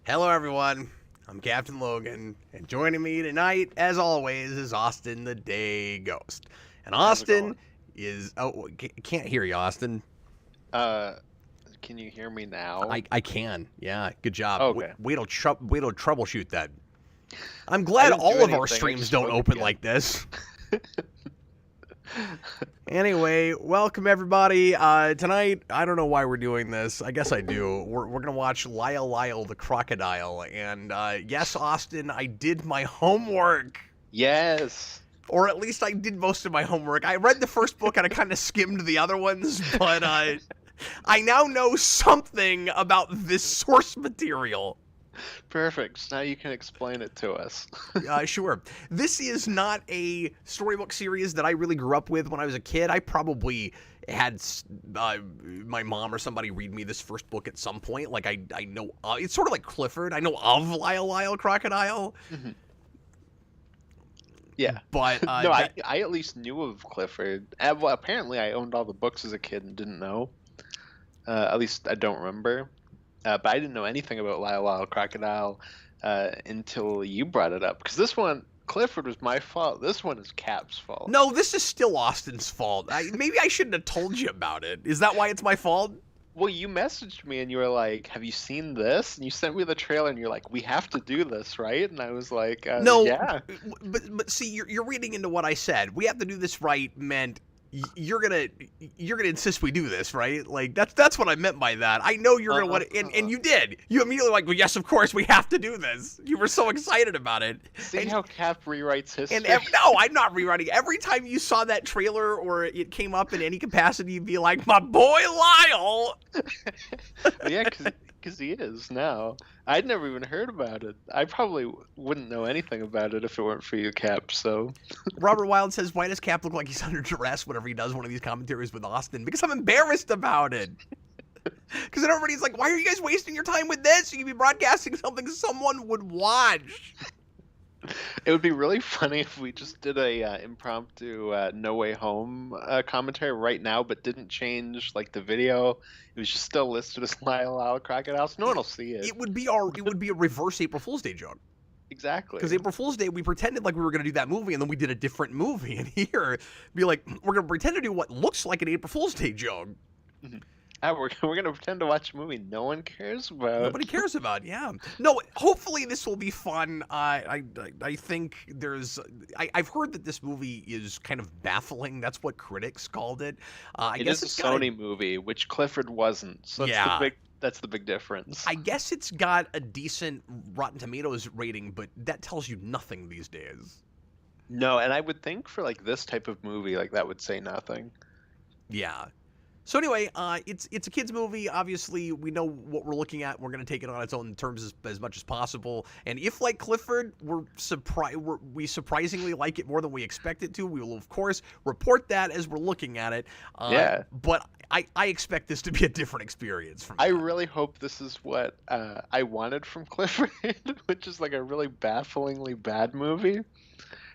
Hello, everyone. I'm Captain Logan, and joining me tonight, as always, is Austin the Day Ghost. And How's it going? Austin is. Oh, can't hear you, Austin. Uh, can you hear me now? I can. Yeah, good job. Okay. Wait till troubleshoot that. I'm I glad didn't do all of our anything. I streams just don't spoke open again. like this. Anyway, welcome everybody. Tonight, I don't know why we're doing this. I guess I do. We're gonna watch Lyle the Crocodile, and yes, Austin, I did my homework. Yes. Or at least I did most of my homework. I read the first book and I kind of skimmed the other ones, but I now know something about this source material. Perfect. So now you can explain it to us. Sure. This is not a storybook series that I really grew up with when I was a kid. I probably had my mom or somebody read me this first book at some point. Like, I know, it's sort of like Clifford. I know of Lyle Crocodile, Mhm. Yeah. but No, I at least knew of Clifford. Well, apparently I owned all the books as a kid and didn't know. At least I don't remember. But I didn't know anything about Lyle Crocodile until you brought it up. Because this one, Clifford was my fault. This one is Cap's fault. no, this is still Austin's fault. Maybe I shouldn't have told you about it. Is that why it's my fault? Well, you messaged me and you were like, "Have you seen this?" And you sent me the trailer and you're like, "We have to do this, right?" And I was like, No, "Yeah." but see, you're reading into what I said. We have to do this right meant you're gonna insist we do this, right? Like that's what I meant by that. I know you're gonna want to, and you did. You immediately like, well, yes, of course we have to do this. You were so excited about it, See and how Cap rewrites and history? no, I'm not rewriting. Every time you saw that trailer or it came up in any capacity, you'd be like, my boy Lyle. Yeah, because he is now. I'd never even heard about it. I probably wouldn't know anything about it if it weren't for you, Cap. So Robert Wild says, why does Cap look like he's under duress whenever he does one of these commentaries with Austin? Because I'm embarrassed about it. Because then everybody's like, why are you guys wasting your time with this? You could be broadcasting something someone would watch. it would be really funny if we just did a impromptu No Way Home commentary right now, but didn't change like the video. It was just still listed as Lyle Crocodile, so no one will see it. It would be a reverse April Fool's Day joke. Because Exactly. April Fool's Day, we pretended like we were going to do that movie, and then we did a different movie. And here, be like, we're going to pretend to do what looks like an April Fool's Day joke. Mhm. We're gonna pretend to watch a movie no one cares about. Nobody cares about, yeah. No, hopefully this will be fun. I think I've heard that this movie is kind of baffling. That's what critics called it. I It guess is a it's got Sony movie, which Clifford wasn't. So yeah. that's the big difference. I guess it's got a decent Rotten Tomatoes rating, but that tells you nothing these days. No, and I would think for like this type of movie, like that would say nothing. Yeah. So anyway, it's a kids movie. Obviously, we know what we're looking at. We're going to take it on its own terms as much as possible. And if, like Clifford, we surprisingly like it more than we expect it to, we will of course report that as we're looking at it. Yeah. But I expect this to be a different experience from I that. really hope this is what I wanted from Clifford, which is like a really bafflingly bad movie.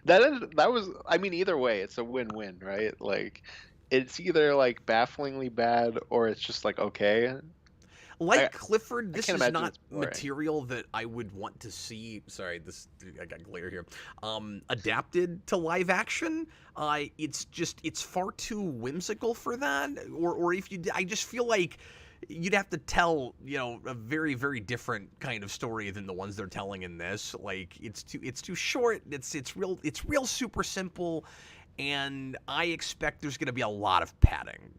That was, I mean, either way, it's a win-win, right? Like, it's either like bafflingly bad or it's just like okay. I Like Clifford, I this can't is imagine not it's boring. material that I would want to see. Sorry, this I got glare here. Adapted to live action. It's far too whimsical for that. Or if you, I just feel like you'd have to tell a very very different kind of story than the ones they're telling in this. Like it's too short. It's real super simple, and I expect there's going to be a lot of padding.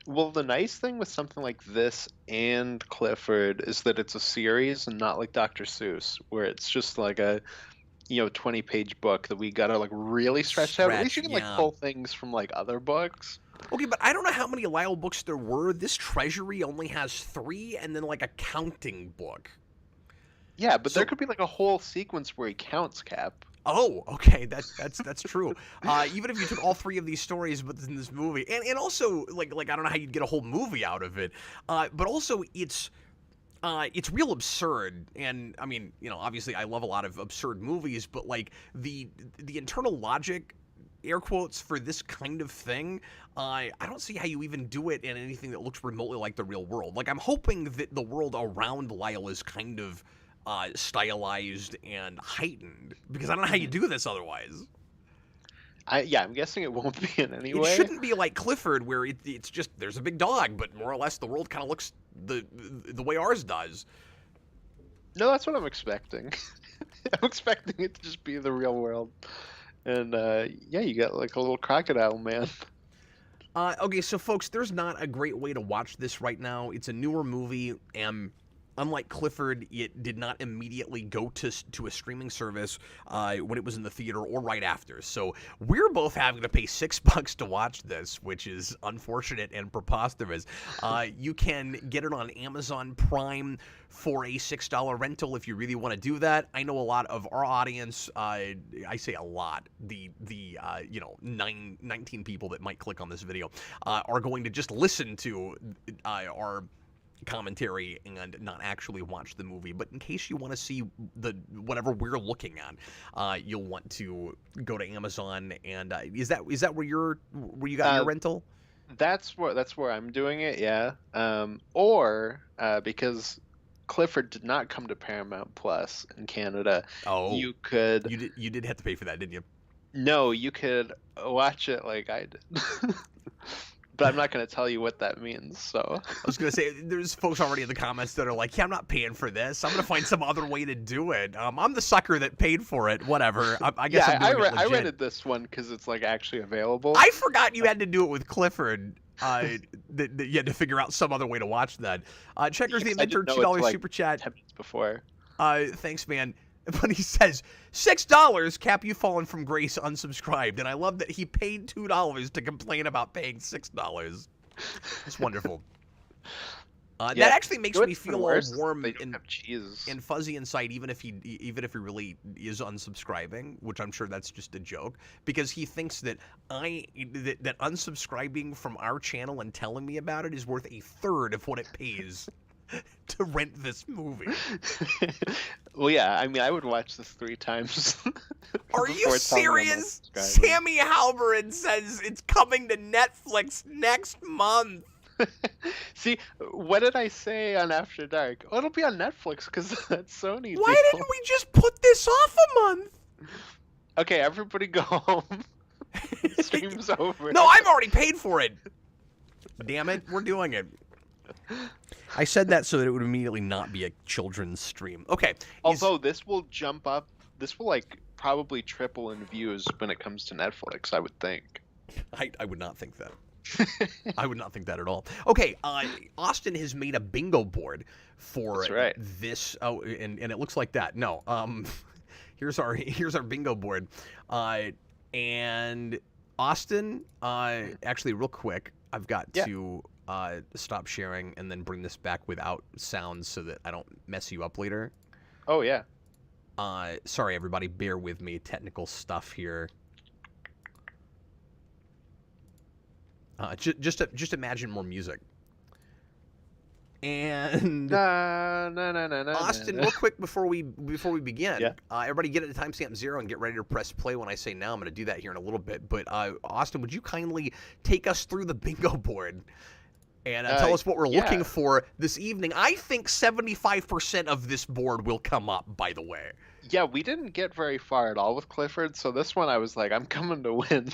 Well, the nice thing with something like this and Clifford is that it's a series and not like Dr. Seuss, where it's just like a 20-page book that we gotta like really stretch out. At least Stretch, you can like yeah. pull things from like other books. Okay, but I don't know how many Lyle books there were. This treasury only has 3, and then like a counting book. Yeah, but there So, could be like a whole sequence where he counts Cap. oh, okay, that's true. Even if you took all 3 of these stories, but in this movie, and also like I don't know how you'd get a whole movie out of it. But also it's real absurd, and I mean, obviously I love a lot of absurd movies, but like the internal logic, air quotes, for this kind of thing, I don't see how you even do it in anything that looks remotely like the real world. Like, I'm hoping that the world around Lyle is kind of stylized and heightened, because I don't know how you do this otherwise. Yeah, I'm guessing it won't be in any It way. shouldn't be like Clifford, where it's just there's a big dog, but more or less the world kind of looks the way ours does. No, that's what I'm expecting. I'm expecting it to just be the real world. And yeah, you got like a little crocodile man. Okay, so folks, there's not a great way to watch this right now. It's a newer movie, and unlike Clifford, it did not immediately go to a streaming service when it was in the theater or right after. So we're both having to pay $6 to watch this, which is unfortunate and preposterous. You can get it on Amazon Prime for a $6 rental if you really want to do that. I know a lot of our audience, I say a lot, the 19 people that might click on this video are going to just listen to our commentary and not actually watch the movie. But in case you want to see whatever we're looking at, you'll want to go to Amazon. And is that where you got your rental? That's where I'm doing it. Yeah. Or because Clifford did not come to Paramount Plus in Canada. Oh, you could. You did have to pay for that, didn't you? No, you could watch it like I did. But I'm not going to tell you what that means, so. I was going to say, there's folks already in the comments that are like, yeah, I'm not paying for this. I'm going to find some other way to do it. I'm the sucker that paid for it. Whatever. I guess yeah, I'm doing it legit. I rented this one because it's like actually available. I forgot you had to do it with Clifford. That you had to figure out some other way to watch that. Checkers the Inventor, $2 like super chat. 10 minutes before. Thanks, man. But he says, $6, Cap, you fallen from grace, unsubscribed. And I love that he paid $2 to complain about paying $6. It's wonderful. That actually makes me feel all warm and fuzzy inside, even if he really is unsubscribing, which I'm sure that's just a joke, because he thinks that that unsubscribing from our channel and telling me about it is worth a third of what it pays to rent this movie. Well, yeah, I mean, I would watch this 3 times. Are you serious? Sammy Halberin says it's coming to Netflix next month. See, what did I say on After Dark? Oh, it'll be on Netflix because that's Sony. Why didn't we just put this off a month? Okay, everybody go home. The stream's over. No, I've already paid for it. Damn it, we're doing it. I said that so that it would immediately not be a children's stream. Okay. Although this will jump up, this will like probably triple in views when it comes to Netflix, I would think. I would not think that. I would not think that at all. Okay, Austin has made a bingo board for this. Oh, and it looks like that. No, here's our bingo board. And Austin, actually, real quick, I've got to stop sharing and then bring this back without sound so that I don't mess you up later. Oh yeah. Sorry everybody, bear with me. Technical stuff here. Just imagine more music. And Austin, real quick before we begin, everybody get it to timestamp 0 and get ready to press play when I say now. I'm going to do that here in a little bit. But Austin, would you kindly take us through the bingo board and tell us what we're looking for this evening? I think 75% of this board will come up, by the way. Yeah, we didn't get very far at all with Clifford, so this one I was like, I'm coming to win.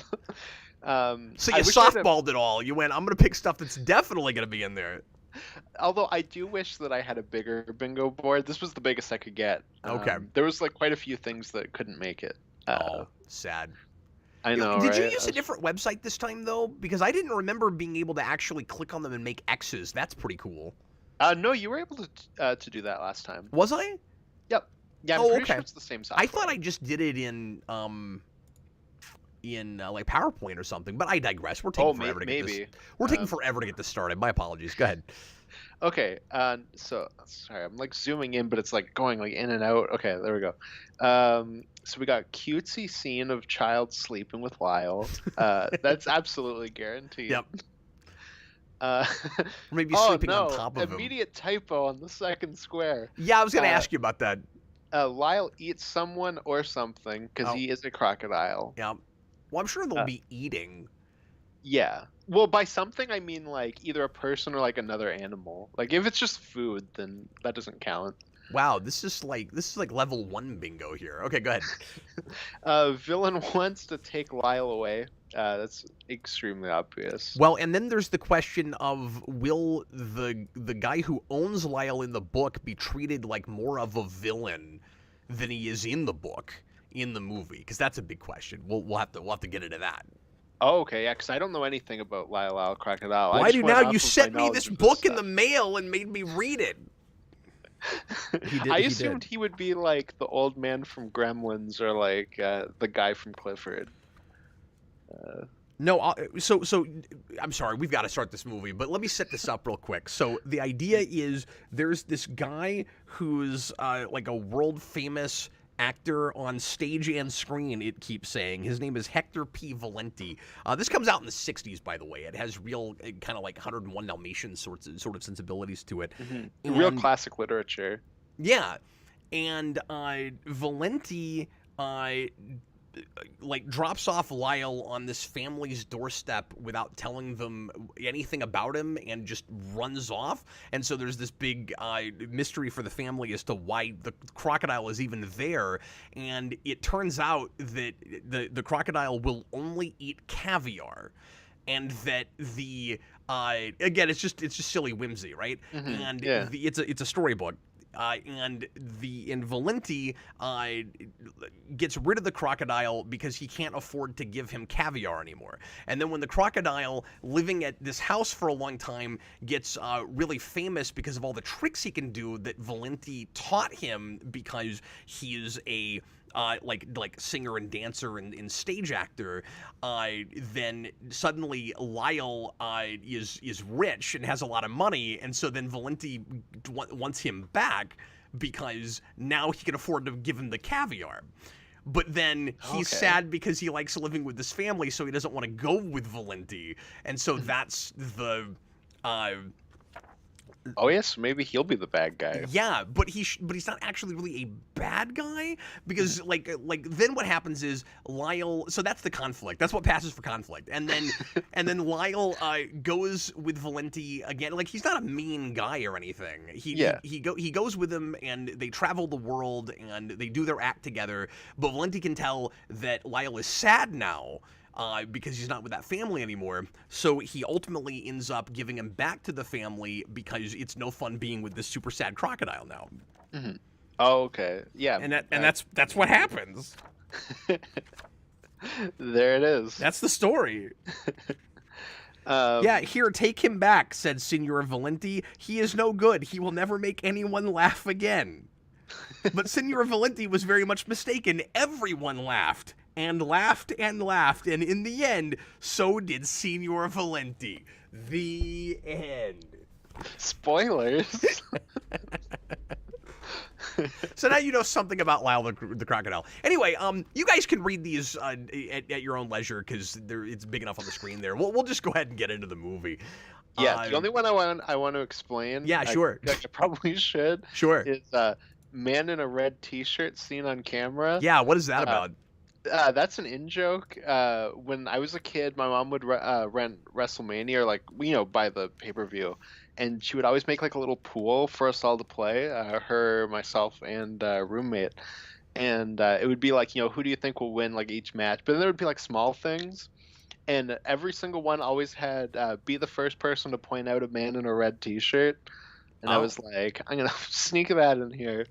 So you softballed it all. You went, I'm going to pick stuff that's definitely going to be in there. Although I do wish that I had a bigger bingo board. This was the biggest I could get. Okay. There was like quite a few things that couldn't make it. Oh, sad. I know, Did you use a different website this time, though? Because I didn't remember being able to actually click on them and make X's. That's pretty cool. No, you were able to do that last time. Was I? Yep. Yeah, I'm pretty sure it's the same software. I thought I just did it in like PowerPoint or something, but I digress. We're taking forever to get this. We're taking forever to get this started. My apologies. Go ahead. Okay. So sorry, I'm like zooming in, but it's like going like in and out. Okay, there we go. So we got cutesy scene of child sleeping with Lyle. That's absolutely guaranteed. Yep. Or maybe sleeping on top of him. Immediate typo on the second square. Yeah, I was going to ask you about that. Lyle eats someone or something because he is a crocodile. Yeah. Well, I'm sure they'll be eating. Yeah. Well, by something, I mean, like, either a person or, like, another animal. Like, if it's just food, then that doesn't count. Wow, this is like level 1 bingo here. Okay, go ahead. Villain wants to take Lyle away. That's extremely obvious. Well, and then there's the question of will the guy who owns Lyle in the book be treated like more of a villain than he is in the book in the movie? Because that's a big question. We'll have to get into that. Oh, okay, yeah, because I don't know anything about Lyle Crocodile. I Why just do went now? off You of my sent me knowledge this of book in the stuff. mail and made me read it. He did. I He assumed did. he would be like the old man from Gremlins or like the guy from Clifford. No, so I'm sorry, we've got to start this movie, but let me set this up real quick. So the idea is there's this guy who's like a world famous actor on stage and screen, it keeps saying. His name is Hector P. Valenti. This comes out in the 60s, by the way. It has real kind of like 101 Dalmatians sort of sensibilities to it. Real classic literature. Yeah. And Valenti like drops off Lyle on this family's doorstep without telling them anything about him and just runs off. And so there's this big mystery for the family as to why the crocodile is even there. And it turns out that the crocodile will only eat caviar. And that the again, it's just silly whimsy, right? And Yeah. it's a storybook. And Valenti gets rid of the crocodile because he can't afford to give him caviar anymore. And then when the crocodile, living at this house for a long time, gets really famous because of all the tricks he can do that Valenti taught him because he is a like singer and dancer and stage actor, then suddenly Lyle is rich and has a lot of money, and so then Valenti wants him back because now he can afford to give him the caviar. But then he's sad because he likes living with his family, so he doesn't want to go with Valenti, and so that's the. Oh yes, maybe he'll be the bad guy. Yeah, but he's not actually really a bad guy because like then what happens is Lyle. So that's the conflict. That's what passes for conflict, and then Lyle goes with Valenti again. Like he's not a mean guy or anything. He goes with him and they travel the world and they do their act together. But Valenti can tell that Lyle is sad now. Because he's not with that family anymore. So he ultimately ends up giving him back to the family because it's no fun being with this super sad crocodile now. Oh, okay. Yeah. And that's what happens. There it is. That's the story. Yeah, here, take him back, said Signor Valenti. He is no good. He will never make anyone laugh again. But Signor Valenti was very much mistaken. Everyone laughed. And laughed and laughed, and in the end, so did Signor Valenti. The end. Spoilers. So now you know something about Lyle the crocodile. Anyway, you guys can read these at your own leisure because it's big enough on the screen there. We'll just go ahead and get into the movie. Yeah, the only one I want to explain. Yeah, sure. I probably should. Sure. Is man in a red T-shirt seen on camera. Yeah, what is that about? That's an in-joke. When I was a kid, my mom would rent WrestleMania, or like, buy the pay-per-view, and she would always make like a little pool for us all to play, her, myself, and roommate. And it would be like, who do you think will win like each match? But then there would be like small things, and every single one always had be the first person to point out a man in a red T-shirt. And I was like, I'm gonna sneak that in here.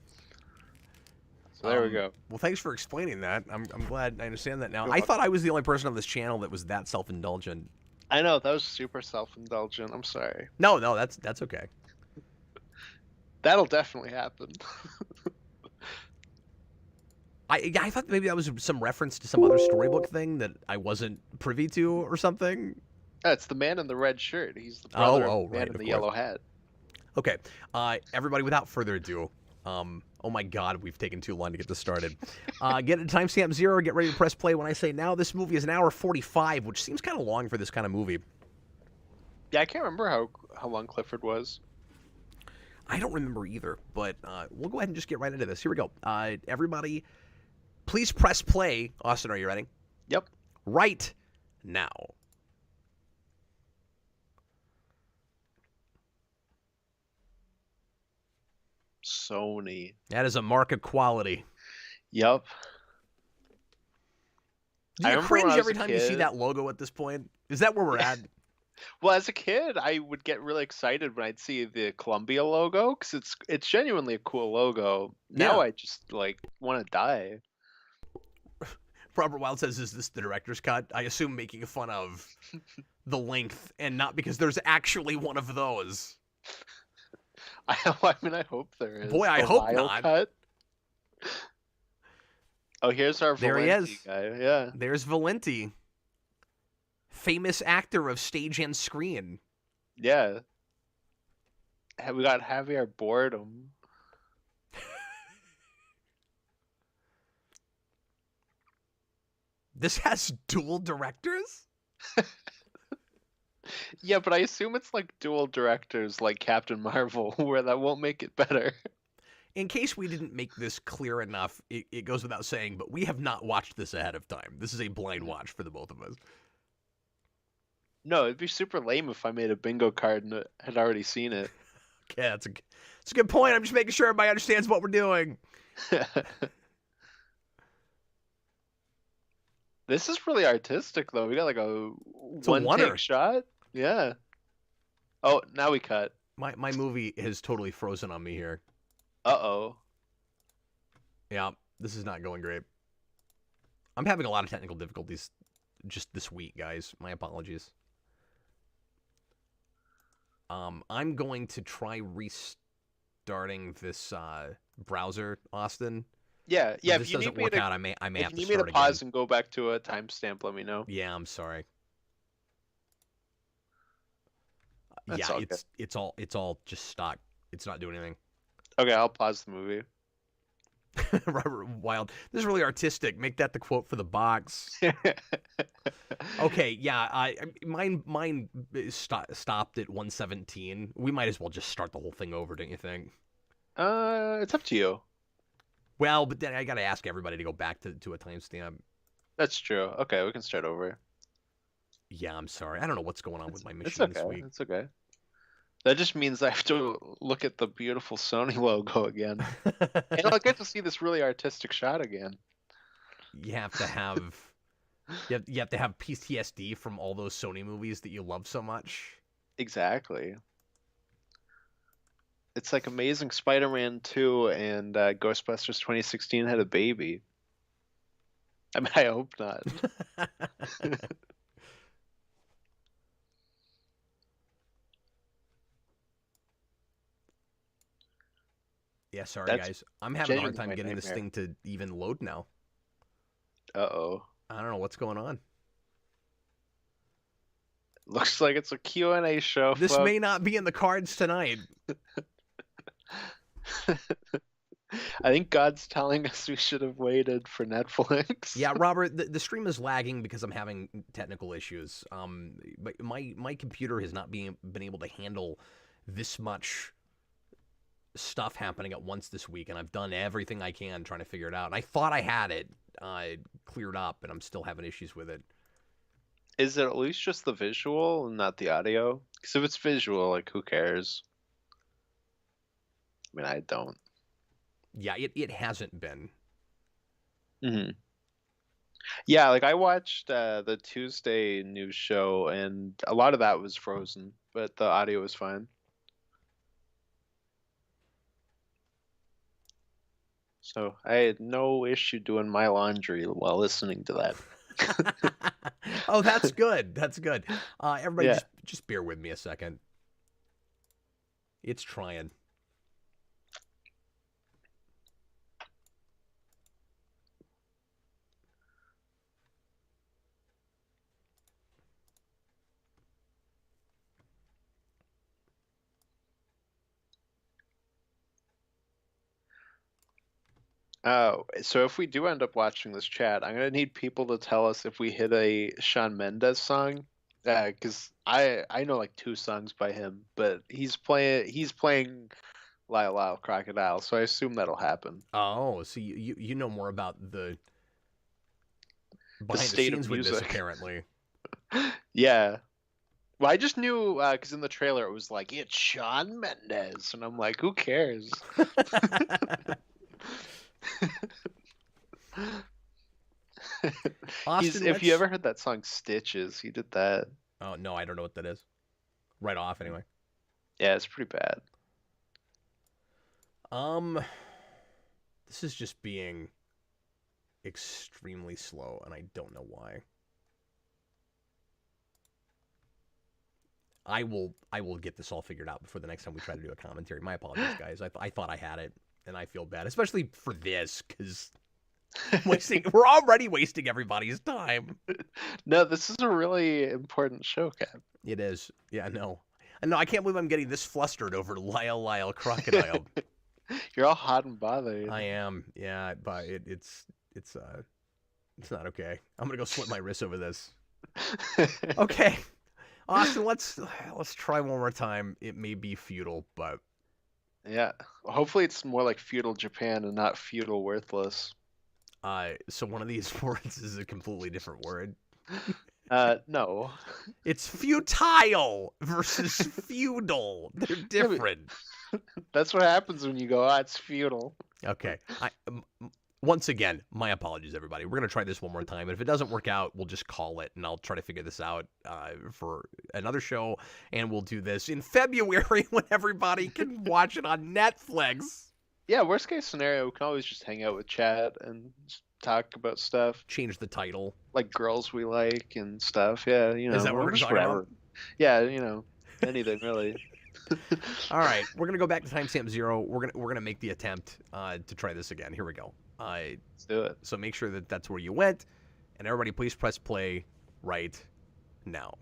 So there we go. Well, thanks for explaining that. I'm glad I understand that now. I thought I was the only person on this channel that was that self-indulgent. I know, that was super self-indulgent. I'm sorry. No, that's okay. That'll definitely happen. I thought maybe that was some reference to some other storybook thing that I wasn't privy to or something. It's the man in the red shirt. He's the brother of the man in the yellow hat. Okay. Everybody, without further ado, oh my God, we've taken too long to get this started. Get to timestamp 0, get ready to press play when I say now. This movie is an hour 45, which seems kind of long for this kind of movie. Yeah, I can't remember how long Clifford was. I don't remember either, but we'll go ahead and just get right into this. Here we go. Everybody, please press play. Austin, are you ready? Yep. Right now. Sony. That is a mark of quality. Yup. Do I you remember when cringe I was every a time you see kid. that logo at this point? Is that where we're Yeah. at? Well, as a kid, I would get really excited when I'd see the Columbia logo because it's genuinely a cool logo. Now Yeah. I just like want to die. Robert Wild says, "Is this the director's cut?" I assume making fun of the length, and not because there's actually one of those. I mean, I hope there Boy, is I the hope Lyle not. cut. Oh, here's our There he Valenti is. guy. Yeah, There's Valenti, famous actor of stage and screen. yeah. We got Javier Boredom. This has dual directors? Yeah, but I assume it's like dual directors, like Captain Marvel, where that won't make it better. In case we didn't make this clear enough, it goes without saying, but we have not watched this ahead of time. This is a blind watch for the both of us. No, it'd be super lame if I made a bingo card and had already seen it. Okay, that's a good point. I'm just making sure everybody understands what we're doing. This is really artistic, though. We got like a It's a one take oneer. shot. Yeah. Oh, now we cut. My movie has totally frozen on me here. Uh-oh. Yeah, this is not going great. I'm having a lot of technical difficulties just this week, guys. My apologies. I'm going to try restarting this browser, Austin. Yeah, If yeah. this doesn't work out, I may If have you to need me to start again. pause and go back to a timestamp, let me know. Yeah, I'm sorry. That's Yeah, all good. it's all just stock. It's not doing anything. Okay, I'll pause the movie. Robert Wild. This is really artistic. Make that the quote for the box. Okay, yeah. Mine stopped at 117. We might as well just start the whole thing over, don't you think? It's up to you. Well, but then I got to ask everybody to go back to a timestamp. That's true. Okay, we can start over. Yeah, I'm sorry. I don't know what's going on with my It's machine this okay. week. It's okay. That just means I have to look at the beautiful Sony logo again. And I'll get to see this really artistic shot again. You have to have you have to have PTSD from all those Sony movies that you love so much. Exactly. It's like Amazing Spider-Man 2 and Ghostbusters 2016 had a baby. I mean, I hope not. Yeah, sorry That's guys. I'm having a hard genuinely time my getting this nightmare. thing to even load now. Uh-oh. I don't know what's going on. Looks like it's a Q&A show, This folks. may not be in the cards tonight. I think God's telling us we should have waited for Netflix. Yeah, Robert, the stream is lagging because I'm having technical issues. But my computer has not been able to handle this much stuff happening at once this week, and I've done everything I can trying to figure it out. And I thought I had it cleared up, and I'm still having issues with it. Is it at least just the visual and not the audio? Because if it's visual, like, who cares? I mean, I don't. Yeah, it hasn't been. Hmm. Yeah, like I watched the Tuesday news show, and a lot of that was frozen, but the audio was fine. So I had no issue doing my laundry while listening to that. Oh, that's good. That's good. Everybody, Yeah. just bear with me a second. It's trying. So if we do end up watching this chat, I'm gonna need people to tell us if we hit a Shawn Mendes song, because I know like two songs by him, but he's playing Lyle Crocodile, so I assume that'll happen. Oh, so you know more about the The behind the state of scenes with this, music. apparently. Yeah. Well, I just knew because in the trailer it was like it's Shawn Mendes, and I'm like, who cares? Austin, If you let's. ever heard that song Stitches, he did that. Oh no, I don't know what that is. Right off, anyway. Yeah, it's pretty bad. This is just being extremely slow, and I don't know why. I will get this all figured out before the next time we try to do a commentary. My apologies, guys. I thought I had it, and I feel bad, especially for this, because we're already wasting everybody's time. No, this is a really important show, Cap. It is. Yeah, no. And no, I can't believe I'm getting this flustered over Lyle, Crocodile. You're all hot and bothered. I am. Yeah, but it's not okay. I'm gonna go slit my wrists over this. Okay. Austin, let's try one more time. It may be futile, but Yeah. Hopefully it's more like feudal Japan and not feudal worthless. so one of these words is a completely different word. No. It's futile versus feudal. They're different. That's what happens when you go, it's feudal. Okay. Once again, my apologies, everybody. We're going to try this one more time. And if it doesn't work out, we'll just call it, and I'll try to figure this out for another show. And we'll do this in February when everybody can watch it on Netflix. Yeah, worst case scenario, we can always just hang out with Chad and just talk about stuff. Change the title. Like girls we like and stuff. Yeah, you know. Is that what we're talking about? Yeah, anything really. All right, we're going to go back to timestamp 0. We're going to make the attempt to try this again. Here we go. Let's do it. So make sure that that's where you went. And everybody, please press play right now.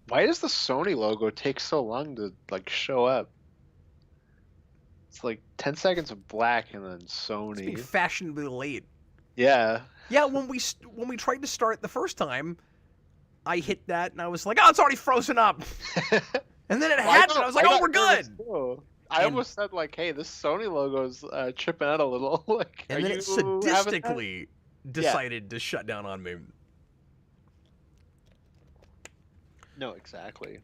Why does the Sony logo take so long to show up? It's like 10 seconds of black and then It's being Sony. fashionably late. Yeah. Yeah, when we tried to start the first time, I hit that and I was like, oh, it's already frozen up. And then it hadn't. I was like, oh, we're good. I almost said hey, this Sony logo's tripping out a little. And then it sadistically decided to shut down on me. No, exactly.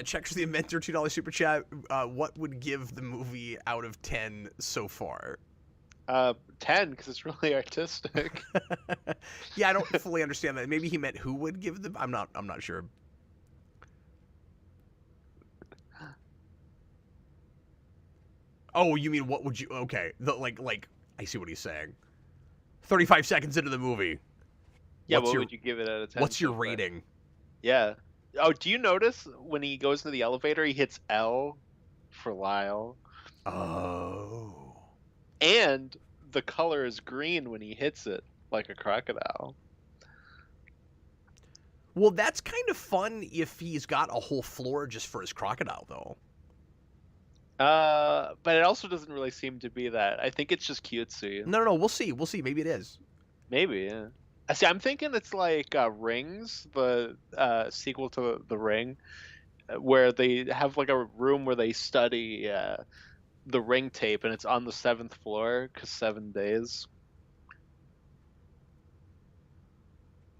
Checks the inventor $2 super chat. What would give the movie out of 10 so far? 10 because it's really artistic. Yeah, I don't fully understand that. Maybe he meant who would give the. I'm not sure. Oh, you mean what would you? Okay, I see what he's saying. 35 seconds into the movie. Yeah, what would you give it out of 10? What's your rating? Yeah. Oh, do you notice when he goes into the elevator, he hits L for Lyle? Oh. And the color is green when he hits it, like a crocodile. Well, that's kind of fun if he's got a whole floor just for his crocodile, though. But it also doesn't really seem to be that. I think it's just cutesy. No. We'll see. Maybe it is. Maybe, yeah. See, I'm thinking it's like Rings, the sequel to The Ring, where they have like a room where they study the Ring tape, and it's on the 7th floor because 7 days.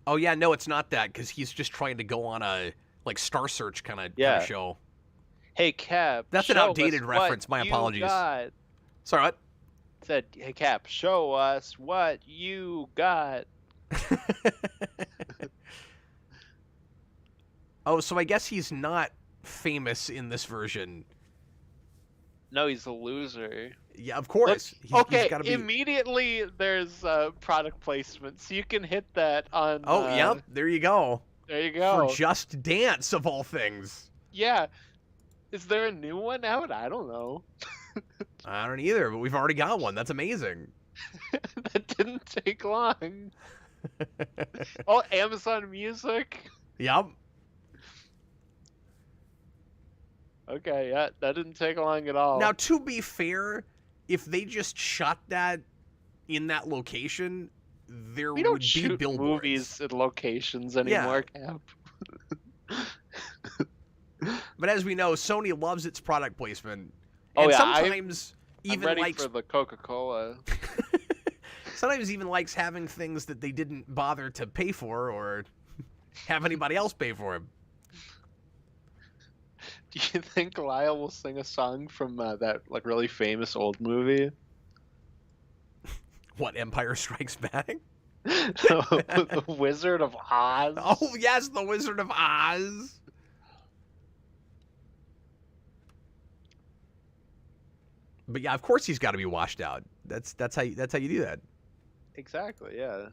Oh yeah, no, it's not that because he's just trying to go on a Star Search kind of show. Hey Cap, that's an outdated reference. My apologies. Sorry, what? Said, hey Cap, show us what you got. Oh, so I guess he's not famous in this version. No, he's a loser. Yeah, of course. Look, he's gotta be... immediately there's product placement, so you can hit that on... Oh, yep, there you go. There you go. For Just Dance, of all things. Yeah. Is there a new one out? I don't know. I don't either, but we've already got one. That's amazing. That didn't take long. Oh, Amazon Music? Yep. Okay, yeah, that didn't take long at all. Now, to be fair, if they just shot that in that location, there would be billboards. Movies at locations anymore, Cap. But as we know, Sony loves its product placement. And sometimes I'm ready for the Coca-Cola. Sometimes even likes having things that they didn't bother to pay for or have anybody else pay for him. Do you think Lyle will sing a song from that like really famous old movie? What, Empire Strikes Back? The Wizard of Oz. Oh, yes, The Wizard of Oz. But yeah, of course he's got to be washed out. That's how you do that. Exactly, yeah.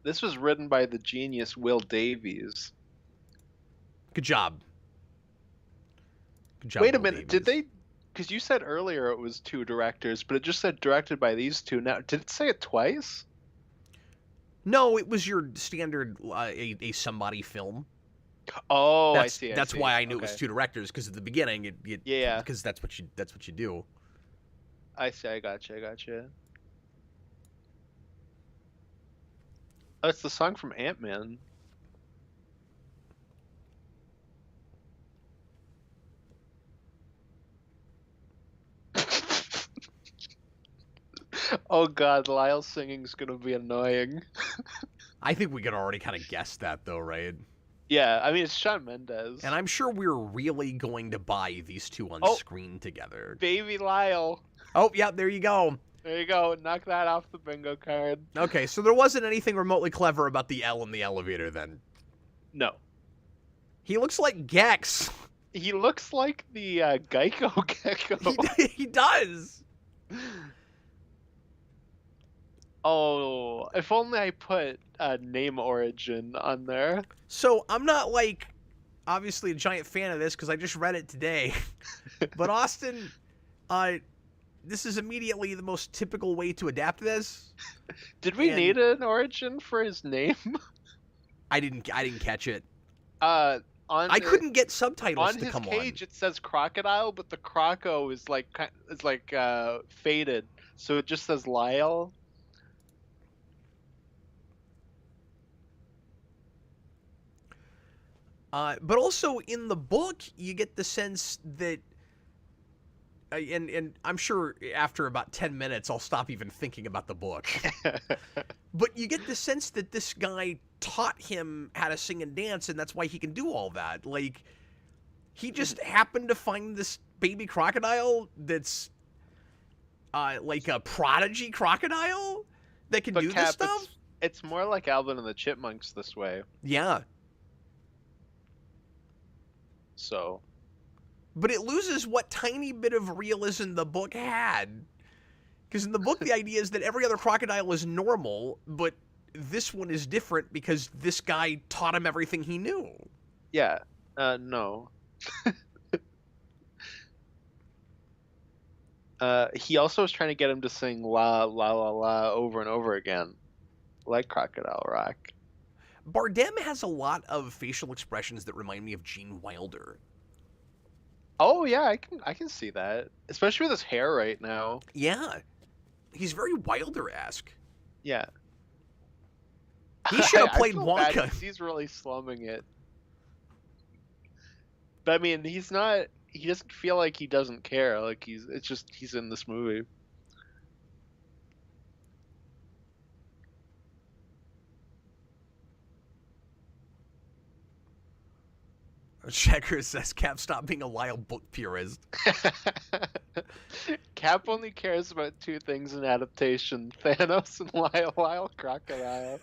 This was written by the genius Will Davies. Good job. Good job. Wait a Will minute, Davies. did they? Because you said earlier it was 2 directors, but it just said directed by these 2. Now, did it say it twice? No, it was your standard a somebody film. Oh, That's, I see. That's why I knew it Okay. was 2 directors, because at the beginning, Yeah. because that's what you do. I see. I gotcha. Oh, it's the song from Ant-Man. Oh God, Lyle's singing's gonna be annoying. I think we could already kind of guess that, though, right? Yeah, I mean it's Shawn Mendes. And I'm sure we're really going to buy these two on Oh. screen together. Baby Lyle. Oh, yeah, there you go. There you go. Knock that off the bingo card. Okay, so there wasn't anything remotely clever about the L in the elevator, then. No. He looks like Gex. He looks like the Geico Gecko. He does. Oh, if only I put name origin on there. So I'm not like obviously a giant fan of this because I just read it today. But Austin, this is immediately the most typical way to adapt this. Did we need an origin for his name? I didn't catch it. I couldn't get subtitles to come on his cage. on. It says Crocodile, but the croco is like faded, so it just says Lyle. But also in the book, you get the sense that, and I'm sure after about 10 minutes, I'll stop even thinking about the book. But you get the sense that this guy taught him how to sing and dance, and that's why he can do all that. Like, he just happened to find this baby crocodile that's like a prodigy crocodile that can do this stuff. It's more like Alvin and the Chipmunks this way. Yeah. So. But it loses what tiny bit of realism the book had. Because in the book, the idea is that every other crocodile is normal, but this one is different because this guy taught him everything he knew. Yeah. No. He also was trying to get him to sing la la la la over and over again, like Crocodile Rock. Bardem has a lot of facial expressions that remind me of Gene Wilder. Oh yeah, I can see that, especially with his hair right now. Yeah, he's very Wilder-esque. Yeah. He should have played I feel Wonka. bad 'cause he's really slumming it. But I mean, he's not. He doesn't feel like he doesn't care. Like it's just he's in this movie. Checker says, Cap, stop being a Lyle book purist. Cap only cares about 2 things in adaptation: Thanos and Lyle Crocodile.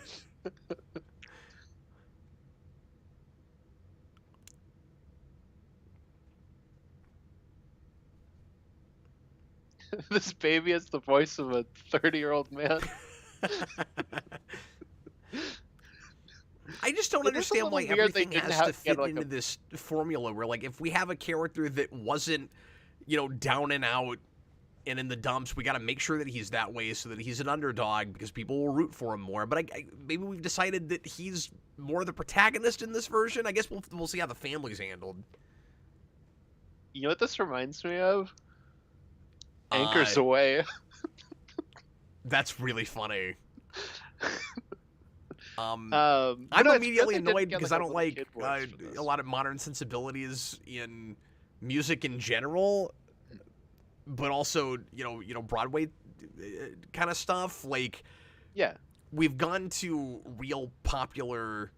This baby has the voice of a 30-year-old man. I just don't It is a understand why little weird they everything didn't has to get, fit like, into this formula where, like, if we have a character that wasn't, down and out and in the dumps, we got to make sure that he's that way so that he's an underdog because people will root for him more. But maybe we've decided that he's more the protagonist in this version. I guess we'll see how the family's handled. You know what this reminds me of? Anchors Away. That's really funny. I'm no, immediately it's good they annoyed didn't get, because like, I don't a like kid voice for this. a lot of modern sensibilities in music in general, but also Broadway kind of stuff. Like, Yeah. we've gone to real popular,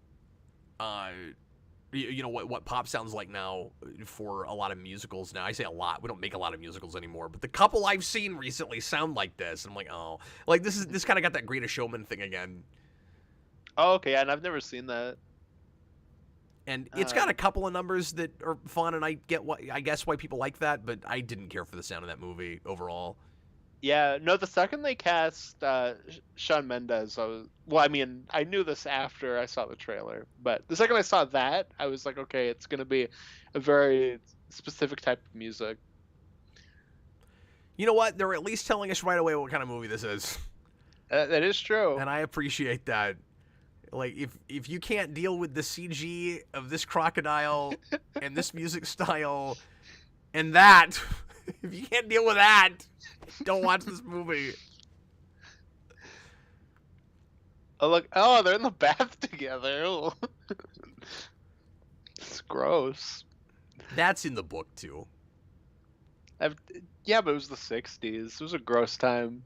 you know, what pop sounds like now for a lot of musicals now. I say a lot. We don't make a lot of musicals anymore, but the couple I've seen recently sound like this. I'm like, oh, like this kind of got that Greatest Showman thing again. Oh, okay, and I've never seen that. And it's got a couple of numbers that are fun, and I guess why people like that, but I didn't care for the sound of that movie overall. Yeah, no, the second they cast Shawn Mendes, I mean, I knew this after I saw the trailer, but the second I saw that, I was like, okay, it's going to be a very specific type of music. You know what? They're at least telling us right away what kind of movie this is. That is true. And I appreciate that. Like, if you can't deal with the CG of this crocodile and this music style and that, if you can't deal with that, don't watch this movie. Oh, look. Oh, they're in the bath together. Ew. It's gross. That's in the book, too. Yeah, but it was the 60s. It was a gross time.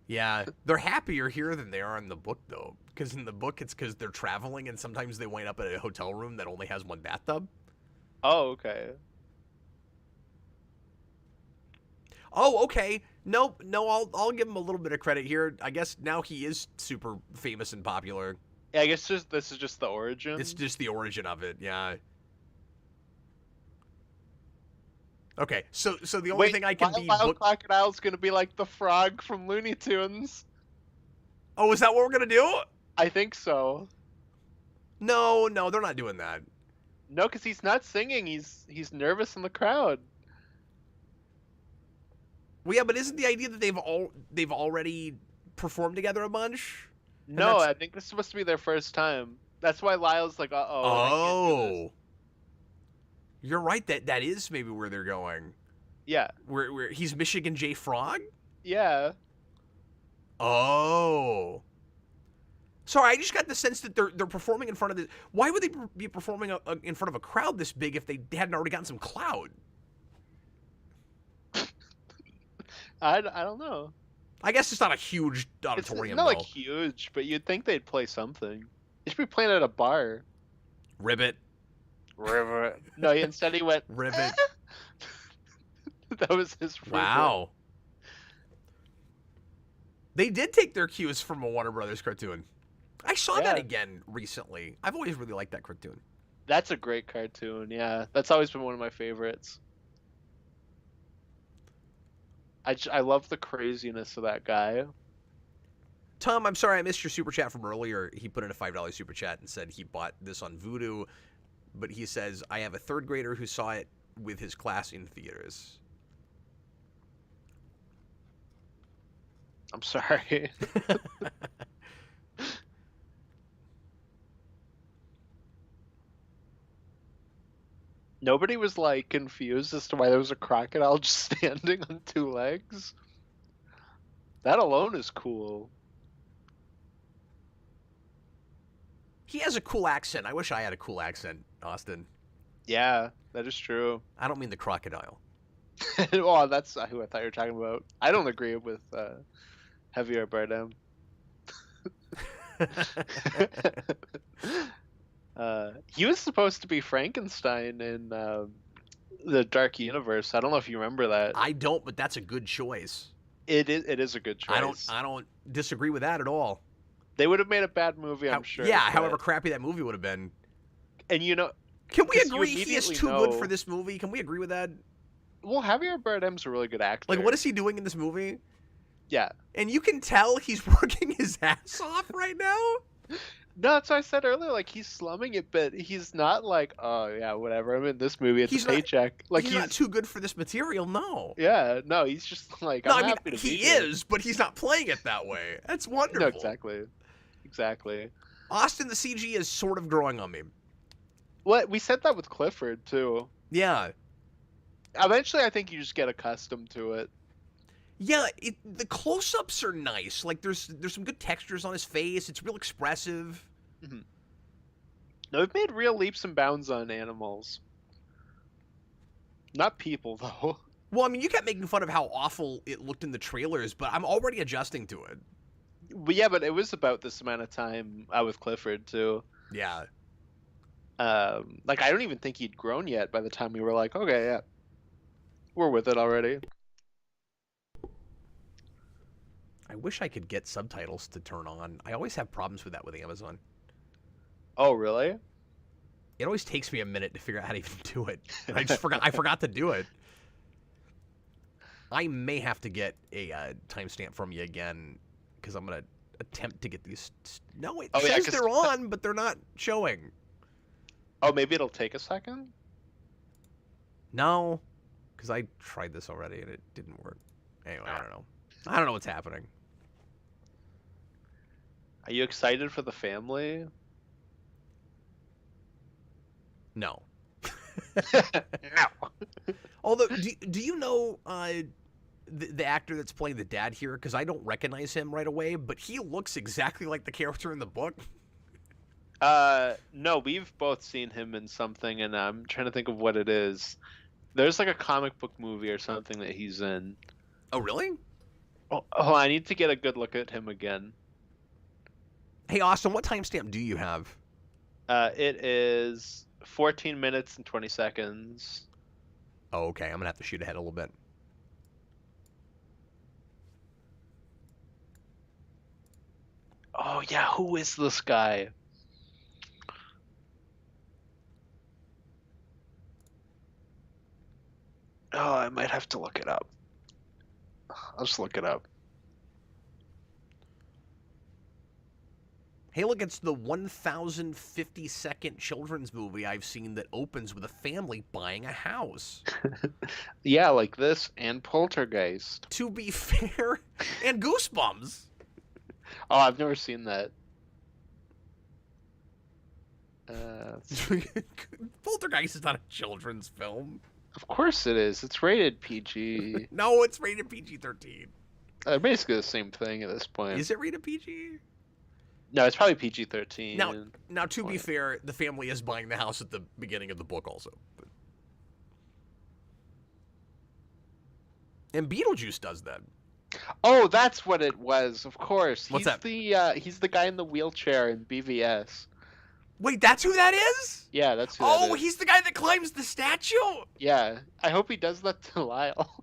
Yeah, they're happier here than they are in the book, though. Because in the book, it's because they're traveling, and sometimes they wind up at a hotel room that only has one bathtub. Oh, okay. Oh, okay. No, I'll give him a little bit of credit here. I guess now he is super famous and popular. Yeah, I guess this is just the origin. It's just the origin of it, yeah. Okay, so the only thing I can be... Lyle Crocodile's gonna be like the frog from Looney Tunes. Oh, is that what we're gonna do? I think so. No, they're not doing that. No, because he's not singing. He's nervous in the crowd. Well, yeah, but isn't the idea that they've already performed together a bunch? No, I think this is supposed to be their first time. That's why Lyle's like, uh-oh. Oh. You're right, that is maybe where they're going. Yeah. Where he's Michigan J. Frog? Yeah. Oh. Sorry, I just got the sense that they're performing in front of the... Why would they be performing in front of a crowd this big if they hadn't already gotten some clout? I don't know. I guess it's not a huge auditorium, It's not like huge, but you'd think they'd play something. They should be playing at a bar. Ribbit. No, instead he went... Ribbit. That was his favorite. Wow. They did take their cues from a Warner Brothers cartoon. I saw that again recently. I've always really liked that cartoon. That's a great cartoon, yeah. That's always been one of my favorites. I love the craziness of that guy. Tom, I'm sorry I missed your super chat from earlier. He put in a $5 super chat and said he bought this on Vudu, but he says, I have a third grader who saw it with his class in theaters. I'm sorry. Nobody was like confused as to why there was a crocodile just standing on two legs. That alone is cool. He has a cool accent. I wish I had a cool accent, Austin. Yeah, that is true. I don't mean the crocodile. Oh, that's who I thought you were talking about. I don't agree with Javier Bardem. He was supposed to be Frankenstein in the Dark Universe. I don't know if you remember that. I don't, but that's a good choice. It is a good choice. I don't disagree with that at all. They would have made a bad movie, I'm sure. Yeah, but... however crappy that movie would have been. And you know, can we agree he is too good for this movie? Can we agree with that? Well, Javier Bardem's a really good actor. Like, what is he doing in this movie? Yeah. And you can tell he's working his ass off right now. No, that's what I said earlier. Like, he's slumming it, but he's not like, oh, yeah, whatever. I'm in this movie. It's a paycheck. Like, he's not too good for this material, no. Yeah, no, he's just like, no, I'm I mean, happy to he be here. is, but he's not playing it that way. That's wonderful. No, exactly. Austin, the CG is sort of growing on me. Well, we said that with Clifford, too. Yeah. Eventually, I think you just get accustomed to it. Yeah, the close-ups are nice. Like, there's some good textures on his face. It's real expressive. Mm-hmm. No, we've made real leaps and bounds on animals. Not people, though. Well, I mean, you kept making fun of how awful it looked in the trailers, but I'm already adjusting to it. But yeah, but it was about this amount of time with Clifford too. Yeah. Like I don't even think he'd grown yet by the time we were like, okay, yeah, we're with it already. I wish I could get subtitles to turn on. I always have problems with that with Amazon. Oh, really? It always takes me a minute to figure out how to even do it. I just forgot. I forgot to do it. I may have to get a timestamp from you again because I'm gonna attempt to get these. No, it Oh yeah, says they're on, but they're not showing. Oh, maybe it'll take a second. No, because I tried this already and it didn't work. Anyway, I don't know. I don't know what's happening. Are you excited for the family? No. No. Although, do you know the actor that's playing the dad here? Because I don't recognize him right away, but he looks exactly like the character in the book. No, we've both seen him in something, and I'm trying to think of what it is. There's like a comic book movie or something that he's in. Oh, really? Oh, I need to get a good look at him again. Hey, Austin, what timestamp do you have? It is 14 minutes and 20 seconds. Oh, okay. I'm gonna have to shoot ahead a little bit. Oh yeah, who is this guy? Oh, I might have to look it up. I'll just look it up. Hey, look, it's the 1,052nd children's movie I've seen that opens with a family buying a house. Yeah, like this and Poltergeist. To be fair, and Goosebumps. Oh, I've never seen that. Poltergeist is not a children's film. Of course it is. It's rated PG. No, it's rated PG-13. They're basically the same thing at this point. Is it rated PG? No, it's probably PG-13. Now, to be fair, the family is buying the house at the beginning of the book also. But... And Beetlejuice does that. Oh, that's what it was. Of course. What's that? He's the guy in the wheelchair in BVS. Wait, that's who that is? Yeah, that's who that is. He's the guy that climbs the statue? Yeah. I hope he does that to Lyle.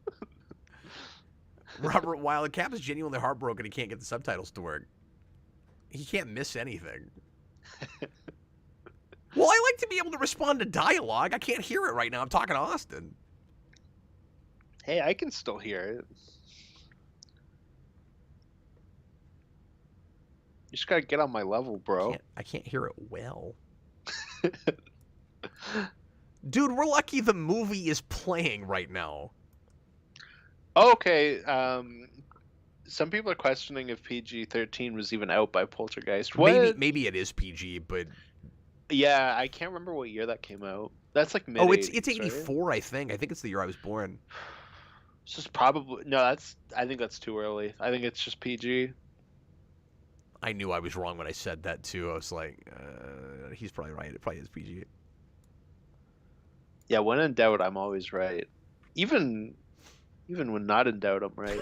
Robert Wilde, Cap is genuinely heartbroken he can't get the subtitles to work. He can't miss anything. Well, I like to be able to respond to dialogue. I can't hear it right now. I'm talking to Austin. Hey, I can still hear it. You just gotta get on my level, bro. I can't hear it well. Dude, we're lucky the movie is playing right now. Okay, some people are questioning if PG-13 was even out by Poltergeist. What? Maybe it is PG, but yeah, I can't remember what year that came out. That's like mid. Oh, it's 84, right? I think. I think it's the year I was born. This is probably no. I think that's too early. I think it's just PG. I knew I was wrong when I said that too. I was like, he's probably right. It probably is PG. Yeah, when in doubt, I'm always right. Even when not in doubt, I'm right.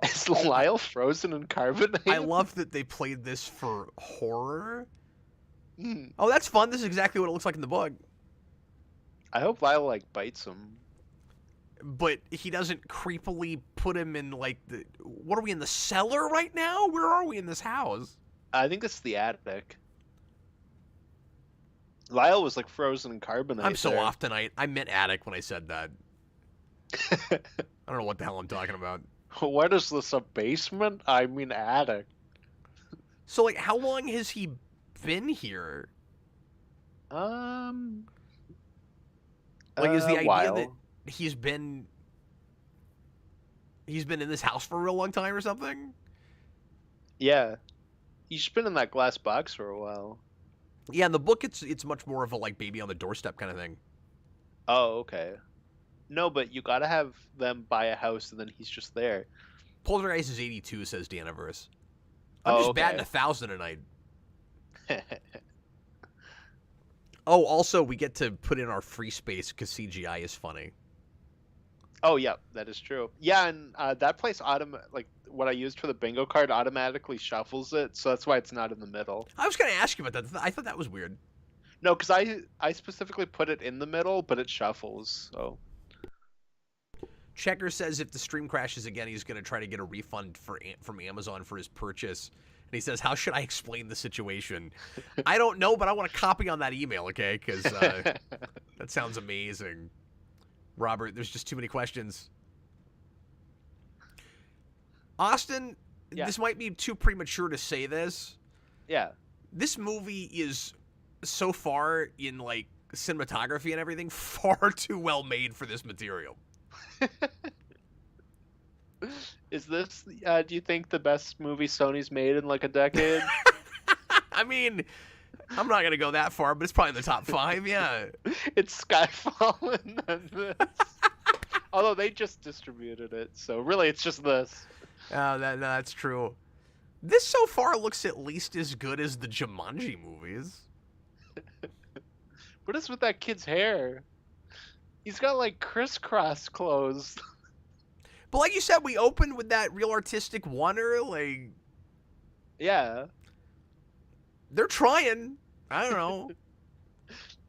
Is Lyle frozen in carbonite? I love that they played this for horror. Mm. Oh, that's fun. This is exactly what it looks like in the book. I hope Lyle like bites him. But he doesn't creepily put him in like the. What are we in the cellar right now? Where are we in this house? I think it's the attic. Lyle was like frozen in carbonite. I'm so there. off tonight. I meant attic when I said that. I don't know what the hell I'm talking about. What is this, a basement? I mean attic. So, like, how long has he been here? Like, is the idea while. that he's been in this house for a real long time or something? Yeah. He's been in that glass box for a while. Yeah, in the book it's much more of a like baby on the doorstep kind of thing. Oh, okay. No, but you gotta have them buy a house and then he's just there. Poltergeist is 82, says Daniverse. I'm Oh, just okay. batting 1,000 tonight. Oh, also, we get to put in our free space because CGI is funny. Oh, yeah, that is true. Yeah, and that place like what I used for the bingo card automatically shuffles it, so that's why it's not in the middle. I was going to ask you about that. I thought that was weird. No, because I specifically put it in the middle, but it shuffles. So Checker says if the stream crashes again, he's going to try to get a refund from Amazon for his purchase. And he says, how should I explain the situation? I don't know, but I want a copy on that email, okay? Because that sounds amazing. Robert, there's just too many questions. Austin, Yeah. This might be too premature to say this. yeah, This movie is so far in like cinematography and everything far too well made for this material. is this? Do you think the best movie Sony's made in like a decade? I mean, I'm not gonna go that far, but it's probably in the top 5. Yeah. It's Skyfall and then this. Although they just distributed it, so really it's just this. That's true. This so far looks at least as good as the Jumanji movies. What is with that kid's hair? He's got like crisscross clothes. But like you said, we opened with that real artistic wonder. Like, Yeah, they're trying. I don't know.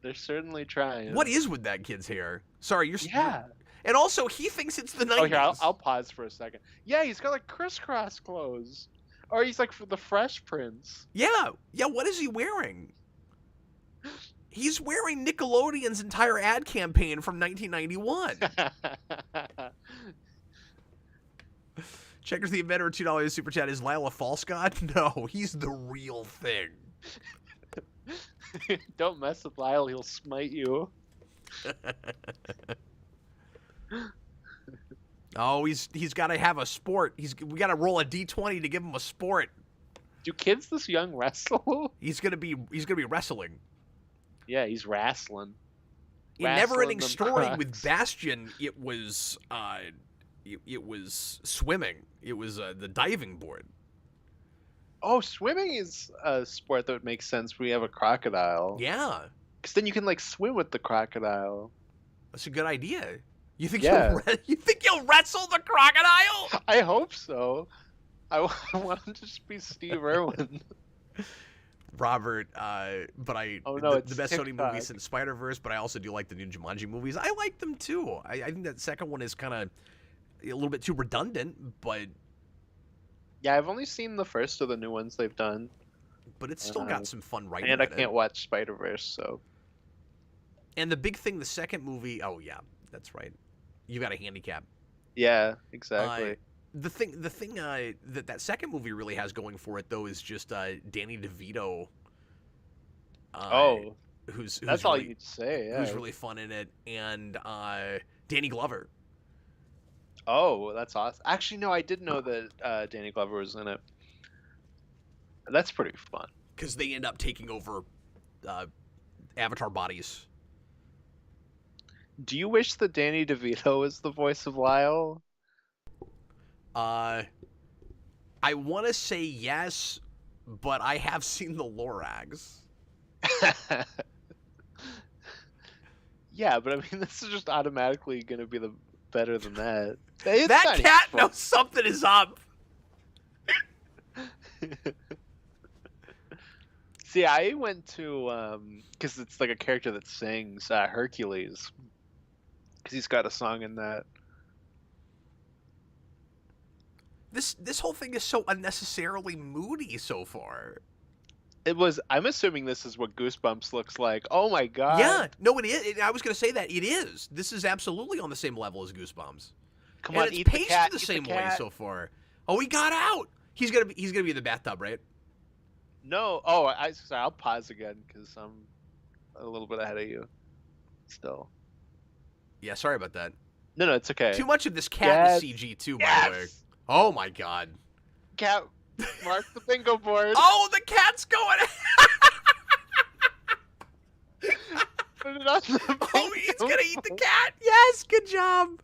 they're certainly trying. What is with that kid's hair? Sorry, you're. Yeah. And also, he thinks it's the 90s. Oh, here, I'll pause for a second. Yeah, he's got like crisscross clothes. Or he's like the Fresh Prince. Yeah. What is he wearing? He's wearing Nickelodeon's entire ad campaign from 1991. Checkers the inventor, $2 super chat. Is Lyle a false god? No, he's the real thing. Don't mess with Lyle, he'll smite you. Oh, he's got to have a sport. We got to roll a d20 to give him a sport. Do kids this young wrestle? He's gonna be wrestling. Yeah, he's wrestling. In Never-Ending them Story pucks. with Bastion, it was swimming. It was the diving board. Oh, swimming is a sport that would make sense when you have a crocodile. Yeah, Because then you can like swim with the crocodile. that's a good idea. You think Yeah. you think you'll wrestle the crocodile? I hope so. I want him to just be Steve Irwin. Robert, but Oh, no, it's the best Sony TikTok. movie since Spider-Verse, but I also do like the new Jumanji movies. I like them too. I think that second one is kind of a little bit too redundant, but Yeah, I've only seen the first of the new ones they've done. it's still got some fun writing. And I in it. can't watch Spider-Verse, so. And the big thing, the second movie. Oh yeah, that's right. You got a handicap. Yeah, exactly. The thing that second movie really has going for it though is just Danny DeVito. Who's That's all really, you need to say, yeah. Who's really fun in it, and Danny Glover. Oh, that's awesome. Actually, no, I did know that Danny Glover was in it. That's pretty fun. Because they end up taking over Avatar bodies. Do you wish that Danny DeVito was the voice of Lyle? I want to say yes, but I have seen the Lorax. Yeah, but I mean, this is just automatically going to be the better than that. It's That not cat even knows something is up. See, I went to because it's like a character that sings Hercules, because he's got a song in that. This whole thing is so unnecessarily moody so far. It was. I'm assuming this is what Goosebumps looks like. Oh my god. Yeah, no, it is. I was going to say that it is. This is absolutely on the same level as Goosebumps. Come And on, it's eat the paced cat. the eat same the way cat. so far. Oh, he got out. He's gonna be in the bathtub, right? No. Oh, sorry, I'll pause again because I'm a little bit ahead of you. Still. Yeah, sorry about that. No, it's okay. Too much of this cat is Yes. CG too, by Yes! the way. Oh my god. Cat. Mark the bingo board. Oh, the cat's going. Put it on the Oh, he's bingo gonna eat the board. cat. Yes, good job.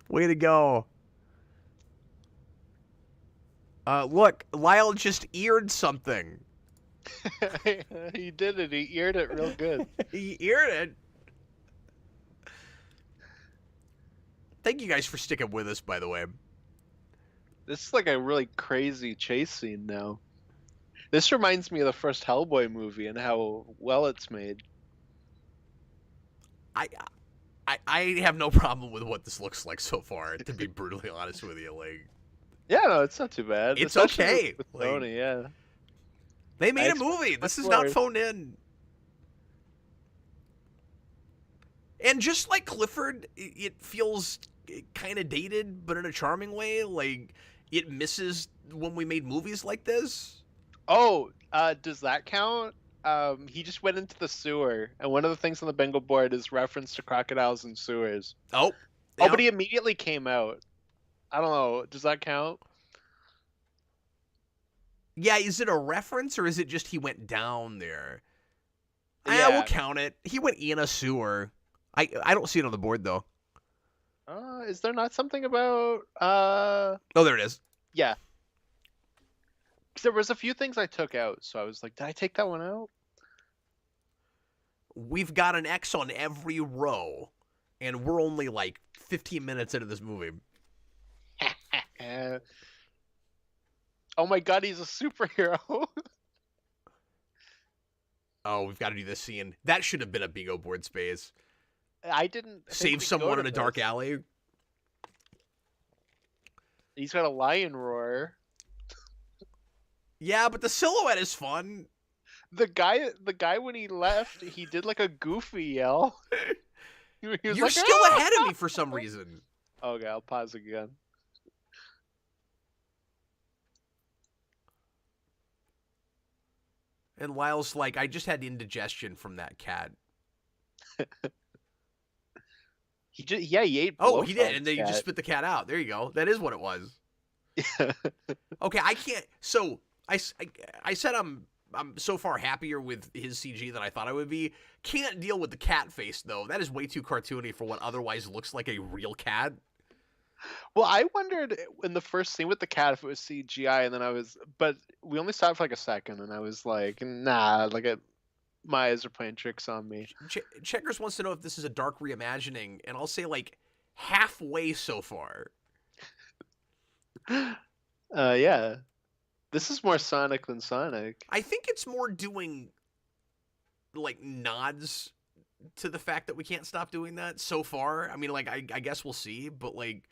Way to go. Look, Lyle just eared something. He did it. He eared it real good. He eared it. Thank you guys for sticking with us, by the way. This is like a really crazy chase scene now. This reminds me of the first Hellboy movie and how well it's made. I I have no problem with what this looks like so far, to be brutally honest with you. Like, Yeah, no, it's not too bad. it's Especially okay. with Like, Sony, yeah. they I made a expect movie. much This is not worse. phoned in. And just like Clifford, it feels kind of dated, but in a charming way. Like, it misses when we made movies like this. Oh, does that count? He just went into the sewer, and one of the things on the bingo board is reference to crocodiles and sewers. Oh, Oh, yeah. but he immediately came out. I don't know. Does that count? Yeah, is it a reference or is it just he went down there? Yeah, we'll Yeah. count it. He went in a sewer. I don't see it on the board though. Is there not something about Oh, there it is. yeah. 'Cause there was a few things I took out, so I was like, did I take that one out? We've got an X on every row, and we're only like 15 minutes into this movie. Oh my god, he's a superhero. Oh, we've got to do this scene. That should have been a bingo board space. I didn't think Save we'd someone go in to a dark this. alley. He's got a lion roar. Yeah, but the silhouette is fun. The guy when he left, he did like a goofy yell. He was You're like, still "Ah!" ahead of me for some reason. Okay, I'll pause again. And Lyle's like, I just had indigestion from that cat. He ate Oh, he did, Blofeld and then you just cat. spit the cat out. There you go. That is what it was. Okay, I can't. So I said I'm so far happier with his CG than I thought I would be. Can't deal with the cat face though. That is way too cartoony for what otherwise looks like a real cat. Well, I wondered in the first scene with the cat if it was CGI, and then but we only saw it for like a second, and I was like, nah, my eyes are playing tricks on me. Checkers wants to know if this is a dark reimagining, and I'll say like halfway so far. Yeah, this is more Sonic than Sonic. I think it's more doing like nods to the fact that we can't stop doing that so far. I mean, like I guess we'll see, but like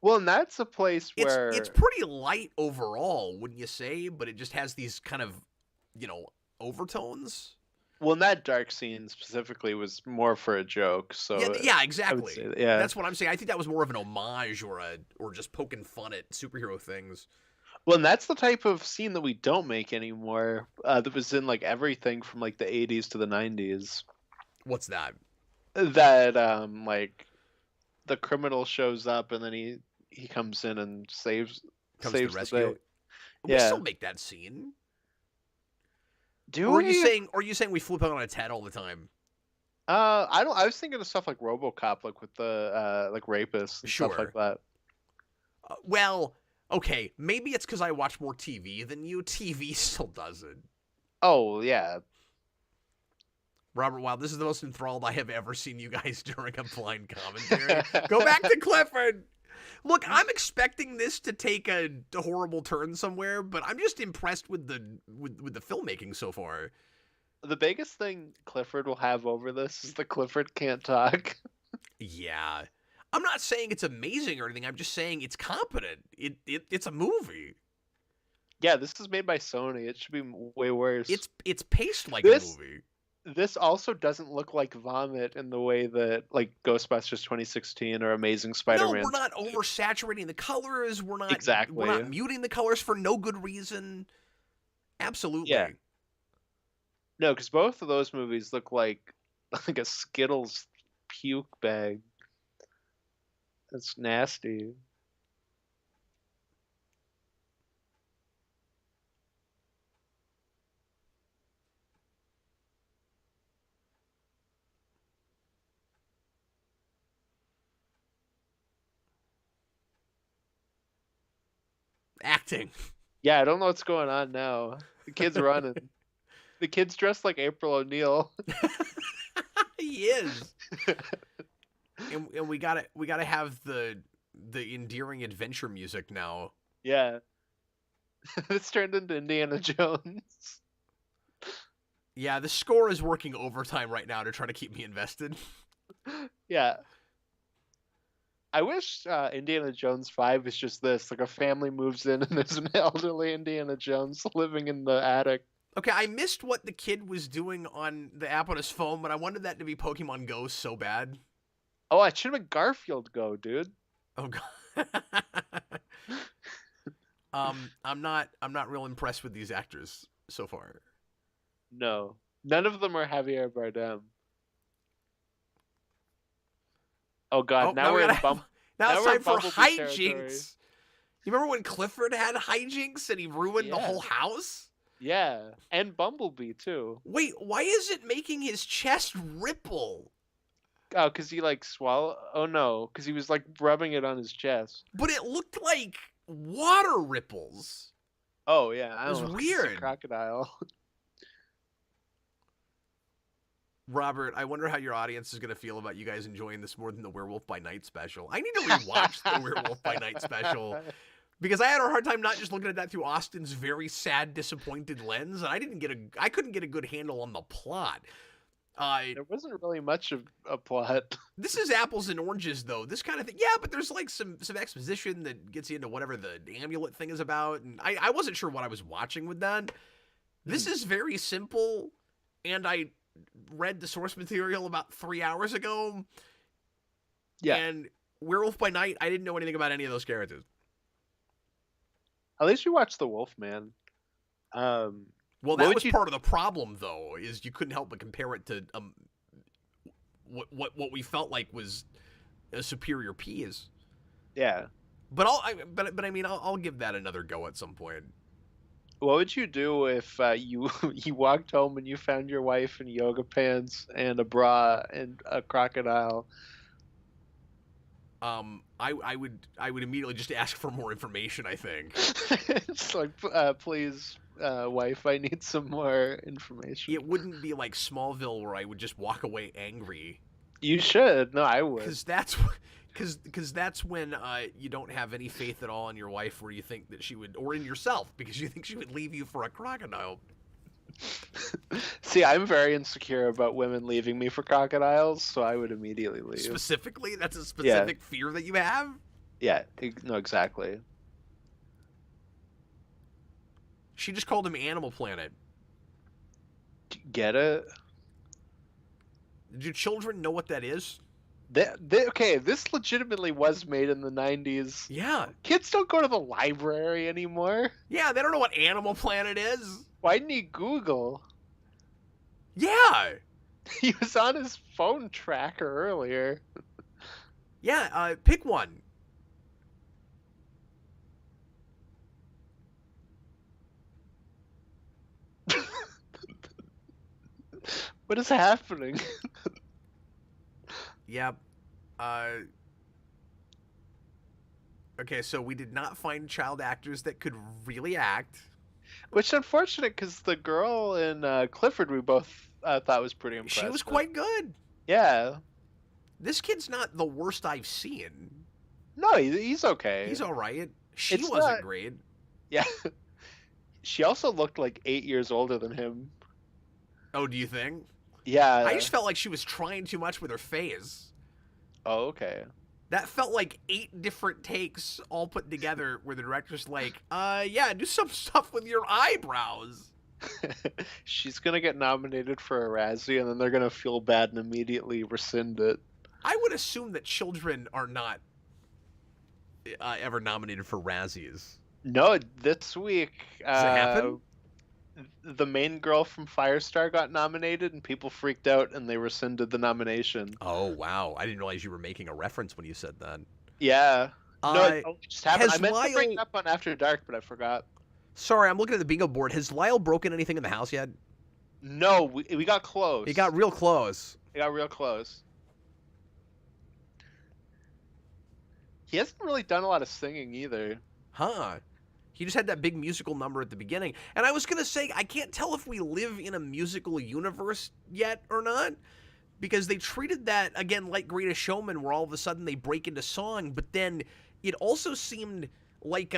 Well, and that's a place where it's pretty light overall, wouldn't you say? But it just has these kind of, overtones. well, in that dark scene specifically was more for a joke. So Yeah, I would exactly. say that, yeah. That's what I'm saying. I think that was more of an homage or just poking fun at superhero things. Well, and that's the type of scene that we don't make anymore. That was in like everything from like the 80s to the 90s. What's that? That like the criminal shows up and then he comes in and saves Comes to saves the the rescue. day. We Yeah. still make that scene. Do Or are we? you saying we flip it on its head all the time? I don't. I was thinking of stuff like RoboCop, like with the like rapists and stuff Sure. like that. Well, okay, maybe it's because I watch more TV than you. TV still does it. Oh yeah. Robert, wow, this is the most enthralled I have ever seen you guys during a blind commentary. Go back to Clifford. Look, I'm expecting this to take a horrible turn somewhere, but I'm just impressed with the filmmaking so far. The biggest thing Clifford will have over this is that Clifford can't talk. Yeah. I'm not saying it's amazing or anything. I'm just saying it's competent. It's a movie. Yeah, this is made by Sony. It should be way worse. It's paced like This- a movie. This also doesn't look like vomit in the way that like Ghostbusters 2016 or Amazing Spider-Man. No, we're not oversaturating the colors. We're not Exactly. We're not muting the colors for no good reason. Absolutely. Yeah. No, because both of those movies look like a Skittles puke bag. That's nasty. Acting. Yeah, I don't know what's going on now. The kid's running. The kid's dressed like April O'Neil. He is. And we gotta have the endearing adventure music now. Yeah. It's turned into Indiana Jones. Yeah, the score is working overtime right now to try to keep me invested. Yeah. I wish Indiana Jones 5 is just this. Like a family moves in and there's an elderly Indiana Jones living in the attic. Okay, I missed what the kid was doing on the app on his phone, but I wanted that to be Pokemon Go so bad. Oh, it should have been Garfield Go, dude. Oh god. I'm not real impressed with these actors so far. No. None of them are Javier Bardem. Oh god, now we're in now it's time for Bumblebee hijinks. territory. You remember when Clifford had hijinks and he ruined the whole house? Yeah, and Bumblebee too. Wait, why is it making his chest ripple? Oh, because he like swallow. Oh no, because he was like rubbing it on his chest. But it looked like water ripples. Oh yeah, It was weird. It's a crocodile. Robert, I wonder how your audience is going to feel about you guys enjoying this more than the Werewolf by Night special. I need to rewatch the Werewolf by Night special because I had a hard time not just looking at that through Austin's very sad, disappointed lens, and I couldn't get a good handle on the plot. There wasn't really much of a plot. This is apples and oranges, though. This kind of thing, yeah, but there's like some exposition that gets you into whatever the amulet thing is about, and I wasn't sure what I was watching with that. This is very simple, and I read the source material about 3 hours ago. Yeah. And Werewolf by Night, I didn't know anything about any of those characters. At least you watched The Wolfman. Well, that was part of the problem, though, is you couldn't help but compare it to what we felt like was a superior piece. Yeah. But I mean, I'll give that another go at some point. What would you do if you walked home and you found your wife in yoga pants and a bra and a crocodile? I would immediately just ask for more information, I think. It's like, please, wife, I need some more information. It wouldn't be like Smallville where I would just walk away angry. You should. No, I would. Because that's when you don't have any faith at all in your wife, where you think that she would, or in yourself, because you think she would leave you for a crocodile. See, I'm very insecure about women leaving me for crocodiles, so I would immediately leave. Specifically? That's a specific fear that you have? Yeah, no, exactly. She just called him Animal Planet. Get it? Do children know what that is? Okay, this legitimately was made in the 90s. Yeah. Kids don't go to the library anymore. Yeah, they don't know what Animal Planet is. Why didn't he Google? Yeah. He was on his phone tracker earlier. Yeah, pick one. What is happening? Yep. Okay, so we did not find child actors that could really act. Which is unfortunate, because the girl in Clifford we both thought was pretty impressive. She was quite good. Yeah. This kid's not the worst I've seen. No, he's okay. He's all right. She wasn't great. Yeah. She also looked like 8 years older than him. Oh, do you think? Yeah. I just felt like she was trying too much with her face. Oh, okay. That felt like 8 different takes all put together where the director's like, yeah, do some stuff with your eyebrows. She's going to get nominated for a Razzie, and then they're going to feel bad and immediately rescind it. I would assume that children are not ever nominated for Razzies. No, this week... Does it happen? The main girl from Firestar got nominated, and people freaked out, and they rescinded the nomination. Oh, wow. I didn't realize you were making a reference when you said that. Yeah. No, it just happened. I meant Lyle... to bring it up on After Dark, but I forgot. Sorry, I'm looking at the bingo board. Has Lyle broken anything in the house yet? No, we got close. He got real close. He got real close. He hasn't really done a lot of singing either. Huh. He just had that big musical number at the beginning. And I was going to say, I can't tell if we live in a musical universe yet or not, because they treated that, again, like Greatest Showman, where all of a sudden they break into song, but then it also seemed like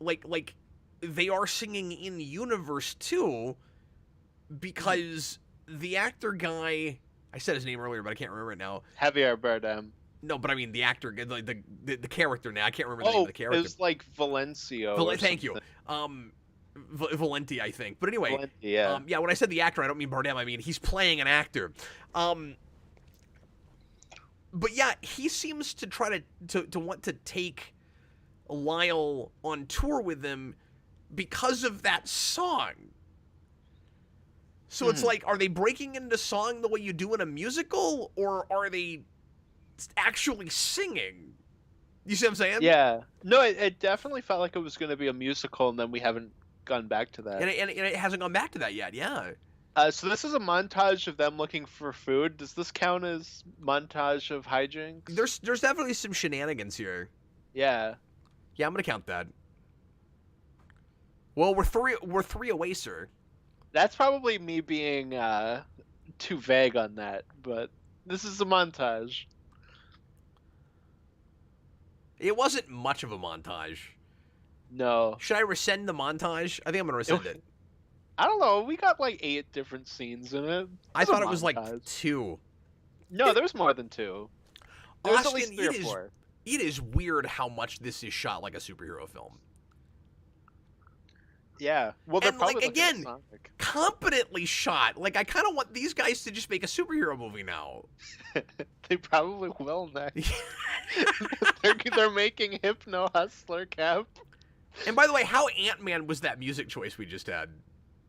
like they are singing in universe too, because the actor guy, I said his name earlier, but I can't remember it now. Javier Bardem. No, but I mean the actor, the character now. I can't remember the name of the character. It was like Valencio. Thank you. Valenti, I think. But anyway, Valenti, yeah. Yeah. When I said the actor, I don't mean Bardem. I mean he's playing an actor. But yeah, he seems to try to want to take Lyle on tour with him because of that song. So it's like, are they breaking into song the way you do in a musical, or are they actually singing? You see what I'm saying? Yeah. No, it definitely felt like it was going to be a musical, and then we haven't gone back to that. And it hasn't gone back to that yet, yeah. So this is a montage of them looking for food. Does this count as montage of hijinks? There's definitely some shenanigans here. Yeah. Yeah, I'm gonna count that. Well, we're three away, sir. That's probably me being too vague on that, but this is a montage. It wasn't much of a montage. No. Should I rescind the montage? I think I'm gonna rescind it. I don't know. We got like 8 different scenes in it. I thought it was like 2. No, there's more than 2. There's at least 3 or 4. It is weird how much this is shot like a superhero film. Yeah. Well, they're probably again, competently shot. Like, I kind of want these guys to just make a superhero movie now. They probably will next. they're making Hypno Hustler Cap. And by the way, how Ant-Man was that music choice we just had?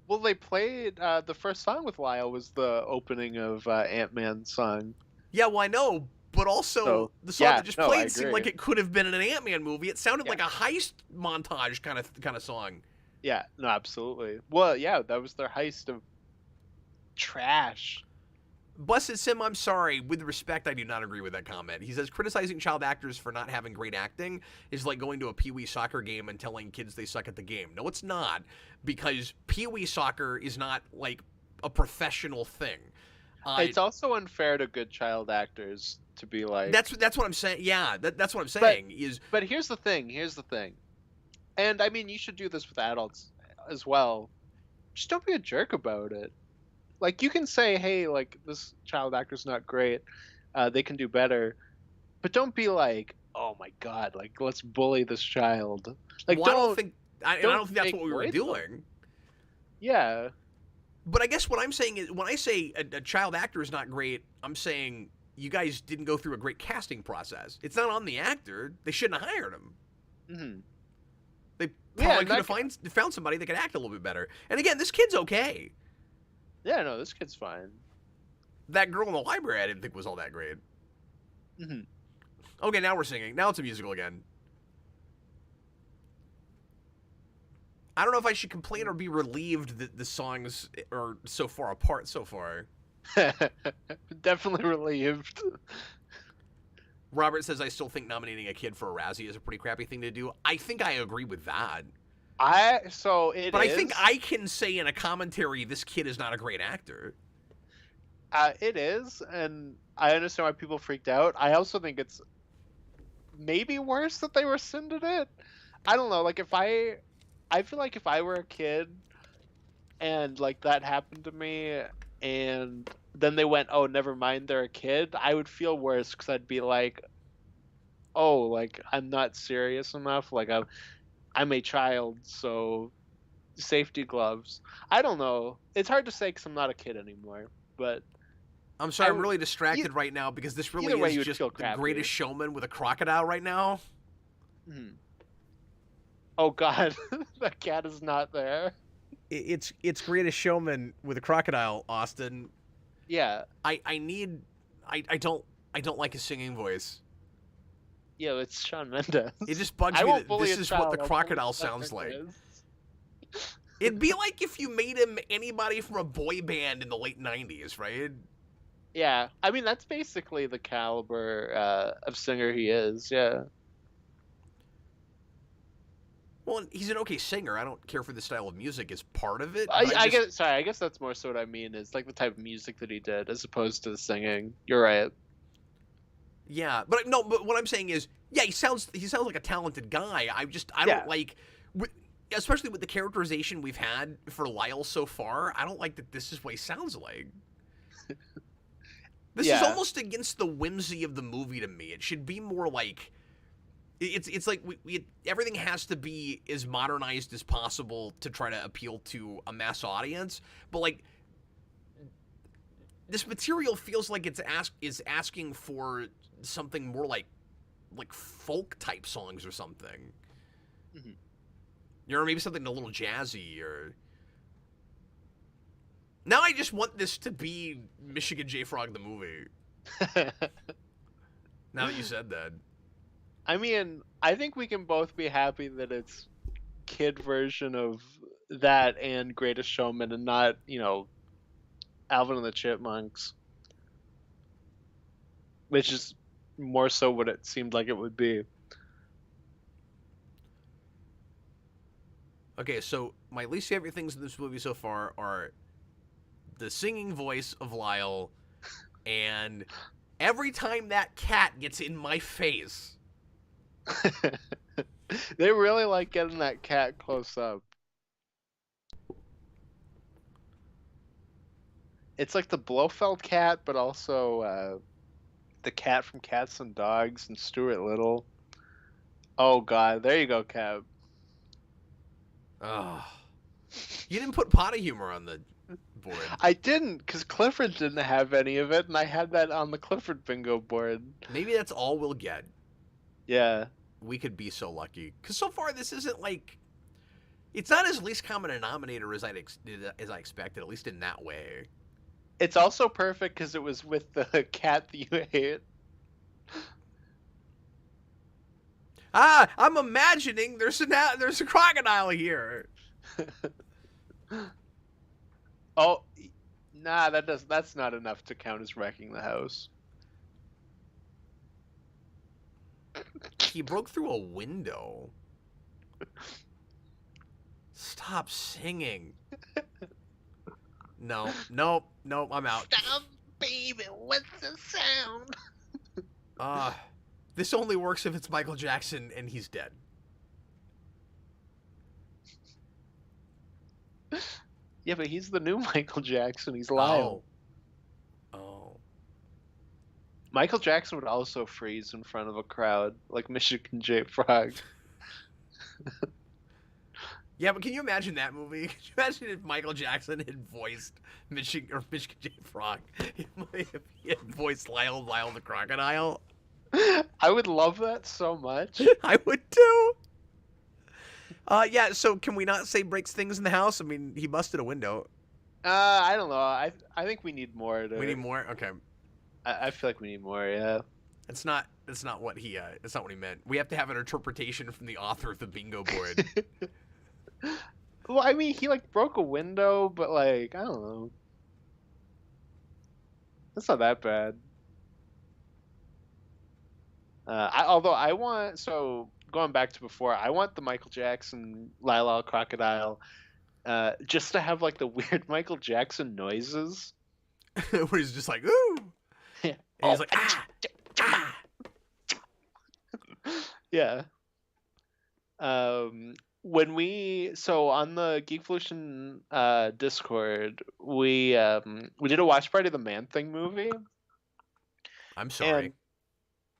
Well, they played the first song with Lyle was the opening of Ant-Man's song. Yeah, well, I know, but also the song that just played seemed like it could have been in an Ant-Man movie. It sounded like a heist montage kind of song. Yeah, no, absolutely. Well, yeah, that was their heist of trash. Busted Sim, I'm sorry. With respect, I do not agree with that comment. He says, criticizing child actors for not having great acting is like going to a Pee Wee soccer game and telling kids they suck at the game. No, it's not, because Pee Wee soccer is not, like, a professional thing. It's also unfair to good child actors to be like... That's what I'm saying. Yeah, that's what I'm saying. But here's the thing. And, I mean, you should do this with adults as well. Just don't be a jerk about it. Like, you can say, hey, like, this child actor's not great. They can do better. But don't be like, oh, my God, like, let's bully this child. Like, well, I don't think that's what we were doing. Yeah. But I guess what I'm saying is, when I say a child actor is not great, I'm saying you guys didn't go through a great casting process. It's not on the actor. They shouldn't have hired him. Mm-hmm. They probably could have found somebody that could act a little bit better. And again, this kid's okay. Yeah, no, this kid's fine. That girl in the library I didn't think was all that great. Mm-hmm. Okay, now we're singing. Now it's a musical again. I don't know if I should complain or be relieved that the songs are so far apart so far. Definitely relieved. Robert says, I still think nominating a kid for a Razzie is a pretty crappy thing to do. I think I agree with that. I think I can say in a commentary, this kid is not a great actor. It is, and I understand why people freaked out. I also think it's maybe worse that they rescinded it. I don't know. Like, I feel like if I were a kid and like that happened to me, and then they went, oh, never mind, they're a kid, I would feel worse because I'd be like, oh, like I'm not serious enough. Like I'm a child, so safety gloves. I don't know. It's hard to say because I'm not a kid anymore. But I'm sorry, I'm really distracted right now because this really is just the Greatest Showman with a crocodile right now. Hmm. Oh God, that cat is not there. It's Greatest Showman with a crocodile, Austin. Yeah. I don't like his singing voice. Yeah, it's Shawn Mendes. It just bugs me that this is what the crocodile sounds like. It'd be like if you made him anybody from a boy band in the late 90s, right? Yeah. I mean, that's basically the caliber of singer he is, yeah. Well, he's an okay singer. I don't care for the style of music as part of it, but I guess. Sorry, I guess that's more so what I mean is like the type of music that he did, as opposed to the singing. You're right. yeah, but no, but what I'm saying is, yeah, he sounds like a talented guy. I don't Yeah. like, especially with the characterization we've had for Lyle so far. I don't like that this is what he sounds like. This is Yeah. almost against the whimsy of the movie to me. It should be more like it's like everything has to be as modernized as possible to try to appeal to a mass audience. But like this material feels like is asking for something more like folk type songs or something. Mhm. You know, maybe something a little jazzy or. Now I just want this to be Michigan J Frog the movie. Now that you said that. I mean, I think we can both be happy that it's kid version of that and Greatest Showman, and not, Alvin and the Chipmunks, which is more so what it seemed like it would be. Okay, so my least favorite things in this movie so far are the singing voice of Lyle, and every time that cat gets in my face. They really like getting that cat close up. It's like the Blofeld cat, but also the cat from Cats and Dogs and Stuart Little. Oh God, there you go, Cab. Ugh. You didn't put potty humor on the board. I didn't, because Clifford didn't have any of it, and I had that on the Clifford bingo board. Maybe that's all we'll get. Yeah. We could be so lucky. Because so far, this isn't like. It's not as least common denominator as I expected, at least in that way. It's also perfect because it was with the cat that you hate. Ah, I'm imagining there's a crocodile here. Oh, nah, that's not enough to count as wrecking the house. He broke through a window. Stop singing. No, I'm out. Stop, baby, what's the sound? This only works if it's Michael Jackson and he's dead. Yeah, but he's the new Michael Jackson. He's Lyle. Oh. Michael Jackson would also freeze in front of a crowd, like Michigan J. Frog. Yeah, but can you imagine that movie? Can you imagine if Michael Jackson had voiced Michigan J. Frog? If he had voiced Lyle the Crocodile? I would love that so much. I would too. Yeah, so can we not say breaks things in the house? I mean, he busted a window. I don't know. I think we need more. We need more? Okay. I feel like we need more. Yeah. That's not what he meant. We have to have an interpretation from the author of the bingo board. Well, I mean, he like broke a window, but like I don't know. That's not that bad. Although I want, so going back to before, I want the Michael Jackson Lyle Crocodile, just to have like the weird Michael Jackson noises. Where he's just like, ooh. Yeah. And he's like, ah. Yeah. So on the Geekvolution Discord, we did a watch party of the Man Thing movie. I'm sorry. And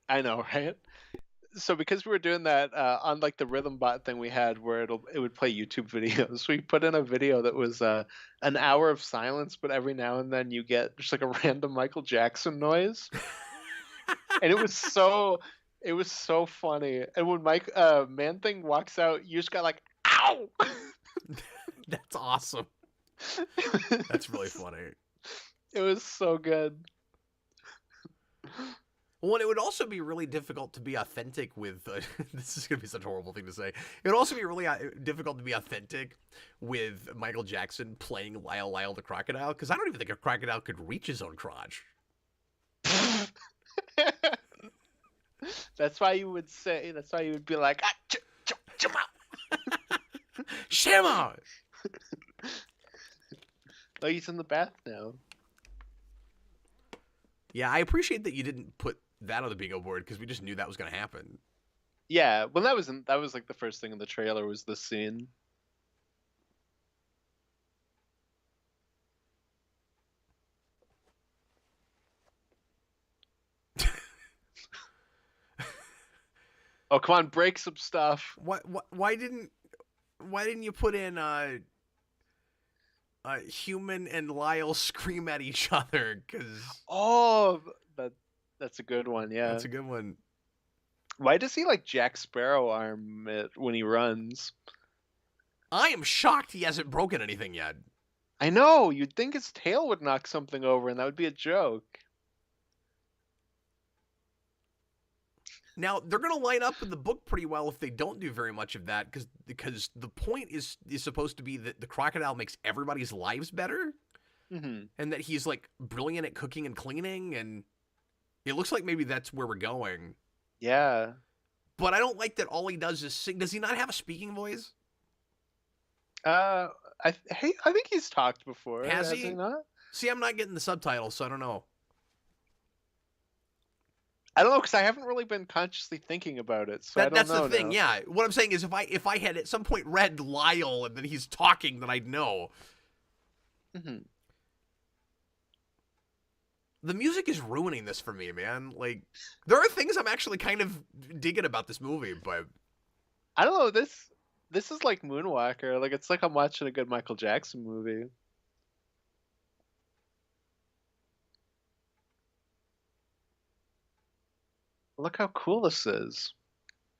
I know, right? So because we were doing that on like the Rhythm Bot thing we had, where it would play YouTube videos, we put in a video that was an hour of silence, but every now and then you get just like a random Michael Jackson noise, and it was so funny. And when Man Thing walks out, you just got like, ow! That's awesome. That's really funny. It was so good. Well, and it would also be really difficult to be authentic with. This is going to be such a horrible thing to say. It would also be really difficult to be authentic with Michael Jackson playing Lyle the Crocodile, because I don't even think a crocodile could reach his own crotch. That's why you would say. That's why you would be like, Shimmer! Oh, he's in the bath now. Yeah, I appreciate that you didn't put that on the bingo board because we just knew that was going to happen. Yeah, well, that was like the first thing in the trailer was this scene. Oh, come on, break some stuff. Why didn't you put in Human and Lyle scream at each other? Because Oh, that's a good one. Yeah. that's a good one. Why does he like Jack Sparrow arm it when he runs? I am shocked he hasn't broken anything yet. I know. You'd think his tail would knock something over, and that would be a joke. Now they're going to line up in the book pretty well if they don't do very much of that, because the point is supposed to be that the crocodile makes everybody's lives better, and that he's like brilliant at cooking and cleaning, and it looks like maybe that's where we're going. Yeah. But I don't like that all he does is sing. Does he not have a speaking voice? I think he's talked before. Has he not? See, I'm not getting the subtitles, so I don't know. I don't know, because I haven't really been consciously thinking about it, so I don't know. That's the thing, now. yeah. What I'm saying is if I had at some point read Lyle and then he's talking, then I'd know. The music is ruining this for me, man. Like, there are things I'm actually kind of digging about this movie, but I don't know, this is like Moonwalker. Like, it's like I'm watching a good Michael Jackson movie. Look how cool this is.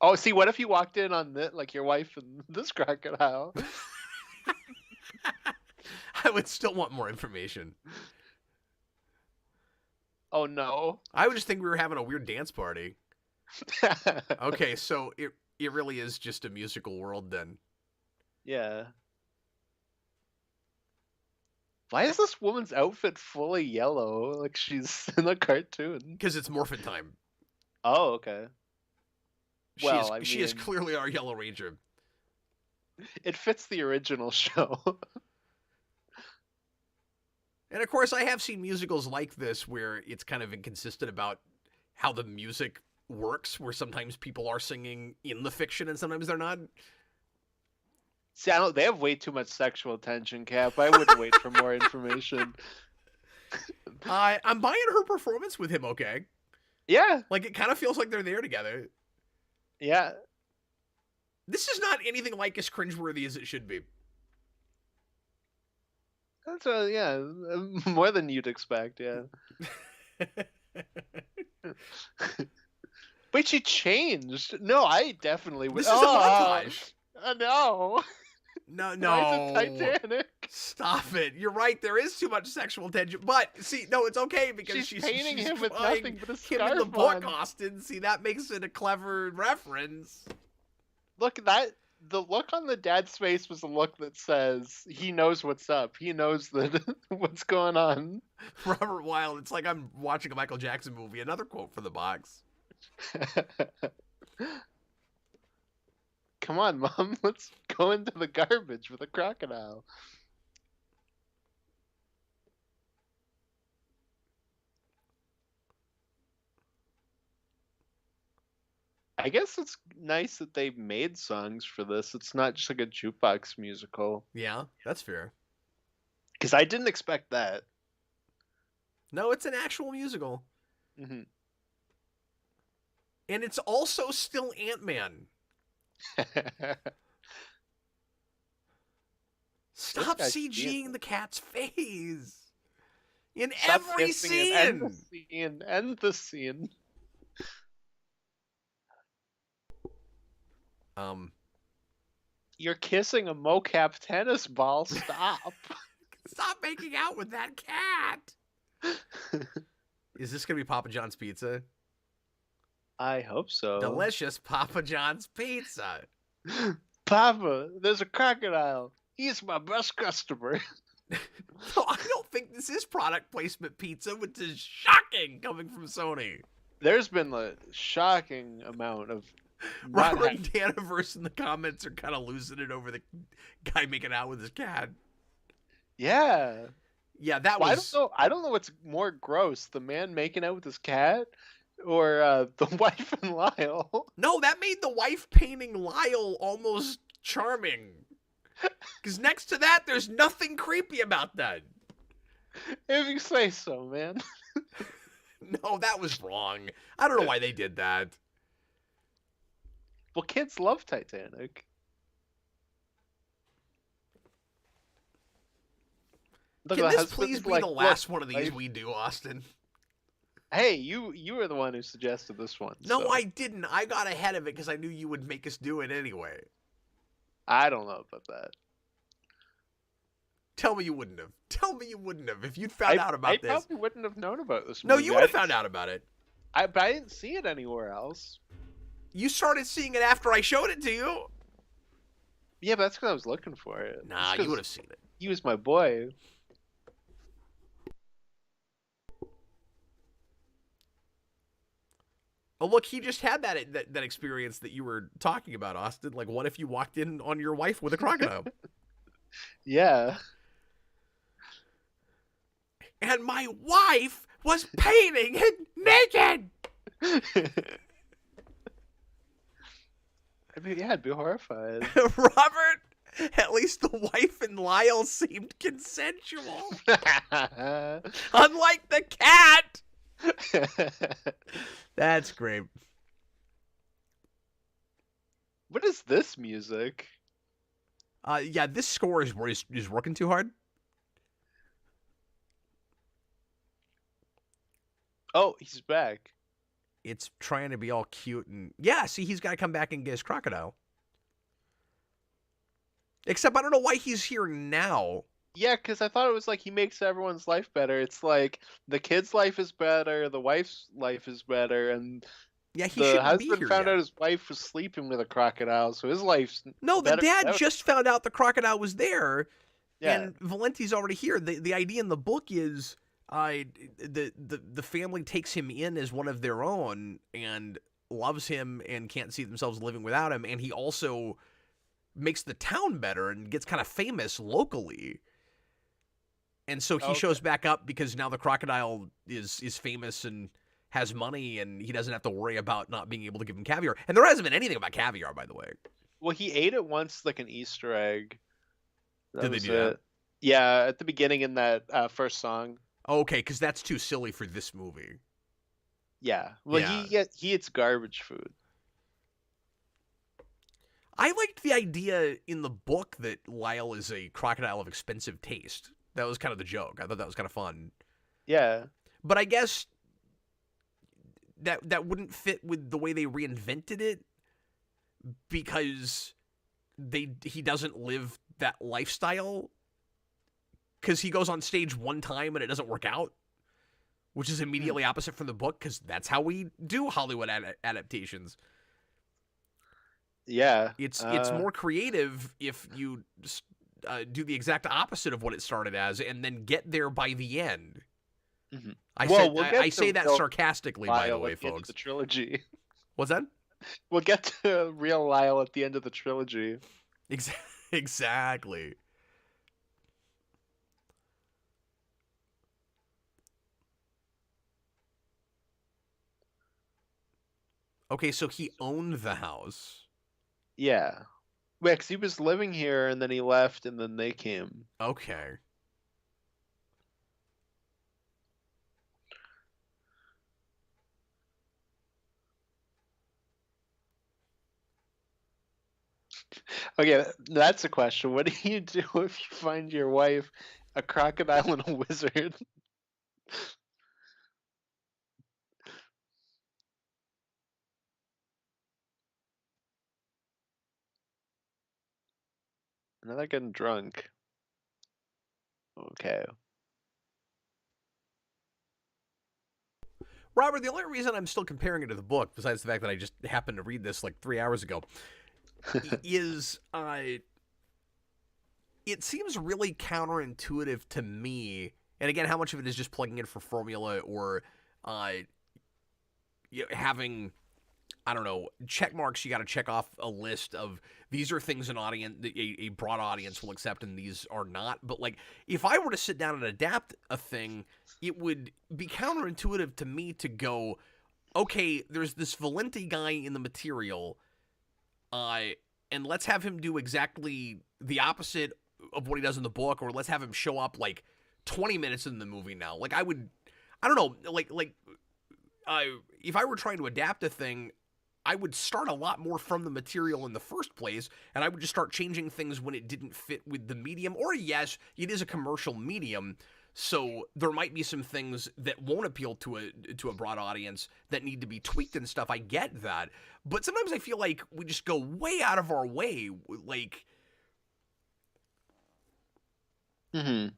Oh, see, what if you walked in on this, like your wife and this crocodile? I would still want more information. Oh no. I would just think we were having a weird dance party. Okay, so it really is just a musical world then. Yeah. Why is this woman's outfit fully yellow? Like she's in a cartoon. Because it's Morphin time. Oh, okay. She is clearly our Yellow Ranger. It fits the original show. And of course, I have seen musicals like this where it's kind of inconsistent about how the music works, where sometimes people are singing in the fiction and sometimes they're not. See, they have way too much sexual tension, Cap. I wouldn't wait for more information. I'm buying her performance with him, okay? Yeah. Like, it kind of feels like they're there together. Yeah. This is not anything like as cringeworthy as it should be. That's yeah, more than you'd expect, yeah. Wait, she changed? No, I definitely would. This is a montage. No. No. Why is it Titanic? Stop it. You're right. There is too much sexual tension. But, see, no, it's okay because she's painting him with drawing nothing but a him scarf in the book, on. Austin. See, that makes it a clever reference. Look, the look on the dad's face was a look that says he knows what's up. He knows that what's going on. Robert Wilde, it's like I'm watching a Michael Jackson movie. Another quote for the box. Come on, Mom. Let's go into the garbage with a crocodile. I guess it's nice that they made songs for this. It's not just like a jukebox musical. Yeah, that's fair. Because I didn't expect that. No, it's an actual musical. Mm-hmm. And it's also still Ant-Man. Stop CGing the cat's face. In Stop every scene. End the scene. You're kissing a mocap tennis ball. Stop. Stop making out with that cat. Is this going to be Papa John's pizza? I hope so. Delicious Papa John's pizza. Papa, there's a crocodile. He's my best customer. No, I don't think this is product placement pizza, which is shocking coming from Sony. There's been a shocking amount of Not Robert happy. and Daniverse in the comments are kind of losing it over the guy making out with his cat. Yeah. Yeah, that Well, I don't was know. I don't know what's more gross: the man making out with his cat, or the wife and Lyle. no. That made the wife painting Lyle almost charming. Because next to that, there's nothing creepy about that. If you say so, man. No, that was wrong. I don't know why they did that. Well, kids love Titanic. Look, Can the this please husband's be the like, last look, one of these wife. we do, Austin? Hey, you were the one who suggested this one. No, So I didn't. I got ahead of it because I knew you would make us do it anyway. I don't know about that. Tell me you wouldn't have. Tell me you wouldn't have. If you'd found I out I about this. probably wouldn't have known about this No, movie. you would have found out about it. But I didn't see it anywhere else. You started seeing it after I showed it to you. Yeah, but that's because I was looking for it. Nah, It's 'cause you would have seen it. He was my boy. Oh, look, he just had that experience that you were talking about, Austin. Like, what if you walked in on your wife with a crocodile? Yeah. And my wife was painting it naked! I'd be horrified. Robert, at least the wife and Lyle seemed consensual. Unlike the cat! That's great. What is this music? Yeah, this score is working too hard. Oh, he's back. It's trying to be all cute and yeah. See, he's got to come back and get his crocodile. Except I don't know why he's here now. Yeah, because I thought it was like he makes everyone's life better. It's like the kid's life is better, the wife's life is better, and Yeah, he the shouldn't be husband here found yet. out his wife was sleeping with a crocodile, so his life's No, the better dad without- just found out the crocodile was there, Yeah. and Valenti's already here. The idea in the book is, the family takes him in as one of their own and loves him and can't see themselves living without him, and he also makes the town better and gets kind of famous locally. And so he shows back up because now the crocodile is famous and has money, and he doesn't have to worry about not being able to give him caviar. And there hasn't been anything about caviar, by the way. Well, he ate it once like an Easter egg. Did they was do that? it. Yeah, at the beginning in that first song. Okay, because that's too silly for this movie. Yeah. Well, Yeah. he eats garbage food. I liked the idea in the book that Lyle is a crocodile of expensive taste. That was kind of the joke. I thought that was kind of fun. Yeah. But I guess that wouldn't fit with the way they reinvented it because he doesn't live that lifestyle. Because he goes on stage one time and it doesn't work out, which is immediately opposite from the book because that's how we do Hollywood adaptations. Yeah. It's more creative if you do the exact opposite of what it started as and then get there by the end. Mhm. I say that sarcastically, by the Lyle way, at the end of folks. the trilogy. What's that? We'll get to real Lyle at the end of the trilogy. Exactly. Okay, so he owned the house. Yeah. Yeah, 'cause he was living here and then he left and then they came. Okay. Okay, that's a question. What do you do if you find your wife a crocodile and a wizard? Now they're getting drunk. Okay. Robert, the only reason I'm still comparing it to the book, besides the fact that I just happened to read this like 3 hours ago, is it seems really counterintuitive to me. And again, how much of it is just plugging in for formula or having I don't know, check marks you got to check off a list of these are things an audience, a broad audience will accept, and these are not. But like, if I were to sit down and adapt a thing, it would be counterintuitive to me to go, okay, there's this Valenti guy in the material, and let's have him do exactly the opposite of what he does in the book, or let's have him show up like 20 minutes in the movie now. Like I don't know, if I were trying to adapt a thing, I would start a lot more from the material in the first place, and I would just start changing things when it didn't fit with the medium. Or yes, it is a commercial medium, so there might be some things that won't appeal to a broad audience that need to be tweaked and stuff. I get that, but sometimes I feel like we just go way out of our way, like.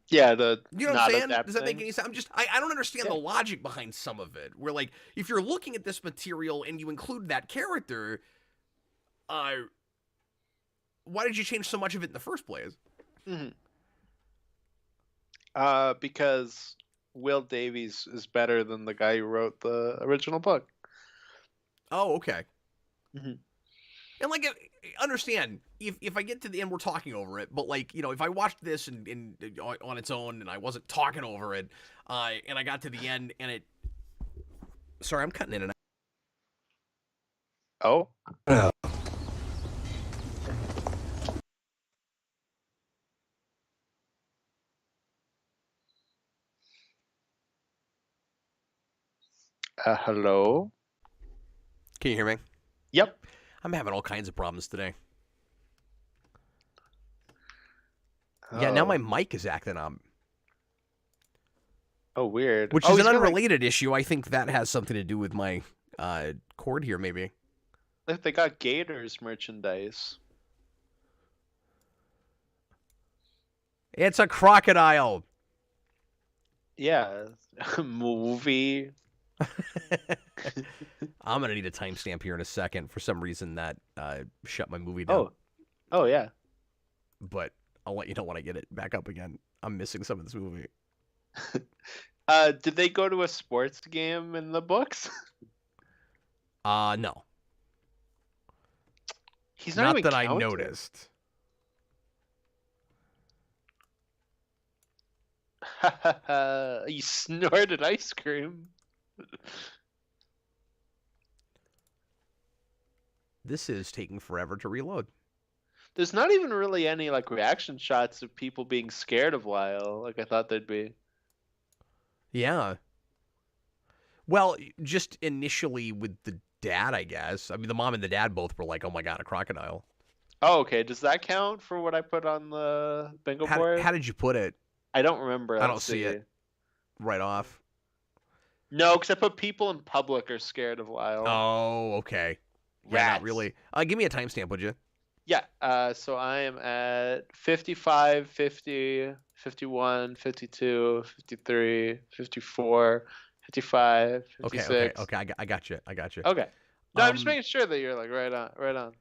Yeah, the You know what not I'm saying? adapt Does that make thing. any sense? I don't understand the logic behind some of it. Where like if you're looking at this material and you include that character, why did you change so much of it in the first place? Because Will Davies is better than the guy who wrote the original book. Oh, okay. And like, understand if I get to the end, we're talking over it. But like, you know, if I watched this and on its own and I wasn't talking over it, and I got to the end and it, sorry, I'm cutting in and out. Oh. Hello? Can you hear me? Yep. I'm having all kinds of problems today. Yeah, now my mic is acting up. Oh, weird. Which is an unrelated issue. I think that has something to do with my cord here, maybe. If they got Gators merchandise. It's a crocodile. Yeah. Movie. I'm gonna need a timestamp here in a second. For some reason, that shut my movie down. Oh yeah. But I'll let you know when I get it back up again. I'm missing some of this movie. Did they go to a sports game in the books? No. He's not even that counted. I noticed. You snorted ice cream. This is taking forever to reload. There's not even really any like reaction shots of people being scared of Lyle, like I thought there'd be. Yeah. Well, just initially with the dad, I guess. I mean, the mom and the dad both were like, "Oh my god, a crocodile." Oh, okay. Does that count for what I put on the bingo board? How did you put it? I don't remember. I don't see it right off. No, because I put people in public are scared of Lyle. Oh, okay. Yeah, not really. Give me a timestamp, would you? Yeah, so I am at 55, 50, 51, 52, 53, 54, 55, 56. Okay, I got you. Okay. No, I'm just making sure that you're like right on.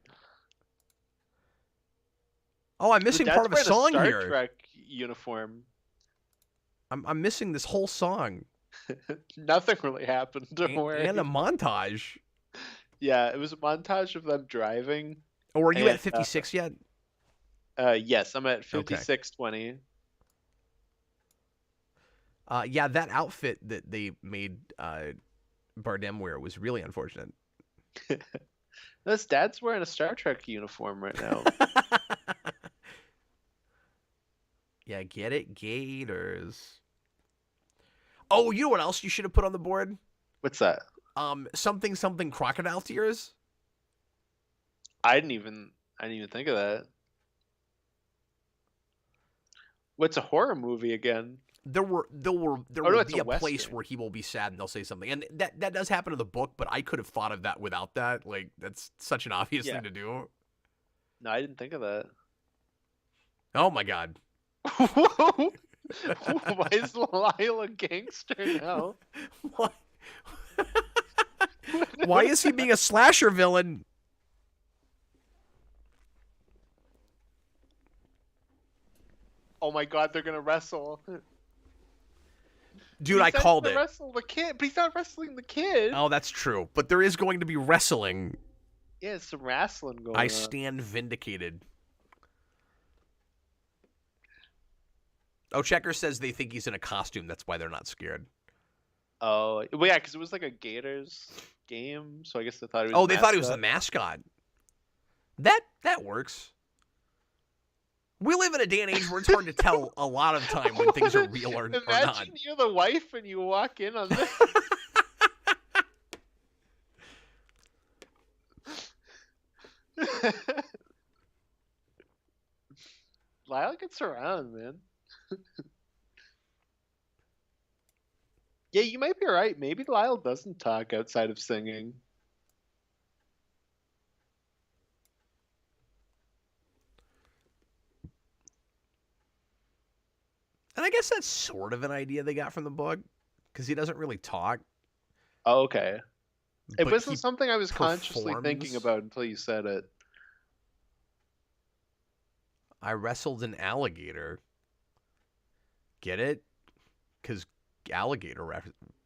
Oh, I'm missing part of a song Star here. Trek uniform. I'm missing this whole song. Nothing really happened, don't worry. And a montage. Yeah, it was a montage of them driving. Oh, are you at 56 yet? Yes, I'm at 56:20. Yeah, that outfit that they made Bardem wear was really unfortunate. This dad's wearing a Star Trek uniform right now. Yeah, get it? Gators. Oh, you know what else you should have put on the board? What's that? Something crocodile tears. I didn't even think of that. What's a horror movie again? There will be a place where he will be sad and they'll say something, and that does happen in the book. But I could have thought of that without that. Like that's such an obvious thing to do. No, I didn't think of that. Oh my god. Why is Lyle a gangster now? What? Why is he being a slasher villain? Oh my god, they're gonna wrestle. Dude, I said called to it. wrestle the kid, but he's not wrestling the kid. Oh, that's true. But there is going to be wrestling. Yeah, it's some wrestling going I on. stand vindicated. Oh, Checker says they think he's in a costume. That's why they're not scared. Oh, well, yeah, because it was like a Gators game, so I guess they thought he was. Oh, they thought he was the mascot. That works. We live in a day and age where it's hard to tell a lot of time when things are real or not. Imagine you're the wife and you walk in on this. Lyle gets around, man. Yeah, you might be right. Maybe Lyle doesn't talk outside of singing. And I guess that's sort of an idea they got from the book, because he doesn't really talk. Oh, okay. It but wasn't he something I was consciously thinking performs. about until you said it. I wrestled an alligator. Get it? Because alligator,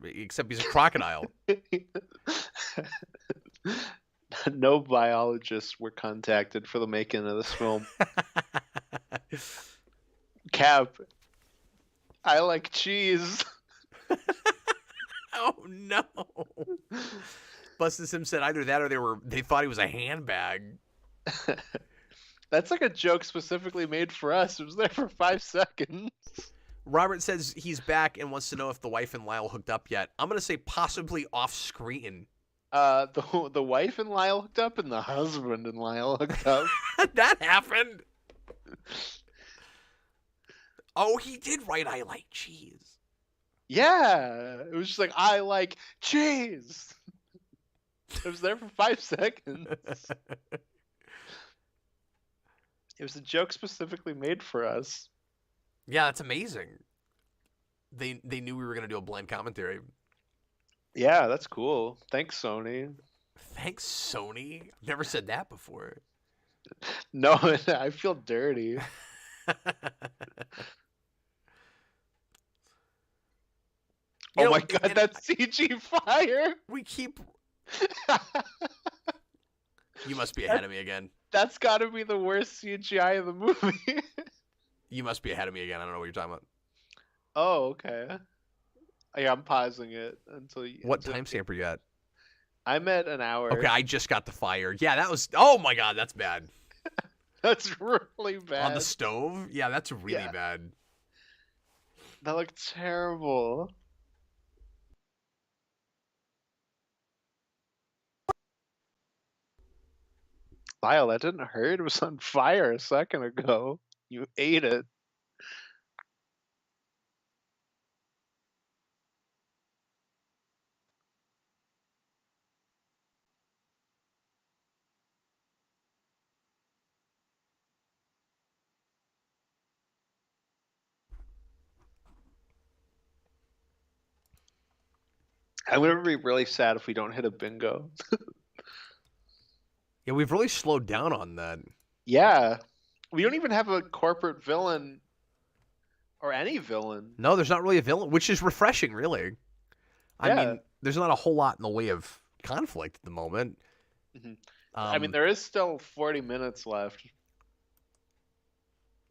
except he's a crocodile. No biologists were contacted for the making of this film. Cap, I like cheese. Oh no! Busted Sim said either that or they thought he was a handbag. That's like a joke specifically made for us. It was there for 5 seconds. Robert says he's back and wants to know if the wife and Lyle hooked up yet. I'm gonna say possibly off screen. The wife and Lyle hooked up, and the husband and Lyle hooked up. That happened. Oh, he did write "I like cheese." Yeah, it was just like, I like cheese. It was there for 5 seconds. It was a joke specifically made for us. Yeah, that's amazing. They knew we were gonna do a blind commentary. Yeah, that's cool. Thanks, Sony. Thanks, Sony. I've never said that before. No, I feel dirty. Oh my god, that's CG fire! We keep. You must be ahead of me again. That's gotta be the worst CGI of the movie. You must be ahead of me again. I don't know what you're talking about. Oh, okay. Yeah, I'm pausing it until you. What timestamp are you at? I'm at an hour. Okay, I just got the fire. Yeah, that was. Oh my god, that's bad. That's really bad. On the stove? Yeah, that's really bad. That looked terrible. Lyle, that didn't hurt. It was on fire a second ago. You ate it. I'm gonna be really sad if we don't hit a bingo. Yeah, we've really slowed down on that. Yeah. We don't even have a corporate villain or any villain. No, there's not really a villain, which is refreshing, really. I mean, there's not a whole lot in the way of conflict at the moment. Mm-hmm. I mean, there is still 40 minutes left.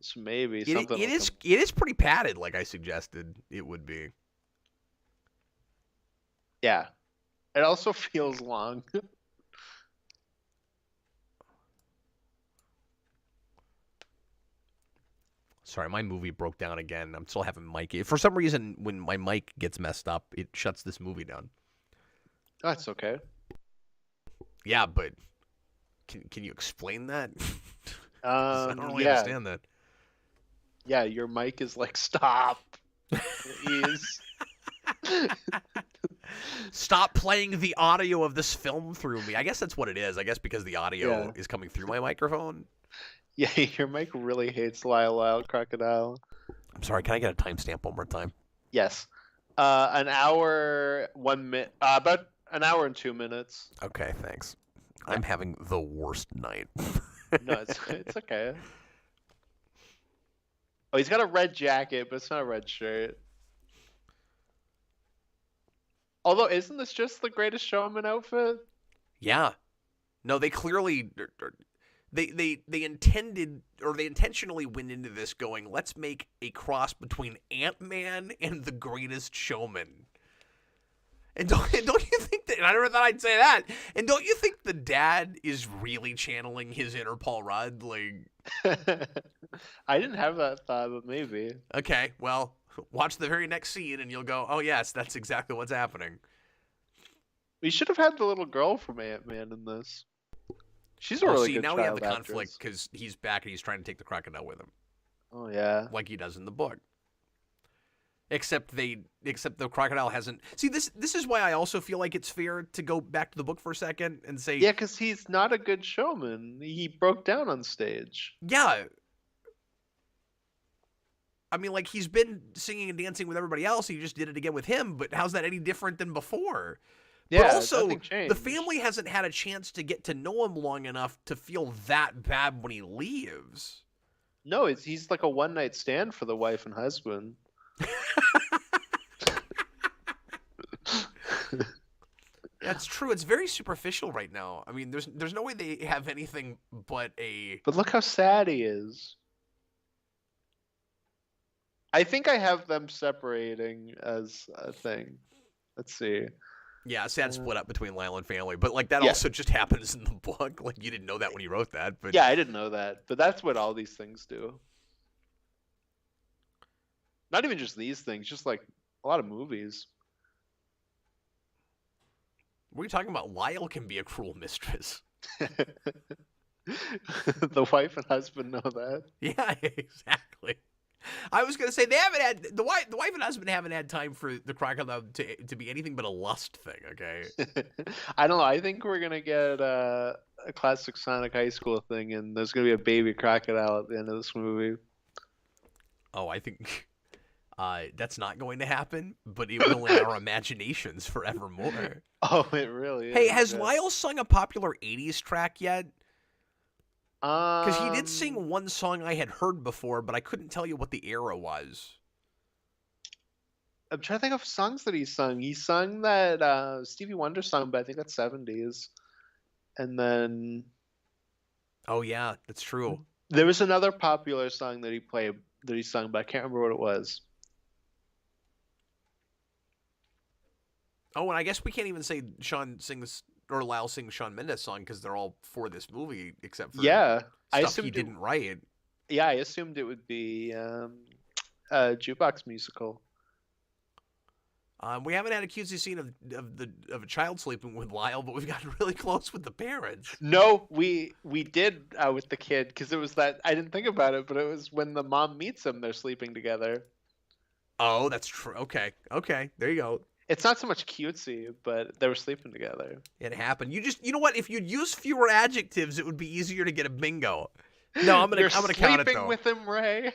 So maybe something. It is pretty padded, like I suggested it would be. Yeah. It also feels long. Sorry, my movie broke down again. I'm still having mic. For some reason, when my mic gets messed up, it shuts this movie down. That's okay. Yeah, but can you explain that? I don't really understand that. Yeah, your mic is like, stop. Please. Stop playing the audio of this film through me. I guess that's what it is. I guess because the audio is coming through my microphone. Yeah, your mic really hates Lyle, Crocodile. I'm sorry, can I get a timestamp one more time? Yes. An hour, 1 minute, about an hour and 2 minutes. Okay, thanks. I'm having the worst night. No, it's okay. Oh, he's got a red jacket, but it's not a red shirt. Although, isn't this just the Greatest Showman outfit? Yeah. No, they clearly they intended or they intentionally went into this going, let's make a cross between Ant-Man and the Greatest Showman. And don't you think that? And I never thought I'd say that. And don't you think the dad is really channeling his inner Paul Rudd? Like, I didn't have that thought, but maybe. okay, well, watch the very next scene and you'll go, oh yes, that's exactly what's happening. We should have had the little girl from Ant-Man in this. She's a Well, really see, good now we have child the conflict actress. because he's back and he's trying to take the crocodile with him, Oh yeah. like he does in the book. Except the crocodile hasn't. See, this is why I also feel like it's fair to go back to the book for a second and say, Yeah, because he's not a good showman. He broke down on stage. yeah. I mean, like, he's been singing and dancing with everybody else. He just did it again with him. But how's that any different than before? Yeah, But also, nothing changed. the family hasn't had a chance to get to know him long enough to feel that bad when he leaves. No, he's like a one-night stand for the wife and husband. That's true. It's very superficial right now. I mean, there's no way they have anything but a. But look how sad he is. I think I have them separating as a thing. Let's see. Yeah, a sad split up between Lyle and family, but like that Yeah. also just happens in the book. Like you didn't know that when you wrote that, but Yeah, I didn't know that, but that's what all these things do. Not even just these things, just like a lot of movies. what are you talking about? Lyle can be a cruel mistress. The wife and husband know that. Yeah, exactly. I was gonna say they haven't had the wife and husband haven't had time for the crocodile to be anything but a lust thing. Okay. I don't know. I think we're gonna get a classic Sonic High School thing, and there's gonna be a baby crocodile at the end of this movie. Oh, I think that's not going to happen, but it will in our imaginations forevermore. Oh, it really is. Hey, has yeah. Lyle sung a popular '80s track yet? Because he did Um, sing one song I had heard before, but I couldn't tell you what the era was. I'm trying to think of songs that he sung. He sung that Stevie Wonder song, but I think that's 70s. And then Oh yeah, that's true. there was another popular song that he sung, but I can't remember what it was. Oh, and I guess we can't even say Sean sings or Lyle sings Shawn Mendes song because they're all for this movie, except for Yeah, I stuff assumed he didn't write. Yeah, I assumed it would be a jukebox musical. We haven't had a cutesy scene of a child sleeping with Lyle, but we've gotten really close with the parents. No, we did with the kid because it was that I didn't think about it, but it was when the mom meets him, they're sleeping together. Oh, that's true. Okay, there you go. It's not so much cutesy, but they were sleeping together. It happened. You know what? If you'd use fewer adjectives, it would be easier to get a bingo. No, I'm gonna count it sleeping though. with him, Ray.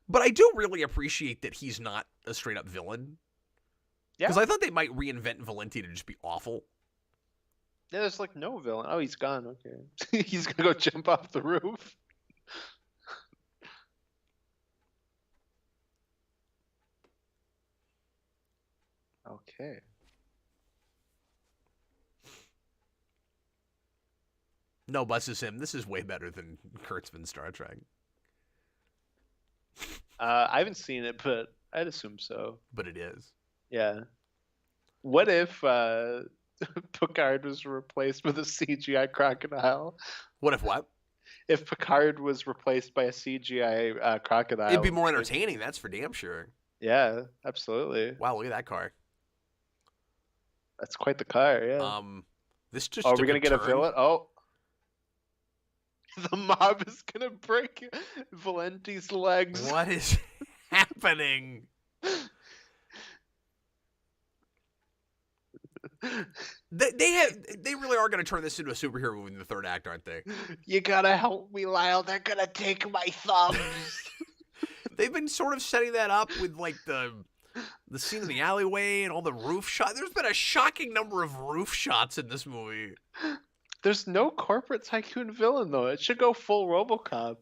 But I do really appreciate that he's not a straight up villain. Yeah. Because I thought they might reinvent Valenti to just be awful. Yeah, there's like no villain. Oh, he's gone. Okay. He's gonna go jump off the roof. Okay. No, buses him. This is way better than Kurtzman's Star Trek. I haven't seen it, but I'd assume so. But it is. Yeah. What if Picard was replaced with a CGI crocodile? What if what? If Picard was replaced by a CGI crocodile, It'd be more entertaining, that's for damn sure. Yeah, absolutely. Wow, look at that car. That's quite the car. Yeah. This just Oh, are took we gonna get a turn. villain? Oh, the mob is gonna break Valenti's legs. What is happening? They really are going to turn this into a superhero movie in the third act, aren't they? You gotta help me, Lyle. They're gonna take my thumbs. They've been sort of setting that up with like the scene in the alleyway and all the roof shots. There's been a shocking number of roof shots in this movie. There's no corporate tycoon villain though. It should go full RoboCop.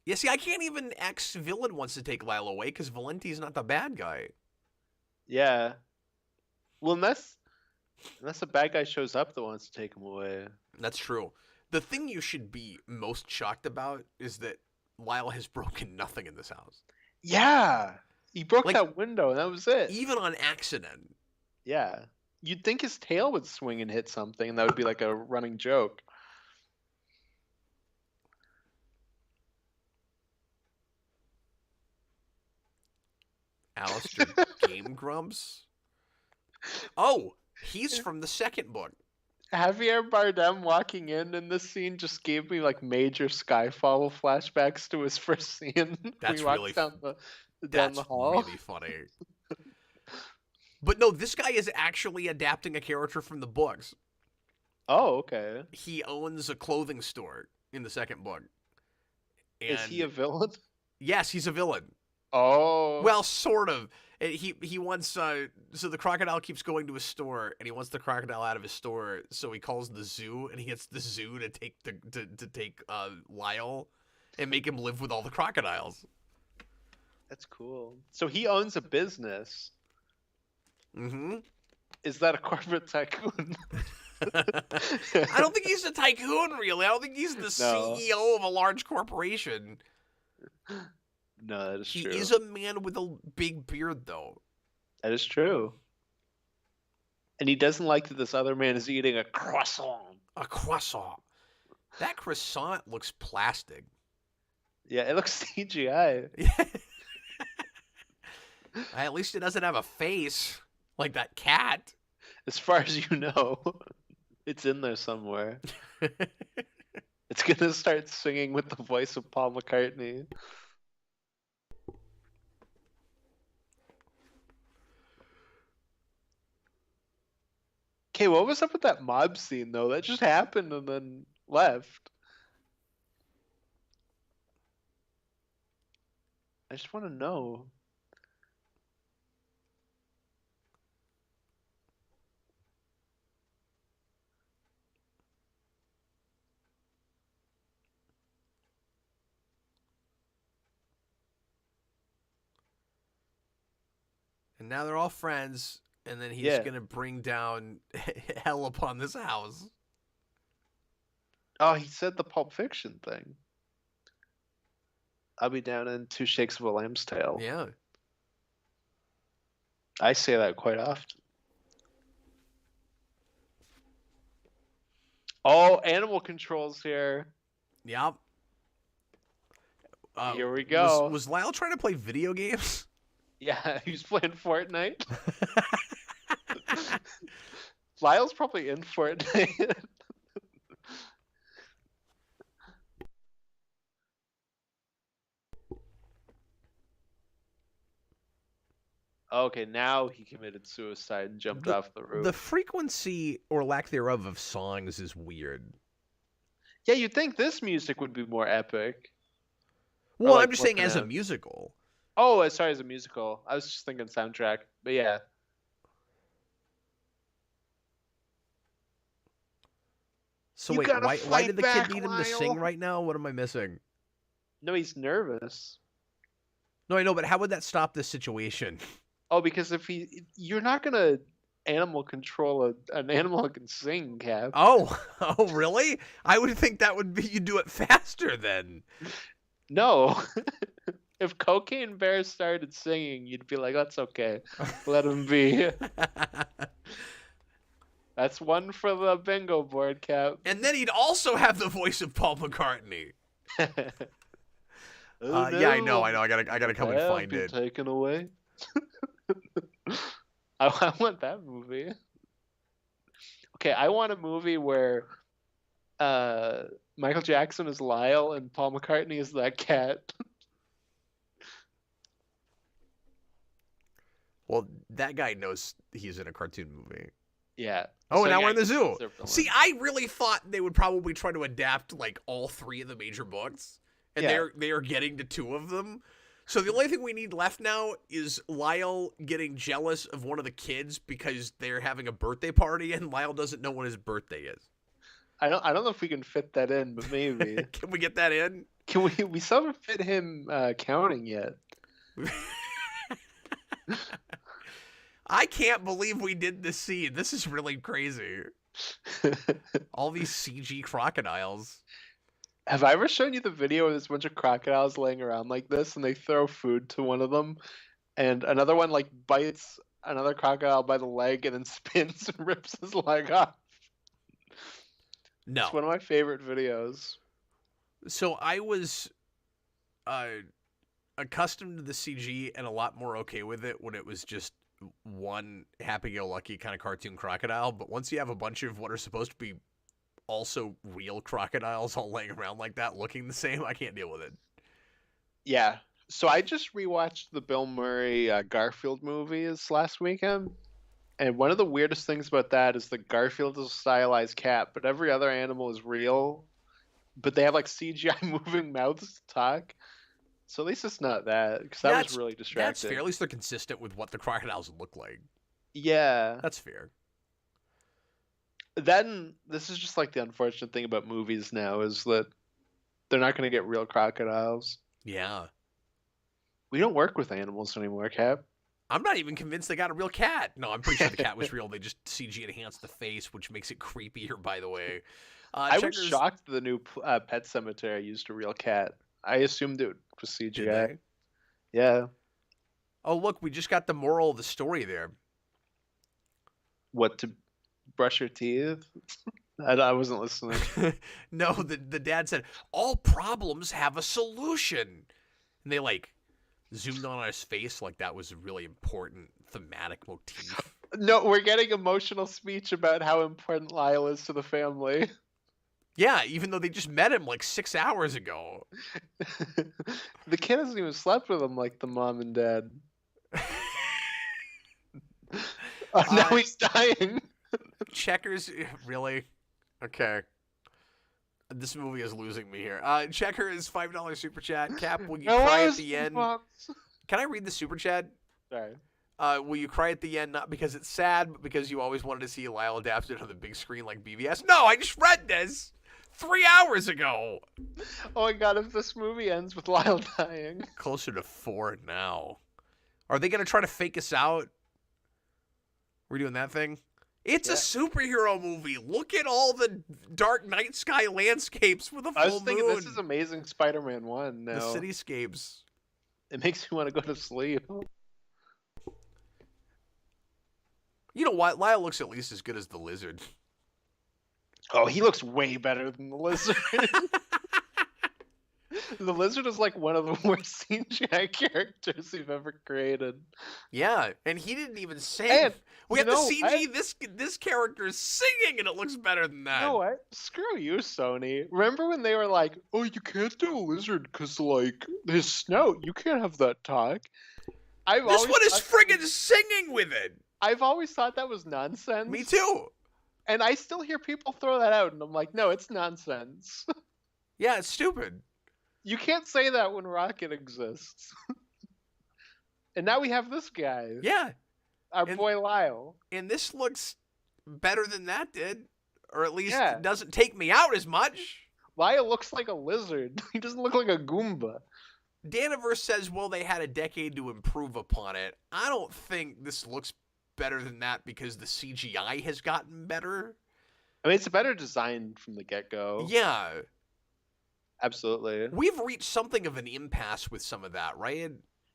Yeah, see, I can't even ex-villain wants to take Lyle away because Valenti's not the bad guy. Yeah. Well, unless a bad guy shows up that wants to take him away. That's true. The thing you should be most shocked about is that Lyle has broken nothing in this house. Yeah. He broke Like, that window, and that was it. even on accident. Yeah. You'd think his tail would swing and hit something, and that would be like a running joke. Alistair Game Grumps? Oh, he's from the second book. Javier Bardem walking in this scene just gave me like major Skyfall flashbacks to his first scene. when That's he walks really down the That's hall. really funny. But no, this guy is actually adapting a character from the books. Oh, okay. He owns a clothing store in the second book. And Is he a villain? yes, he's a villain. Oh. Well, sort of. He wants so the crocodile keeps going to his store and he wants the crocodile out of his store, so he calls the zoo and he gets the zoo to take take Lyle and make him live with all the crocodiles. That's cool. So he owns a business. Mm-hmm. Is that a corporate tycoon? I don't think he's a tycoon, really. I don't think he's the CEO of a large corporation. No, that is He true. is a man with a big beard, though. That is true. And he doesn't like that this other man is eating a croissant. A croissant. That croissant looks plastic. Yeah, it looks CGI. At least it doesn't have a face like that cat. As far as you know, it's in there somewhere. It's gonna start singing with the voice of Paul McCartney. Okay, what was up with that mob scene though? That just happened and then left. I just want to know. And now they're all friends, and then he's Yeah. going to bring down hell upon this house. Oh, he said the Pulp Fiction thing. I'll be down in two shakes of a lamb's tail. Yeah. I say that quite often. Oh, animal controls here. Yep. Here we go. Was Lyle trying to play video games? Yeah, he's playing Fortnite. Lyle's probably in Fortnite. Okay, now he committed suicide and jumped off the roof. The frequency or lack thereof of songs is weird. Yeah, you'd think this music would be more epic. Well, like I'm just saying looking as a at- musical. Oh, sorry, as a musical. I was just thinking soundtrack. But yeah. So You wait, gotta why fight did the back, kid need him to sing Lyle. right now? What am I missing? No, he's nervous. No, I know, but how would that stop this situation? Oh, because you're not gonna animal control an animal that can sing, Cap. Oh, oh, really? I would think that would be you do it faster then. No. If Cocaine Bear started singing, you'd be like, that's okay. Let him be. That's one for the bingo board, Cap. And then he'd also have the voice of Paul McCartney. Oh, Yeah, I know. no. I gotta come and I'll find be it. taken away. I want that movie. Okay, I want a movie where Michael Jackson is Lyle and Paul McCartney is that cat. Well, that guy knows he's in a cartoon movie. Yeah. Oh, So, and now yeah, we're in the zoo. they're villains. See, I really thought they would probably try to adapt like all three of the major books, and Yeah. they are getting to two of them. So the only thing we need left now is Lyle getting jealous of one of the kids because they're having a birthday party, and Lyle doesn't know when his birthday is. I don't know if we can fit that in, but maybe. Can we get that in? Can we still haven't fit him counting yet? I can't believe we did this scene. This is really crazy. All these CG crocodiles. Have I ever shown you the video where there's a bunch of crocodiles laying around like this and they throw food to one of them and another one like bites another crocodile by the leg and then spins and rips his leg off? No. It's one of my favorite videos. So I was accustomed to the CG and a lot more okay with it when it was just one happy-go-lucky kind of cartoon crocodile. But once you have a bunch of what are supposed to be also real crocodiles all laying around like that looking the same, I can't deal with it. Yeah. So I just rewatched the Bill Murray Garfield movies last weekend. And one of the weirdest things about that is that Garfield is a stylized cat, but every other animal is real. But they have like CGI moving mouths to talk. So at least it's not that, because that was really distracting. That's fair. At least they're consistent with what the crocodiles look like. Yeah. That's fair. Then this is just like the unfortunate thing about movies now is that they're not going to get real crocodiles. Yeah. We don't work with animals anymore, Cap. I'm not even convinced they got a real cat. No, I'm pretty sure the cat was real. They just CG enhanced the face, which makes it creepier, by the way. I was shocked the new Pet Cemetery used a real cat. I assumed it was CGI. Yeah. Oh, look, we just got the moral of the story there. What, to brush your teeth? I wasn't listening. No, the dad said, all problems have a solution. And they, like, zoomed on his face like that was a really important thematic motif. No, we're getting emotional speech about how important Lyle is to the family. Yeah, even though they just met him like 6 hours ago. The kid hasn't even slept with him like the mom and dad. Now he's dying. Checkers, really? Okay. This movie is losing me here. Checker is $5 super chat. Cap, will you cry at the end? Can I read the super chat? Sorry. Will you cry at the end, not because it's sad, but because you always wanted to see Lyle adapted on the big screen like BVS? No, I just read this 3 hours ago. Oh my god, if this movie ends with Lyle dying. Closer to 4 now. Are they going to try to fake us out? We're doing that thing? It's a superhero movie. Look at all the dark night sky landscapes with a full moon. I was thinking this is Amazing Spider-Man 1 now. The cityscapes. It makes me want to go to sleep. You know what? Lyle looks at least as good as the Lizard. Oh, he looks way better than the Lizard. The Lizard is like one of the worst CGI characters you've ever created. Yeah, and he didn't even sing. And, we have the CG. This character is singing, and it looks better than that. You know what? Screw you, Sony. Remember when they were like, "Oh, you can't do a lizard because like his snout. You can't have that talk." This one is friggin' singing with it. I've always thought that was nonsense. Me too. And I still hear people throw that out, and I'm like, no, it's nonsense. Yeah, it's stupid. You can't say that when Rocket exists. And now we have this guy. Yeah. Our boy Lyle. And this looks better than that did. Or at least it doesn't take me out as much. Lyle looks like a lizard. He doesn't look like a Goomba. Daniverse says, well, they had a decade to improve upon it. I don't think this looks better than that because the CGI has gotten better. I mean, it's a better design from the get-go. Yeah. Absolutely. We've reached something of an impasse with some of that, right?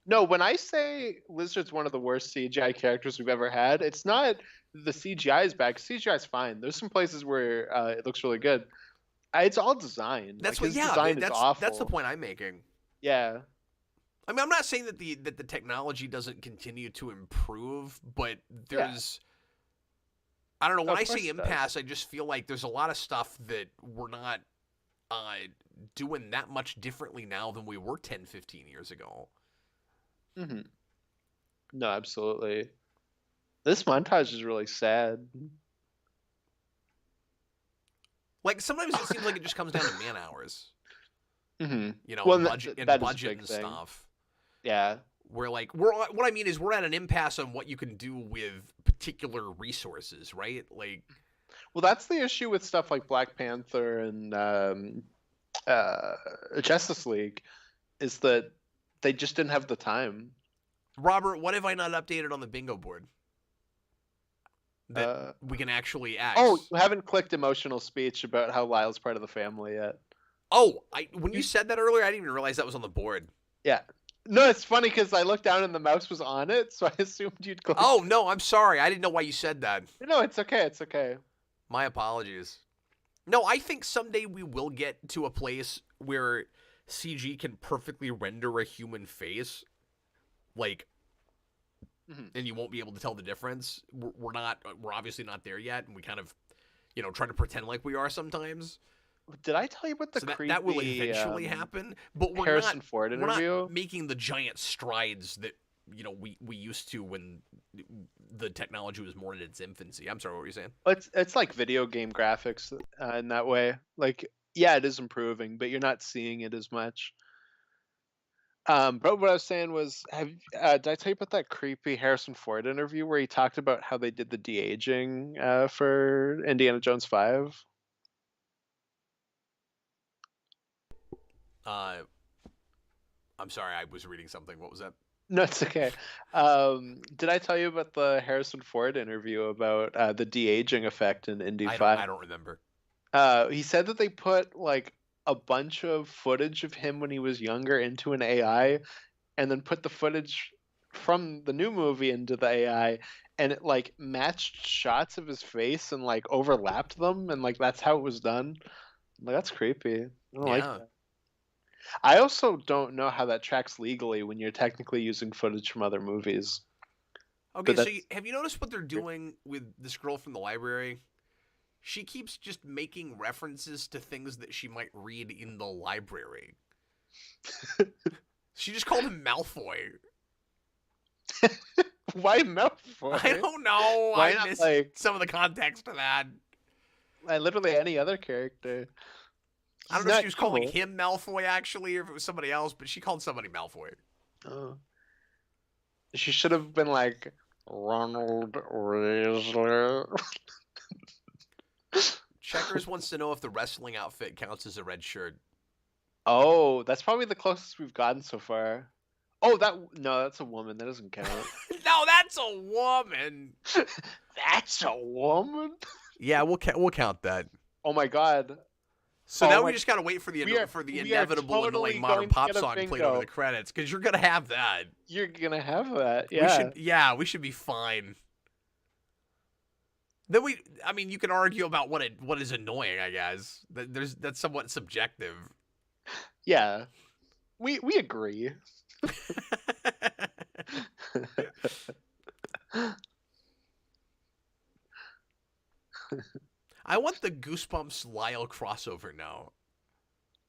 No, when I say Lizard's one of the worst CGI characters we've ever had, it's not the CGI is bad. CGI is fine. There's some places where it looks really good. It's all design. That's like, design is awful. That's the point I'm making. Yeah. I mean, I'm not saying that the technology doesn't continue to improve, but there's I don't know, when I say impasse, I just feel like there's a lot of stuff that we're not doing that much differently now than we were 10, 15 years ago. Mm-hmm. No, absolutely. This montage is really sad. Like, sometimes it seems like it just comes down to man hours. Mm-hmm. You know, well, budget and stuff. Yeah. Where, like, what I mean is we're at an impasse on what you can do with particular resources, right? Like, well, that's the issue with stuff like Black Panther and Justice League is that they just didn't have the time. Robert, what have I not updated on the bingo board that Uh, we can actually oh, X? you haven't clicked emotional speech about how Lyle's part of the family yet. Oh, when you You, said that earlier, I didn't even realize that was on the board. yeah. No, it's funny because I looked down and the mouse was on it, so I assumed you'd click. Oh, no, I'm sorry. I didn't know why you said that. No, it's okay. It's okay. My apologies. No, I think someday we will get to a place where CG can perfectly render a human face, like, and you won't be able to tell the difference. We're not. We're obviously not there yet, and we kind of, try to pretend like we are sometimes. Did I tell you about the So creepy that will eventually happen, but we're Harrison not. Ford We're not interview? making the giant strides that we used to when the technology was more in its infancy. I'm sorry, what were you saying? It's like video game graphics in that way. Like, yeah, it is improving, but you're not seeing it as much. But what I was saying was, did I tell you about that creepy Harrison Ford interview where he talked about how they did the de-aging for Indiana Jones 5? Uh, I'm sorry, I was reading something. What was that? No, it's okay. Did I tell you about the Harrison Ford interview about the de-aging effect in Indy 5? I don't remember. He said that they put like a bunch of footage of him when he was younger into an AI, and then put the footage from the new movie into the AI, and it like matched shots of his face and like overlapped them, and like that's how it was done. Like, that's creepy. I don't like Yeah. that. I also don't know how that tracks legally when you're technically using footage from other movies. Okay, But so that's have you noticed what they're doing with this girl from the library? She keeps just making references to things that she might read in the library. She just called him Malfoy. why Malfoy? I don't know. Why I not missed like some of the context of that. literally any other character? I He's don't know if not she was calling evil. him Malfoy actually, or if it was somebody else, but she called somebody Malfoy. Oh. She should have been like Ronald Rizzler. Checkers wants to know if the wrestling outfit counts as a red shirt. Oh, that's probably the closest we've gotten so far. Oh, no, that's a woman. That doesn't count. No, that's a woman. That's a woman. Yeah, we'll count that. Oh my god. So Oh now we my. just gotta wait for the We are inevitable totally annoying modern going to pop get a song played bingo. over the credits because you're gonna have that. You're gonna have that. Yeah. We should be fine. Then I mean, you can argue about what is annoying. I guess that's somewhat subjective. Yeah. We agree. I want the Goosebumps Lyle crossover now.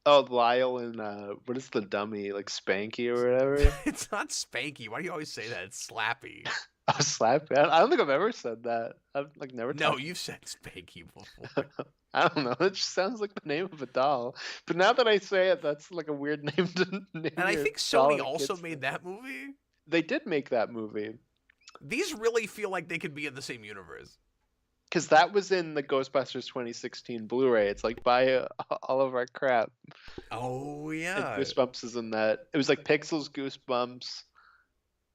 Oh, Lyle and what is the dummy, like Spanky or whatever? It's not Spanky. Why do you always say that? It's Slappy. Oh, Slap. I don't think I've ever said that. I've like never. No, you've said Spanky before. I don't know. It just sounds like the name of a doll. But now that I say it, that's like a weird name to name. And I your think doll Sony in a also kid's made name. that movie. They did make that movie These really feel like they could be in the same universe. because that was in the Ghostbusters 2016 Blu-ray. It's like buy all of our crap. Oh And yeah. Goosebumps is in that. It was like Pixels, Goosebumps,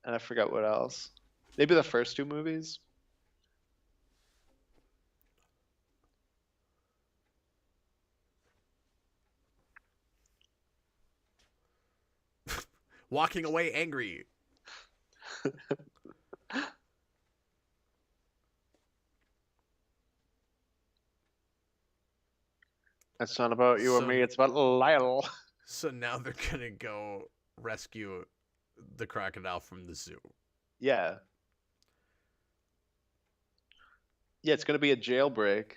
and I forgot what else. Maybe the first two movies. Walking away angry. It's not about you So- and me. It's about Lyle. So now they're gonna go rescue the crocodile from the zoo. Yeah. Yeah, it's gonna be a jailbreak.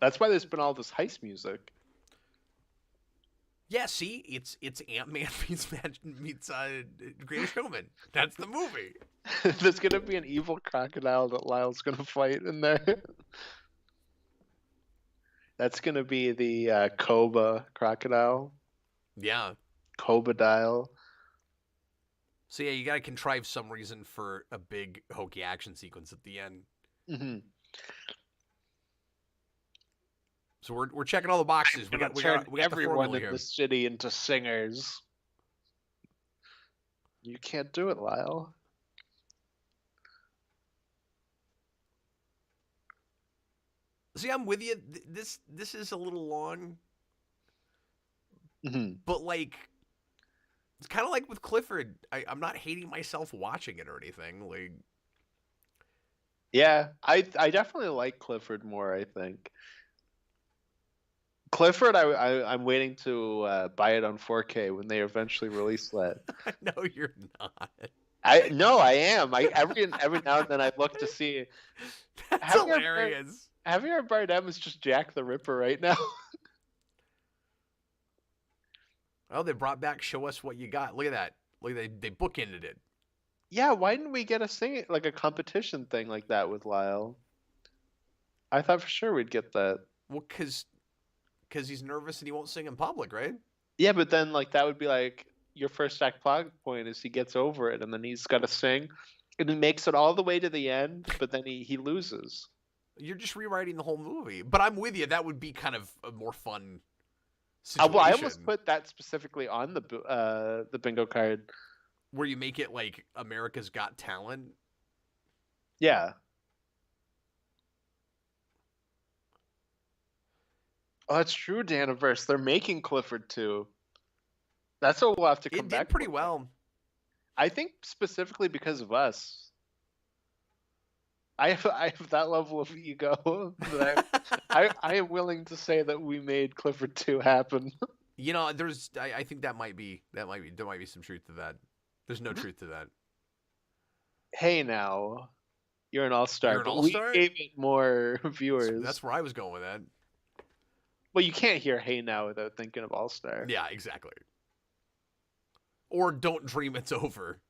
That's why there's been all this heist music. Yeah, see, it's Ant-Man meets Greatest Showman. That's the movie. There's gonna be an evil crocodile that Lyle's gonna fight in there. That's gonna be the Koba crocodile. Yeah. Crocodile. So yeah, you gotta contrive some reason for a big hokey action sequence at the end. Hmm. So we're checking all the boxes. I'm We gonna got turn the everyone formula in here. the city into singers. You can't do it, Lyle. See, I'm with you. This is a little long, Mhm. but like it's kind of like with Clifford. I'm not hating myself watching it or anything. Like Yeah, I definitely like Clifford more, I think. Clifford, I'm waiting to buy it on 4K when they eventually release that. no, you're not. I no, I am. I every now and then I look to see That's Javier hilarious. Javier Bardem is just Jack the Ripper right now. Oh, they brought back "Show Us What You Got." Look at that. Look, they bookended it. Yeah, why didn't we get a sing like a competition thing like that with Lyle? I thought for sure we'd get that. Well, because he's nervous and he won't sing in public, right? Yeah, but then like that would be like your first act plot point is he gets over it and then he's got to sing, and he makes it all the way to the end, but then he loses. You're just rewriting the whole movie. But I'm with you. That would be kind of a more fun Well, I almost situation put that specifically on the bingo card. where you make it like America's Got Talent. Yeah. Oh, that's true, Daniverse. They're making Clifford too. That's what we'll have to come It did back pretty for. well. I think specifically because of us. I have that level of ego that I am willing to say that we made Clifford 2 happen. You know, I think there might be there might be some truth to that. There's no truth to that. Hey now, you're an all-star, You're an but we all-star? gave it more viewers. That's where I was going with that. Well, you can't hear Hey Now without thinking of All-Star. Yeah, exactly. Or Don't Dream It's Over.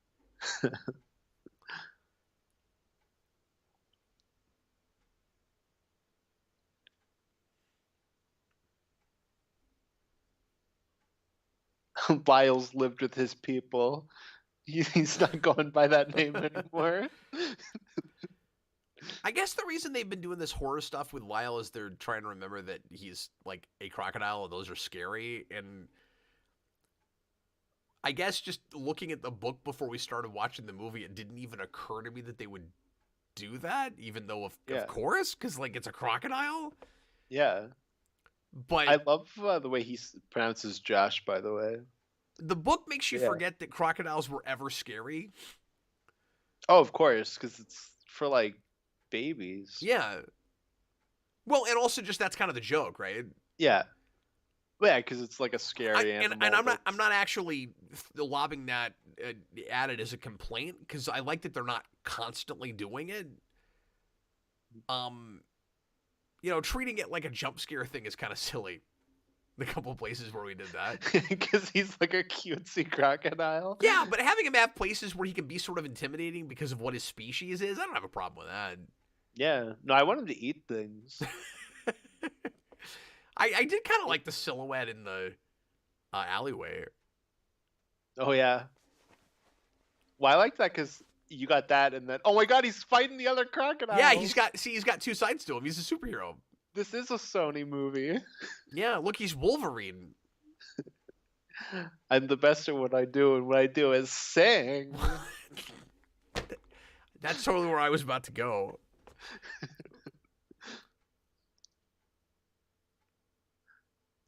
Lyle's lived with his people. He's not going by that name anymore. I guess the reason they've been doing this horror stuff with Lyle is they're trying to remember that he's like a crocodile and those are scary. And I guess just looking at the book before we started watching the movie, it didn't even occur to me that they would do that, even though of course, because like it's a crocodile. Yeah. But I love the way he pronounces Josh, by the way. the book makes you forget that crocodiles were ever scary. Oh, of course, because it's for like babies. Yeah. Well, and also just that's kind of the joke, right? Yeah. Yeah, because it's like a scary animal. And I'm not actually lobbing that at it as a complaint because I like that they're not constantly doing it. You know, treating it like a jump scare thing is kind of silly. The couple of places where we did that. Because he's like a cutesy crocodile. Yeah, but having him have places where he can be sort of intimidating because of what his species is, I don't have a problem with that. Yeah. No, I want him to eat things. I did kind of like the silhouette in the alleyway. Oh, yeah. Well, I like that because you got that and then, oh my god, he's fighting the other crocodile. Yeah, he's got two sides to him. He's a superhero. This is a Sony movie. Yeah, look, he's Wolverine. I'm the best at what I do, and what I do is sing. That's totally where I was about to go.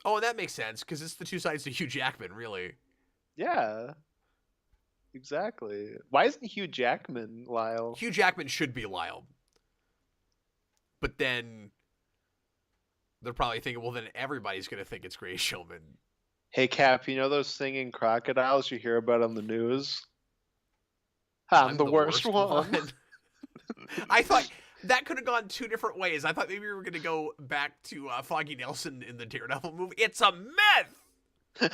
Oh, that makes sense, because it's the two sides to Hugh Jackman, really. Yeah. Exactly. Why isn't Hugh Jackman Lyle? Hugh Jackman should be Lyle. But then they're probably thinking, well, then everybody's going to think it's Greatest Showman. Hey, Cap, you know those singing crocodiles you hear about on the news? I'm the worst one. I thought that could have gone two different ways. I thought maybe we were going to go back to Foggy Nelson in the Daredevil movie. It's a myth!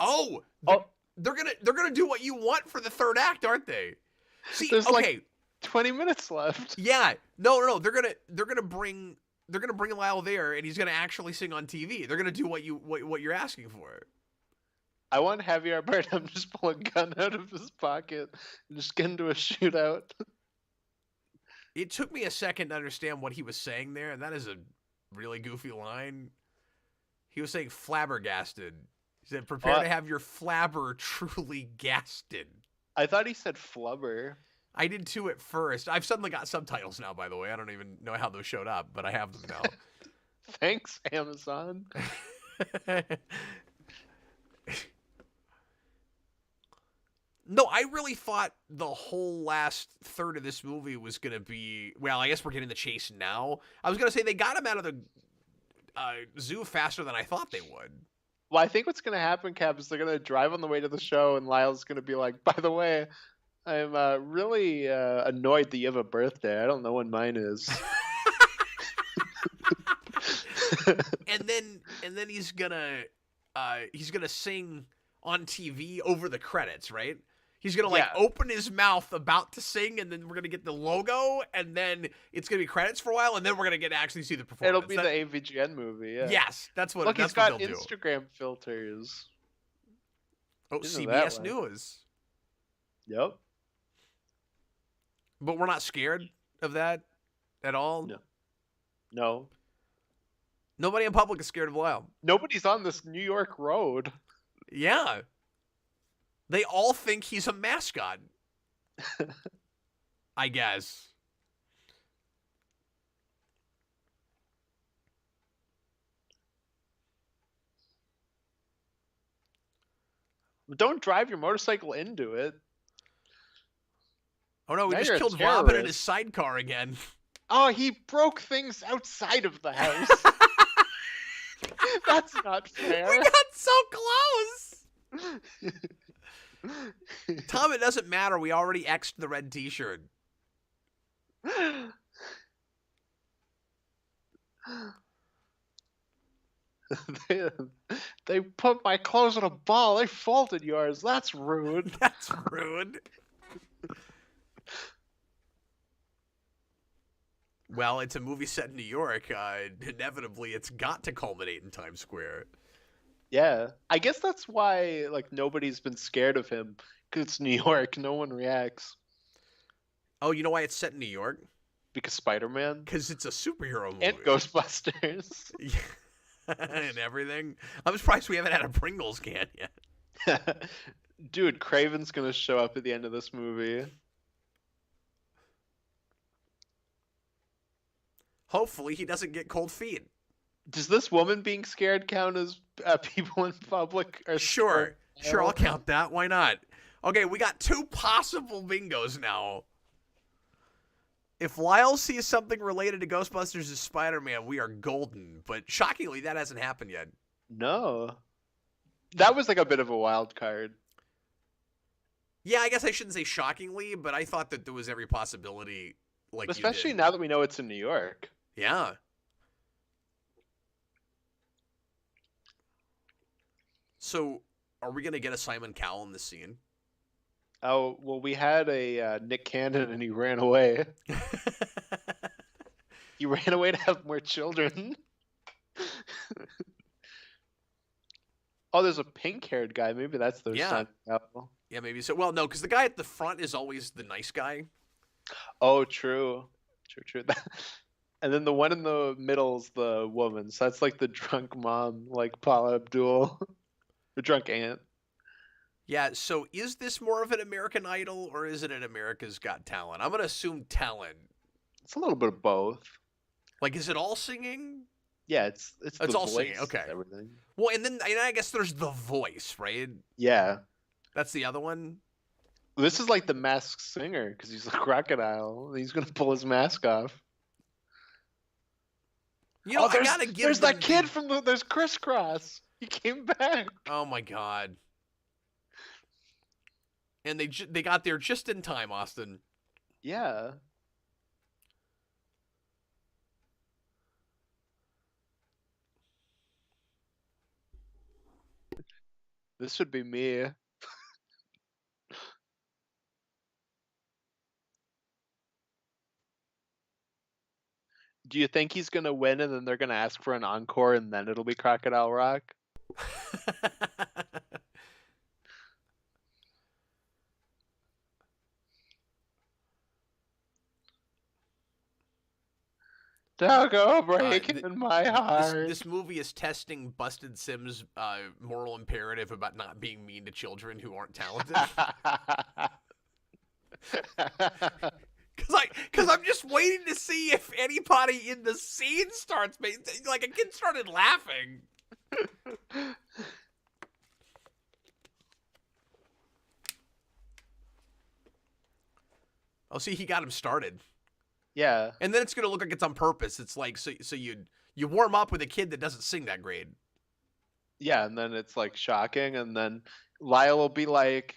Oh, they're gonna do what you want for the third act, aren't they? See, there's okay, like 20 minutes left. Yeah, no. They're gonna bring Lyle there, and he's gonna actually sing on TV. They're gonna do what you're asking for. I want Javier Bardem just pull a gun out of his pocket and just get into a shootout. It took me a second to understand what he was saying there, and that is a really goofy line. He was saying flabbergasted. He said, "Prepare Oh, to have your flabber truly gasted." I thought he said flubber. I did too at first. I've suddenly got subtitles now, by the way. I don't even know how those showed up, but I have them now. Thanks, Amazon. No, I really thought the whole last third of this movie was going to be. Well, I guess we're getting the chase now. I was going to say they got him out of the zoo faster than I thought they would. Well, I think what's gonna happen, Cap, is they're gonna drive on the way to the show, and Lyle's gonna be like, "By the way, I'm really annoyed that you have a birthday. I don't know when mine is." and then he's gonna sing on TV over the credits, right? He's gonna like Yeah. open his mouth about to sing, and then we're gonna get the logo, and then it's gonna be credits for a while, and then we're gonna get to actually see the performance. It'll be the AVGN movie. Yeah. Yes, that's what. Look, that's he's got what they'll do. Instagram filters. Oh, Isn't that CBS right? News. Yep. But we're not scared of that at all. No. No. Nobody in public is scared of Lyle. Nobody's on this New York road. Yeah. They all think he's a mascot. I guess. Don't drive your motorcycle into it. Oh no, we Now just you're a killed Robin in his terrorist. sidecar again. Oh, he broke things outside of the house. That's not fair. We got so close. Tom, it doesn't matter. We already X'd the red t-shirt. they, they put my clothes in a ball. They folded yours. That's rude. That's rude. Well, it's a movie set in New York. Inevitably, it's got to culminate in Times Square. Yeah, I guess that's why like nobody's been scared of him because it's New York. No one reacts Oh, you know why it's set in New York? because Spider-Man Because it's a superhero movie. and Ghostbusters. And everything. I'm surprised we haven't had a Pringles can yet. Dude, Craven's gonna show up at the end of this movie. Hopefully, he doesn't get cold feet. Does this woman being scared count as people in public? Or Sure, I'll count that. Why not? Okay, we got 2 possible bingos now. If Lyle sees something related to Ghostbusters as Spider-Man, we are golden. But shockingly, that hasn't happened yet. No, that was like a bit of a wild card. Yeah, I guess I shouldn't say shockingly, but I thought that there was every possibility. Like Especially you did. now that we know it's in New York. Yeah. So, are we gonna get a Simon Cowell in this scene? Oh well, we had a Nick Cannon and he ran away. He ran away to have more children. Oh, there's a pink-haired guy. Maybe that's their Yeah. son. Oh. Yeah, maybe so. Well, no, because the guy at the front is always the nice guy. Oh, true. True. And then the one in the middle's the woman. So that's like the drunk mom, like Paula Abdul. The drunk aunt. Yeah, so is this more of an American Idol or is it an America's Got Talent? I'm going to assume talent. It's a little bit of both. Like, is it all singing? Yeah, it's It's the all voice singing, and okay. everything. Well, and I guess there's The Voice, right? Yeah. That's the other one? This is like the Masked Singer because he's a crocodile. He's gonna pull his mask off. You know, I there's, got to give there's them that kid from there's Crisscross. He came back. Oh, my God. And they got there just in time, Austin. Yeah. This should be me. Do you think he's gonna win and then they're gonna ask for an encore and then it'll be Crocodile Rock? Don't go Th- breaking my this heart. movie is testing Busted Sims' moral imperative about not being mean to children who aren't talented. Cause I'm just waiting to see if anybody in the scene starts like a kid started laughing. Oh, see, he got him started. Yeah. And then it's gonna look like it's on purpose. It's like so you warm up with a kid that doesn't sing that great. Yeah, and then it's like shocking, and then Lyle will be like,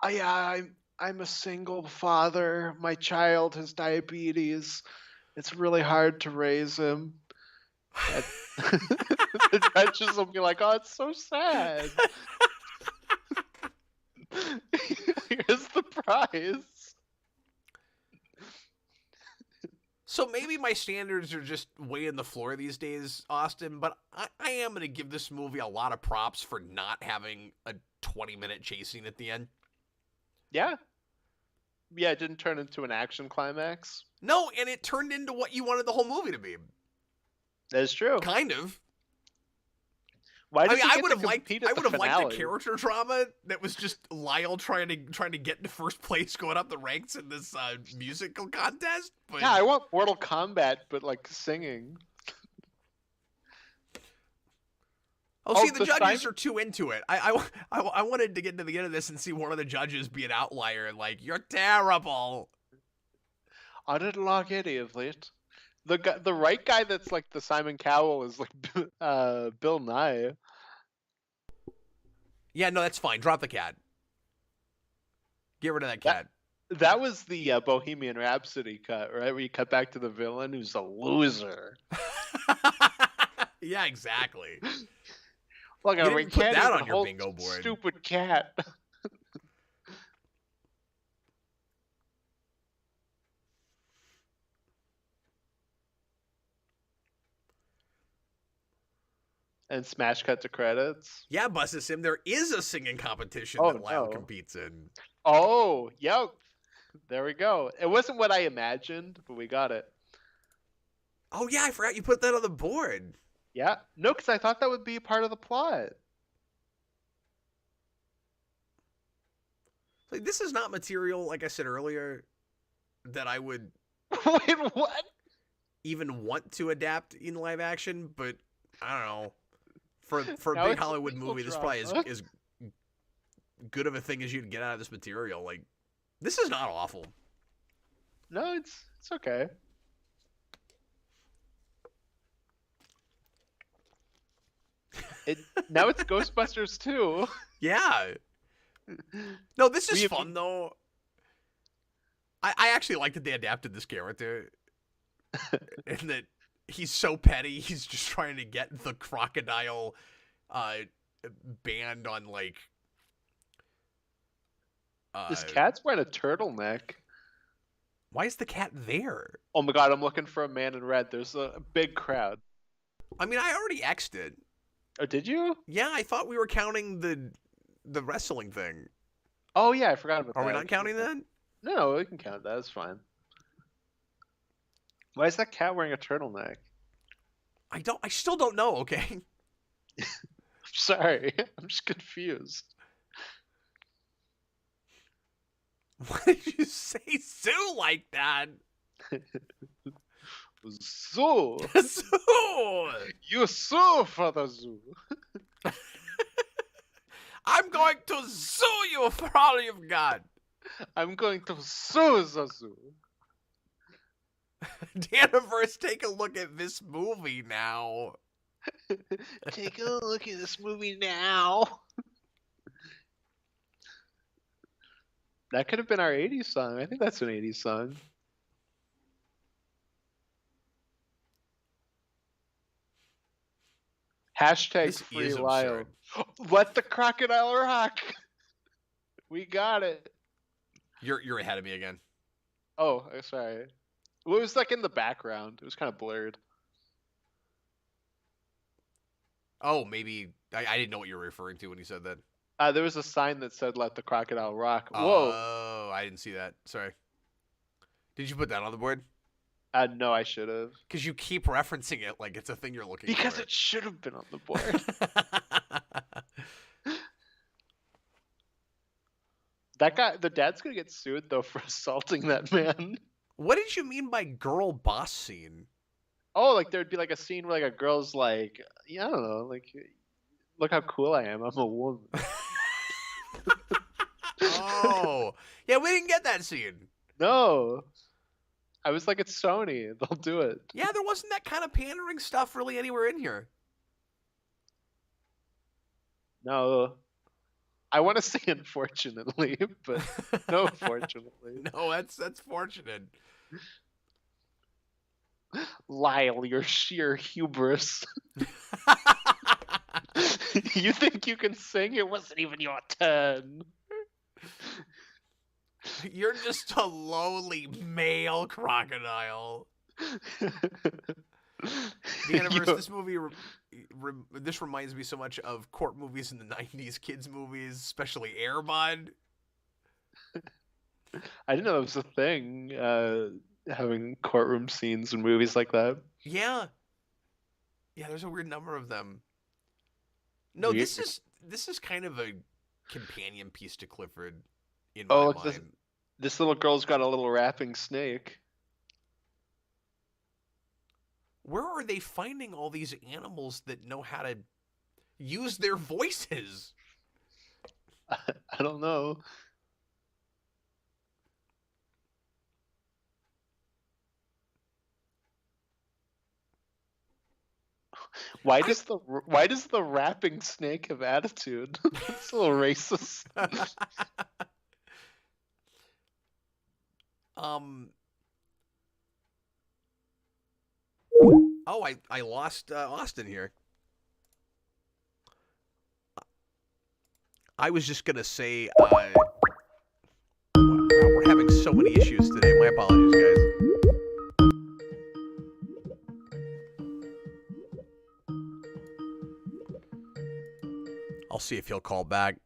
I'm a single father. My child has diabetes. It's really hard to raise him. And the judges will be like, oh, it's so sad. Here's the prize. So maybe my standards are just way in the floor these days, Austin, but I am going to give this movie a lot of props for not having a 20-minute chase scene at the end. Yeah. Yeah, it didn't turn into an action climax. No, and it turned into what you wanted the whole movie to be. That is true. Kind of. Why does I he would get have to liked compete at I the would have liked finale? a character drama that was just Lyle trying to get into first place, going up the ranks in this musical contest. But Yeah, I want Mortal Kombat, but like singing. oh, see, the the judges Simon- are too into it. I wanted to get to the end of this and see one of the judges be an outlier and like, you're terrible. I didn't like any of it. The right guy that's like the Simon Cowell is like Bill Nye. Yeah, no, that's fine. Drop the cat. Get rid of that cat. That was the Bohemian Rhapsody cut, right? Where you cut back to the villain who's a loser. Yeah, exactly. Look, You I didn't put can't that even on your hold bingo board. Stupid cat. And smash cut to credits. Yeah, Busted Sim, there is a singing competition Oh, that Lyle no. competes in. Oh, yep. There we go. It wasn't what I imagined, but we got it. Oh yeah, I forgot you put that on the board. Yeah. No, because I thought that would be a part of the plot. Like, this is not material, like I said earlier, that I would Wait, what? even want to adapt in live action, but I don't know. For a Now big it's a Hollywood legal movie, this probably drama. is good of a thing as you can get out of this material. Like, this is not awful. No, it's okay. Now it's Ghostbusters 2. Yeah. No, this is We- fun though. I actually like that they adapted this character, and that he's so petty. He's just trying to get the Crocodile band on like. This cat's wearing a turtleneck. Why is the cat there? Oh my god, I'm looking for a man in red. There's a big crowd. I mean, I already X'd it. Oh, did you? Yeah, I thought we were counting the wrestling thing. Oh yeah, I forgot about that. Are we not counting that? No, we can count that. It's fine. Why is that cat wearing a turtleneck? I still don't know, okay? I'm sorry. I'm just confused. Why did you say Sue like that? Zoo! Sue! You sue for the zoo. I'm going to sue you for all you've got. I'm going to sue the zoo. Daniverse, take a look at this movie now. Take a look at this movie now. That could have been our 80s song. I think that's an 80s song. Hashtag This free is Lyle. absurd. Let the crocodile rock. We got it. You're ahead of me again. Oh, sorry. Well, it was like in the background. It was kind of blurred. Oh, maybe I didn't know what you were referring to when you said that. There was a sign that said "Let the crocodile rock." Whoa! Oh, I didn't see that. Sorry. Did you put that on the board? No, I should have. Because you keep referencing it like it's a thing you're looking Because for. it should have been on the board. That guy, the dad's gonna get sued though for assaulting that man. What did you mean by girl boss scene? Oh, like there'd be like a scene where like a girl's like, yeah, I don't know, like, look how cool I am. I'm a woman. Oh, yeah, we didn't get that scene. No, I was like, it's Sony. They'll do it. Yeah, there wasn't that kind of pandering stuff really anywhere in here. No, I want to say unfortunately, but no, fortunately. No, that's fortunate. Lyle, your sheer hubris. You think you can sing? It wasn't even your turn. You're just a lowly male crocodile. The universe. This movie, this reminds me so much of court movies in the '90s, kids movies, especially Air Bud. I didn't know that was a thing. Having courtroom scenes in movies like that. Yeah, yeah. There's a weird number of them. No, this is kind of a companion piece to Clifford in my look, mind. This little girl's got a little rapping snake. Where are they finding all these animals that know how to use their voices? I don't know. Why does the rapping snake have attitude? It's a little racist. Oh, I lost Austin here. I was just gonna say, wow, we're having so many issues today. My apologies, guys. I'll see if he'll call back.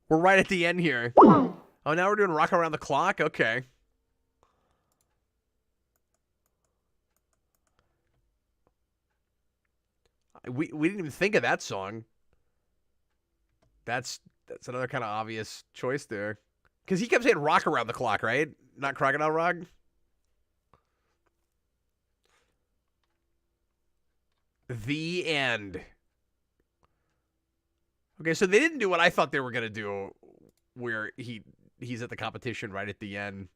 We're right at the end here. Oh, now we're doing Rock Around the Clock? Okay. We didn't even think of that song. That's another kind of obvious choice there. Because he kept saying Rock Around the Clock, right? Not Crocodile Rock? The end. Okay, so they didn't do what I thought they were going to do, where he's at the competition right at the end,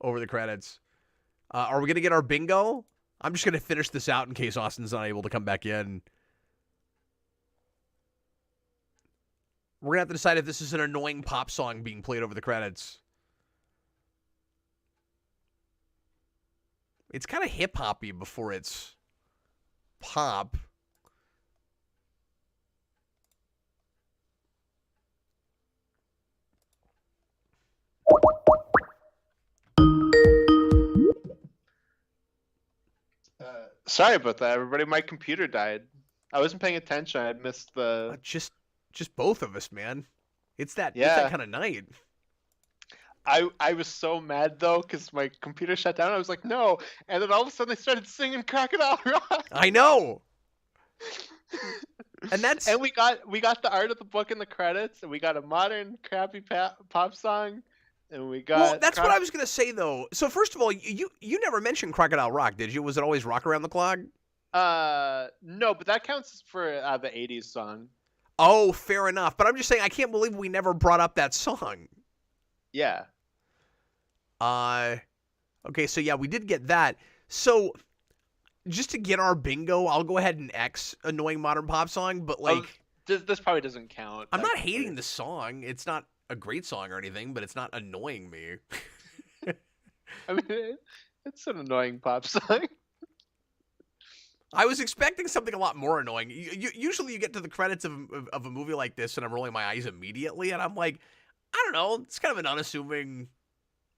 over the credits. Are we going to get our bingo? I'm just going to finish this out in case Austin's not able to come back in. We're going to have to decide if this is an annoying pop song being played over the credits. It's kind of hip-hoppy before it's pop. Sorry about that, everybody. My computer died. I wasn't paying attention. I missed the. Just both of us, man. It's that kind of night. I was so mad though because my computer shut down. I was like, no, and then all of a sudden they started singing Crocodile Rock. I know. And we got the art of the book in the credits, and we got a modern crappy pop song, and we got. Well, that's what I was gonna say though. So first of all, you never mentioned Crocodile Rock, did you? Was it always Rock Around the Clock? No, but that counts for the '80s song. Oh, fair enough. But I'm just saying, I can't believe we never brought up that song. Yeah. Okay, so yeah, we did get that. So, just to get our bingo, I'll go ahead and X annoying modern pop song, but like... this probably doesn't count. I'm not hating the song. It's not a great song or anything, but it's not annoying me. I mean, it's an annoying pop song. I was expecting something a lot more annoying. Usually you get to the credits of a movie like this, and I'm rolling my eyes immediately, and I'm like, I don't know, it's kind of an unassuming,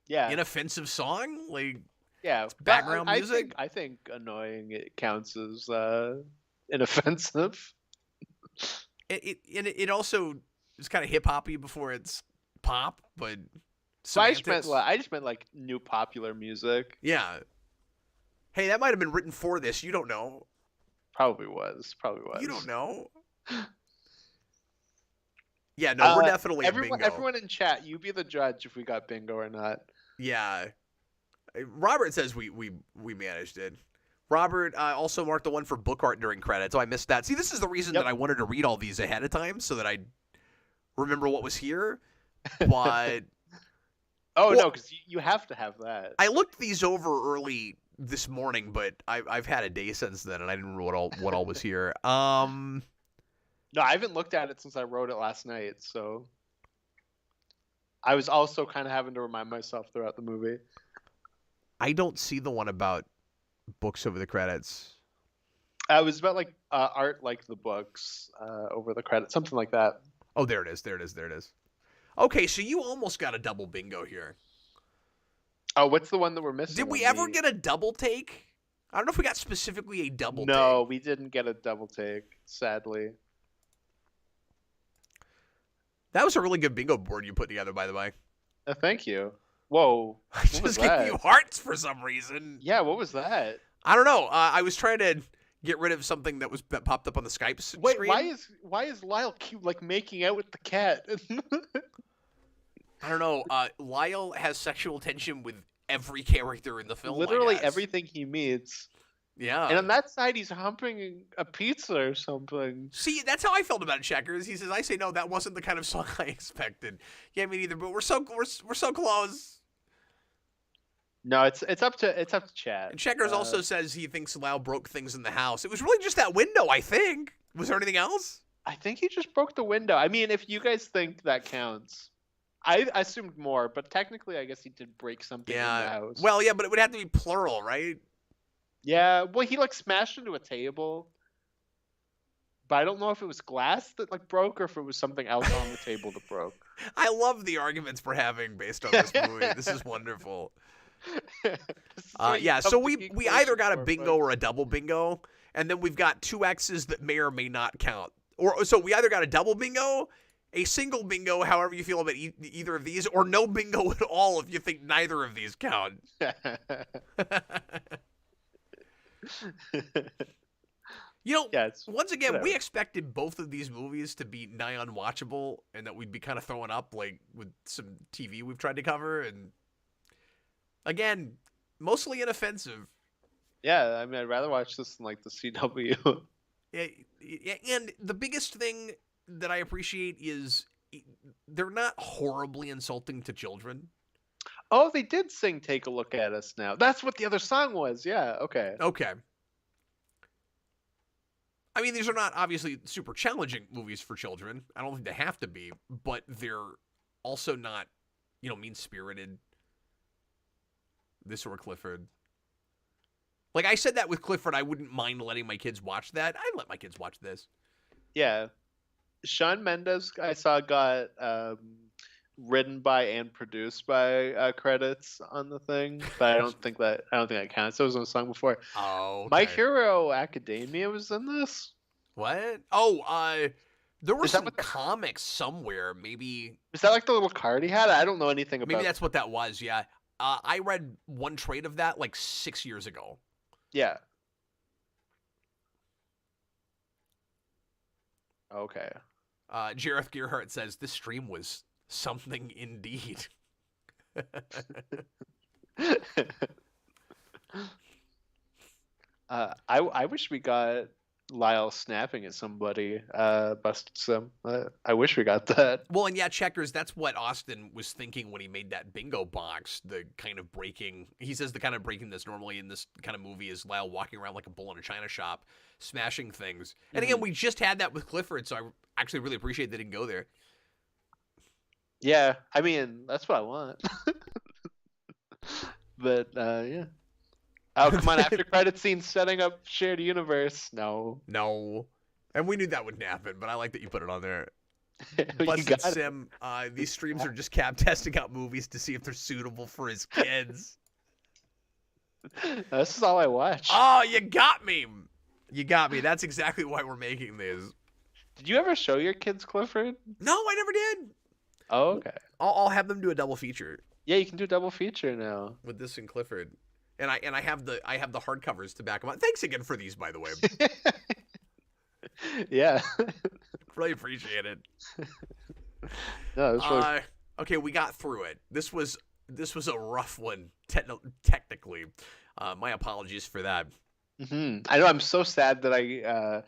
inoffensive song. Like, yeah, it's background music. I think annoying it counts as inoffensive. It also is kind of hip hoppy before it's pop, but Semantics. I just meant like new popular music. Yeah. Hey, that might have been written for this. You don't know. Probably was. You don't know. Yeah, no, we're definitely at bingo. Everyone in chat, you be the judge if we got bingo or not. Yeah. Robert says we managed it. Robert also marked the one for book art during credits. Oh, I missed that. See, this is the reason that I wanted to read all these ahead of time so that I'd remember what was here. But no, because you have to have that. I looked these over early this morning, but I've had a day since then, and I didn't remember what all was here. No, I haven't looked at it since I wrote it last night, so I was also kind of having to remind myself throughout the movie. I don't see the one about books over the credits. It was about like art like the books over the credits, something like that. Oh, there it is. Okay, so you almost got a double bingo here. Oh, what's the one that we're missing? Did we ever get a double take? I don't know if we got specifically a double take. No, we didn't get a double take, sadly. That was a really good bingo board you put together, by the way. Thank you. Whoa. I just gave you hearts for some reason. Yeah, what was that? I don't know. I was trying to get rid of something that popped up on the Skype screen. Wait, why is Lyle keep like making out with the cat? I don't know. Lyle has sexual tension with every character in the film. Literally everything he meets. Yeah. And on that side, he's humping a pizza or something. See, that's how I felt about Checkers. He says, "I say no, that wasn't the kind of song I expected." Yeah, me neither. But we're so close. No, it's up to chat. And Checkers also says he thinks Lyle broke things in the house. It was really just that window, I think. Was there anything else? I think he just broke the window. I mean, if you guys think that counts. I assumed more, but technically I guess he did break something in the house. Well, yeah, but it would have to be plural, right? Yeah, well, he like smashed into a table. But I don't know if it was glass that like broke or if it was something else on the table that broke. I love the arguments we're having based on this movie. This is wonderful. Yeah, so we either got a bingo or a double bingo, and then we've got two X's that may or may not count. Or so we either got a double bingo, a single bingo, however you feel about either of these, or no bingo at all if you think neither of these count. Once again, we expected both of these movies to be nigh unwatchable and that we'd be kind of throwing up like with some TV we've tried to cover. And again, mostly inoffensive. Yeah, I mean, I'd rather watch this than like the CW. Yeah, and the biggest thing that I appreciate is they're not horribly insulting to children. Oh, they did sing "Take a Look at Us Now." That's what the other song was. Yeah, okay. Okay. I mean, these are not obviously super challenging movies for children. I don't think they have to be, but they're also not, mean-spirited. This or Clifford. Like I said that with Clifford, I wouldn't mind letting my kids watch that. I'd let my kids watch this. Yeah. Shawn Mendes, I saw, got written by and produced by credits on the thing, but I don't think that counts. It was on a song before. Oh, okay. My Hero Academia was in this. What? Oh, there were some comics somewhere. Maybe is that like the little card he had? I don't know anything about. Maybe that's what that was. Yeah, I read one trade of that like 6 years ago. Yeah. Okay. Jareth Gearhart says this stream was something indeed. I wish we got Lyle snapping at somebody, busted some. I wish we got that. Well, and yeah, Checkers, that's what Austin was thinking when he made that bingo box. The kind of breaking, he says the kind of breaking that's normally in this kind of movie is Lyle walking around like a bull in a china shop, smashing things. And again, we just had that with Clifford, so I actually really appreciate they didn't go there. Yeah, I mean, that's what I want. But, yeah. Oh, come on, after credit scene setting up shared universe. No. And we knew that wouldn't happen, but I like that you put it on there. Busted Sim, these streams are just Cap testing out movies to see if they're suitable for his kids. This is all I watch. Oh, you got me. That's exactly why we're making these. Did you ever show your kids Clifford? No, I never did. Oh, okay. I'll have them do a double feature. Yeah, you can do double feature now. with this and Clifford. And I have the hardcovers to back them up. Thanks again for these, by the way. Yeah. Really appreciate it. No, that's really. Okay, we got through it. This was a rough one technically. My apologies for that. I know. I'm so sad that I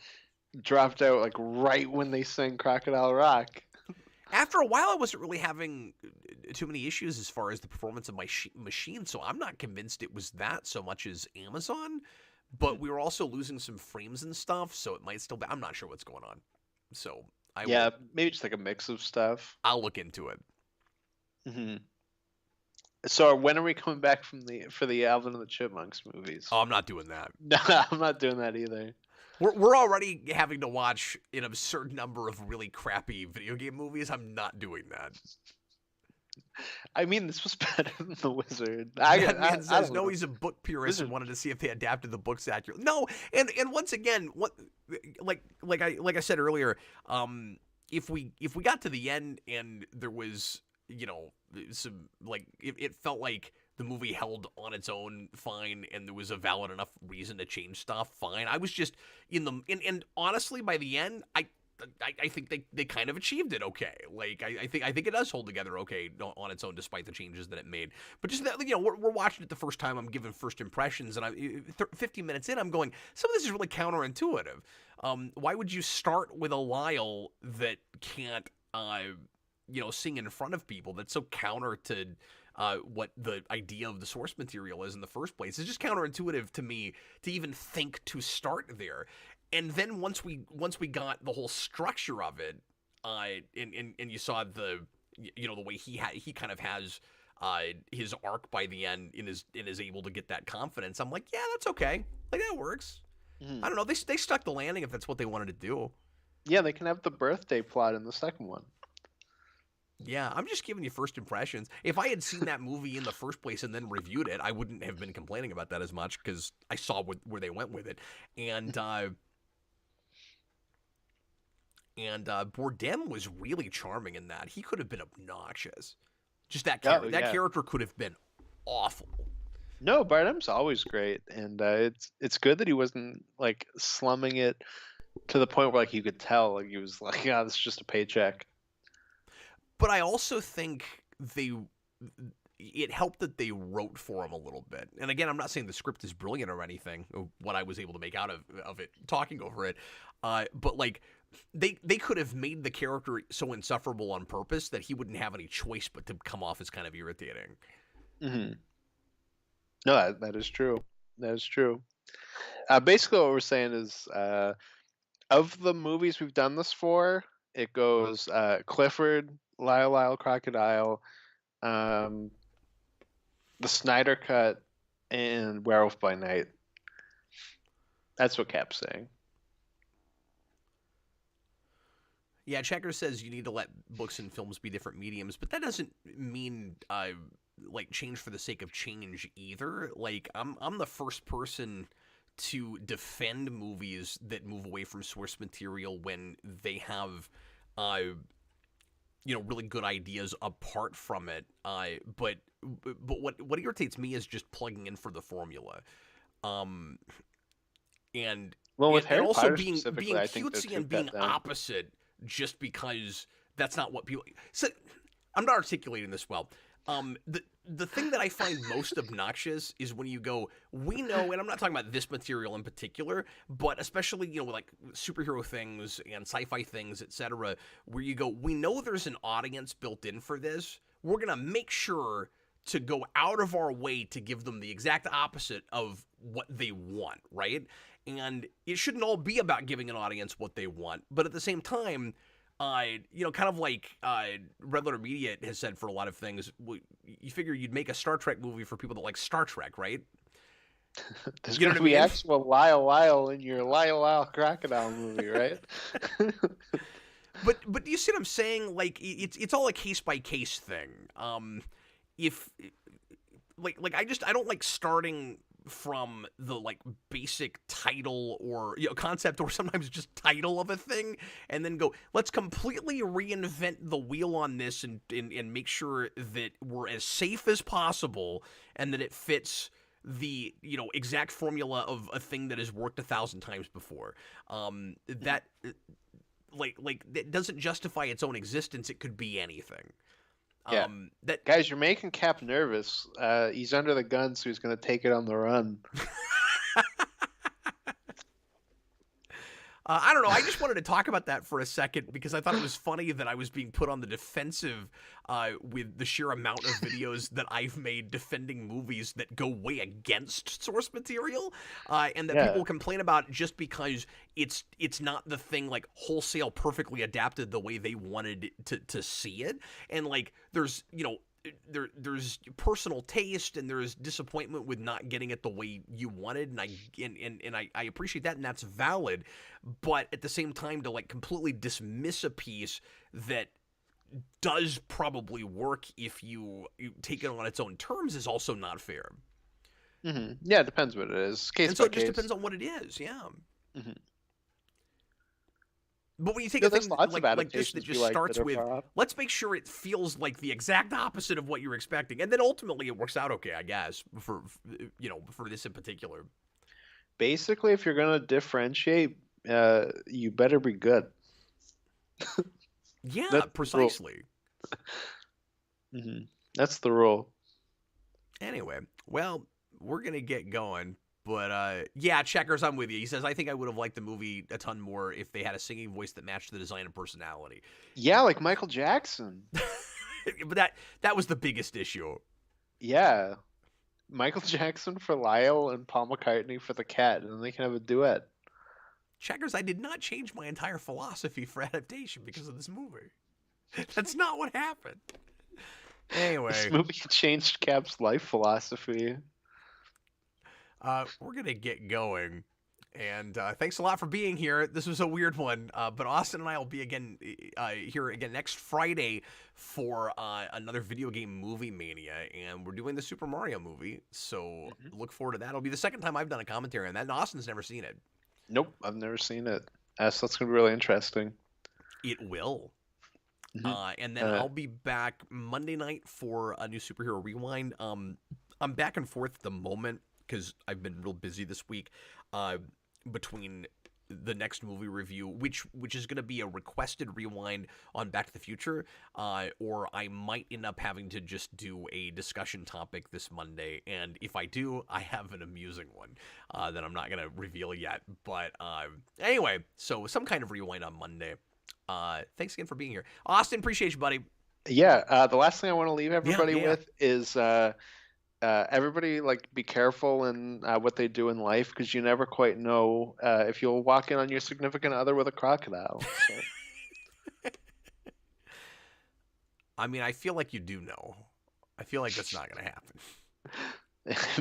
dropped out like right when they sang Crocodile Rock. After a while, I wasn't really having too many issues as far as the performance of my machine, so I'm not convinced it was that so much as Amazon. But we were also losing some frames and stuff, so it might still be. I'm not sure what's going on. So Yeah, maybe just like a mix of stuff. I'll look into it. So when are we coming back for the Alvin and the Chipmunks movies? Oh, I'm not doing that. No, I'm not doing that either. We're already having to watch an absurd number of really crappy video game movies. I'm not doing that. I mean, this was better than The Wizard. That man says, don't no, know. he's a book purist and Wizard. wanted to see if they adapted the books accurately. No, and once again, like I said earlier, if we got to the end and there was, some like it felt like the movie held on its own fine and there was a valid enough reason to change stuff, fine. I was just and honestly, by the end, I think they kind of achieved it okay. Like I think it does hold together okay on its own despite the changes that it made. But just that, we're watching it the first time. I'm giving first impressions, and 15 minutes in, I'm going, some of this is really counterintuitive. Why would you start with a Lyle that can't sing in front of people? That's so counter to what the idea of the source material is in the first place. It's just counterintuitive to me to even think to start there. And then once we got the whole structure of it, and you saw the way he kind of has his arc by the end and is able to get that confidence. I'm like, yeah, that's okay. Like that works. I don't know. They stuck the landing if that's what they wanted to do. Yeah, they can have the birthday plot in the second one. Yeah, I'm just giving you first impressions. If I had seen that movie in the first place and then reviewed it, I wouldn't have been complaining about that as much because I saw where they went with it. And Bourdem was really charming in that. He could have been obnoxious. Just that character could have been awful. No, Bardem's always great, and it's good that he wasn't like slumming it to the point where like you could tell like he was like, yeah, this is just a paycheck. But I also think it helped that they wrote for him a little bit. And again, I'm not saying the script is brilliant or anything, or what I was able to make out of it talking over it. But like they could have made the character so insufferable on purpose that he wouldn't have any choice but to come off as kind of irritating. No, that is true. That is true. Basically, what we're saying is, of the movies we've done this for, it goes Clifford, Lyle, Crocodile, the Snyder Cut, and Werewolf by Night. That's what Cap's saying. Yeah, Checker says you need to let books and films be different mediums, but that doesn't mean like change for the sake of change either. Like I'm the first person to defend movies that move away from source material when they have really good ideas apart from it. But what irritates me is just plugging in for the formula. And well, with Harry also Potter being specifically, I think cutesy and being opposite just because that's not what people. So I'm not articulating this well. The thing that I find most obnoxious is when you go, we know, and I'm not talking about this material in particular, but especially like superhero things and sci-fi things, etc., where you go, we know there's an audience built in for this. We're gonna make sure to go out of our way to give them the exact opposite of what they want, right? And it shouldn't all be about giving an audience what they want, but at the same time, kind of like Red Letter Media has said for a lot of things, you figure you'd make a Star Trek movie for people that like Star Trek, right? There's going to be actual Lyle in your Lyle Crocodile movie, right? But do you see what I'm saying? Like it's all a case by case thing. If I don't like starting from the like basic title or concept or sometimes just title of a thing and then go, let's completely reinvent the wheel on this and make sure that we're as safe as possible and that it fits the exact formula of a thing that has worked 1,000 times before. That that doesn't justify its own existence. It could be anything. Yeah. That Guys, you're making Cap nervous. He's under the gun, so he's going to take it on the run. I don't know. I just wanted to talk about that for a second because I thought it was funny that I was being put on the defensive with the sheer amount of videos that I've made defending movies that go way against source material, and that people complain about just because it's not the thing like wholesale perfectly adapted the way they wanted to see it, and like there's there's personal taste and there's disappointment with not getting it the way you wanted, and I appreciate that, and that's valid. But at the same time, to like completely dismiss a piece that does probably work if you take it on its own terms is also not fair. Mm-hmm. Yeah, it depends what it is. Case and so by it just case. depends on what it is. Yeah. Mm-hmm. But when you take a thing like this that just starts with, far off. let's make sure it feels like the exact opposite of what you're expecting, and then ultimately it works out okay, I guess, for this in particular. Basically, if you're gonna differentiate, you better be good. Yeah, That's precisely. Mm-hmm. That's the rule. Anyway, well, we're gonna get going. But, yeah, Checkers, I'm with you. He says, I think I would have liked the movie a ton more if they had a singing voice that matched the design and personality. Yeah, like Michael Jackson. But that was the biggest issue. Yeah. Michael Jackson for Lyle and Paul McCartney for the cat, and then they can have a duet. Checkers, I did not change my entire philosophy for adaptation because of this movie. That's not what happened. Anyway. This movie changed Cap's life philosophy. We're going to get going. And thanks a lot for being here. This was a weird one. But Austin and I will be again here again next Friday for another video game movie mania. And we're doing the Super Mario movie. So look forward to that. It'll be the second time I've done a commentary on that. And Austin's never seen it. Nope, I've never seen it. So that's going to be really interesting. It will. And then I'll be back Monday night for a new Superhero Rewind. I'm back and forth at the moment because I've been real busy this week between the next movie review, which is going to be a requested rewind on Back to the Future, or I might end up having to just do a discussion topic this Monday. And if I do, I have an amusing one that I'm not going to reveal yet. But anyway, so some kind of rewind on Monday. Thanks again for being here. Austin, appreciate you, buddy. Yeah, the last thing I want to leave everybody with is everybody be careful in what they do in life, because you never quite know if you'll walk in on your significant other with a crocodile. So. I mean, I feel like you do know. I feel like that's not going to happen.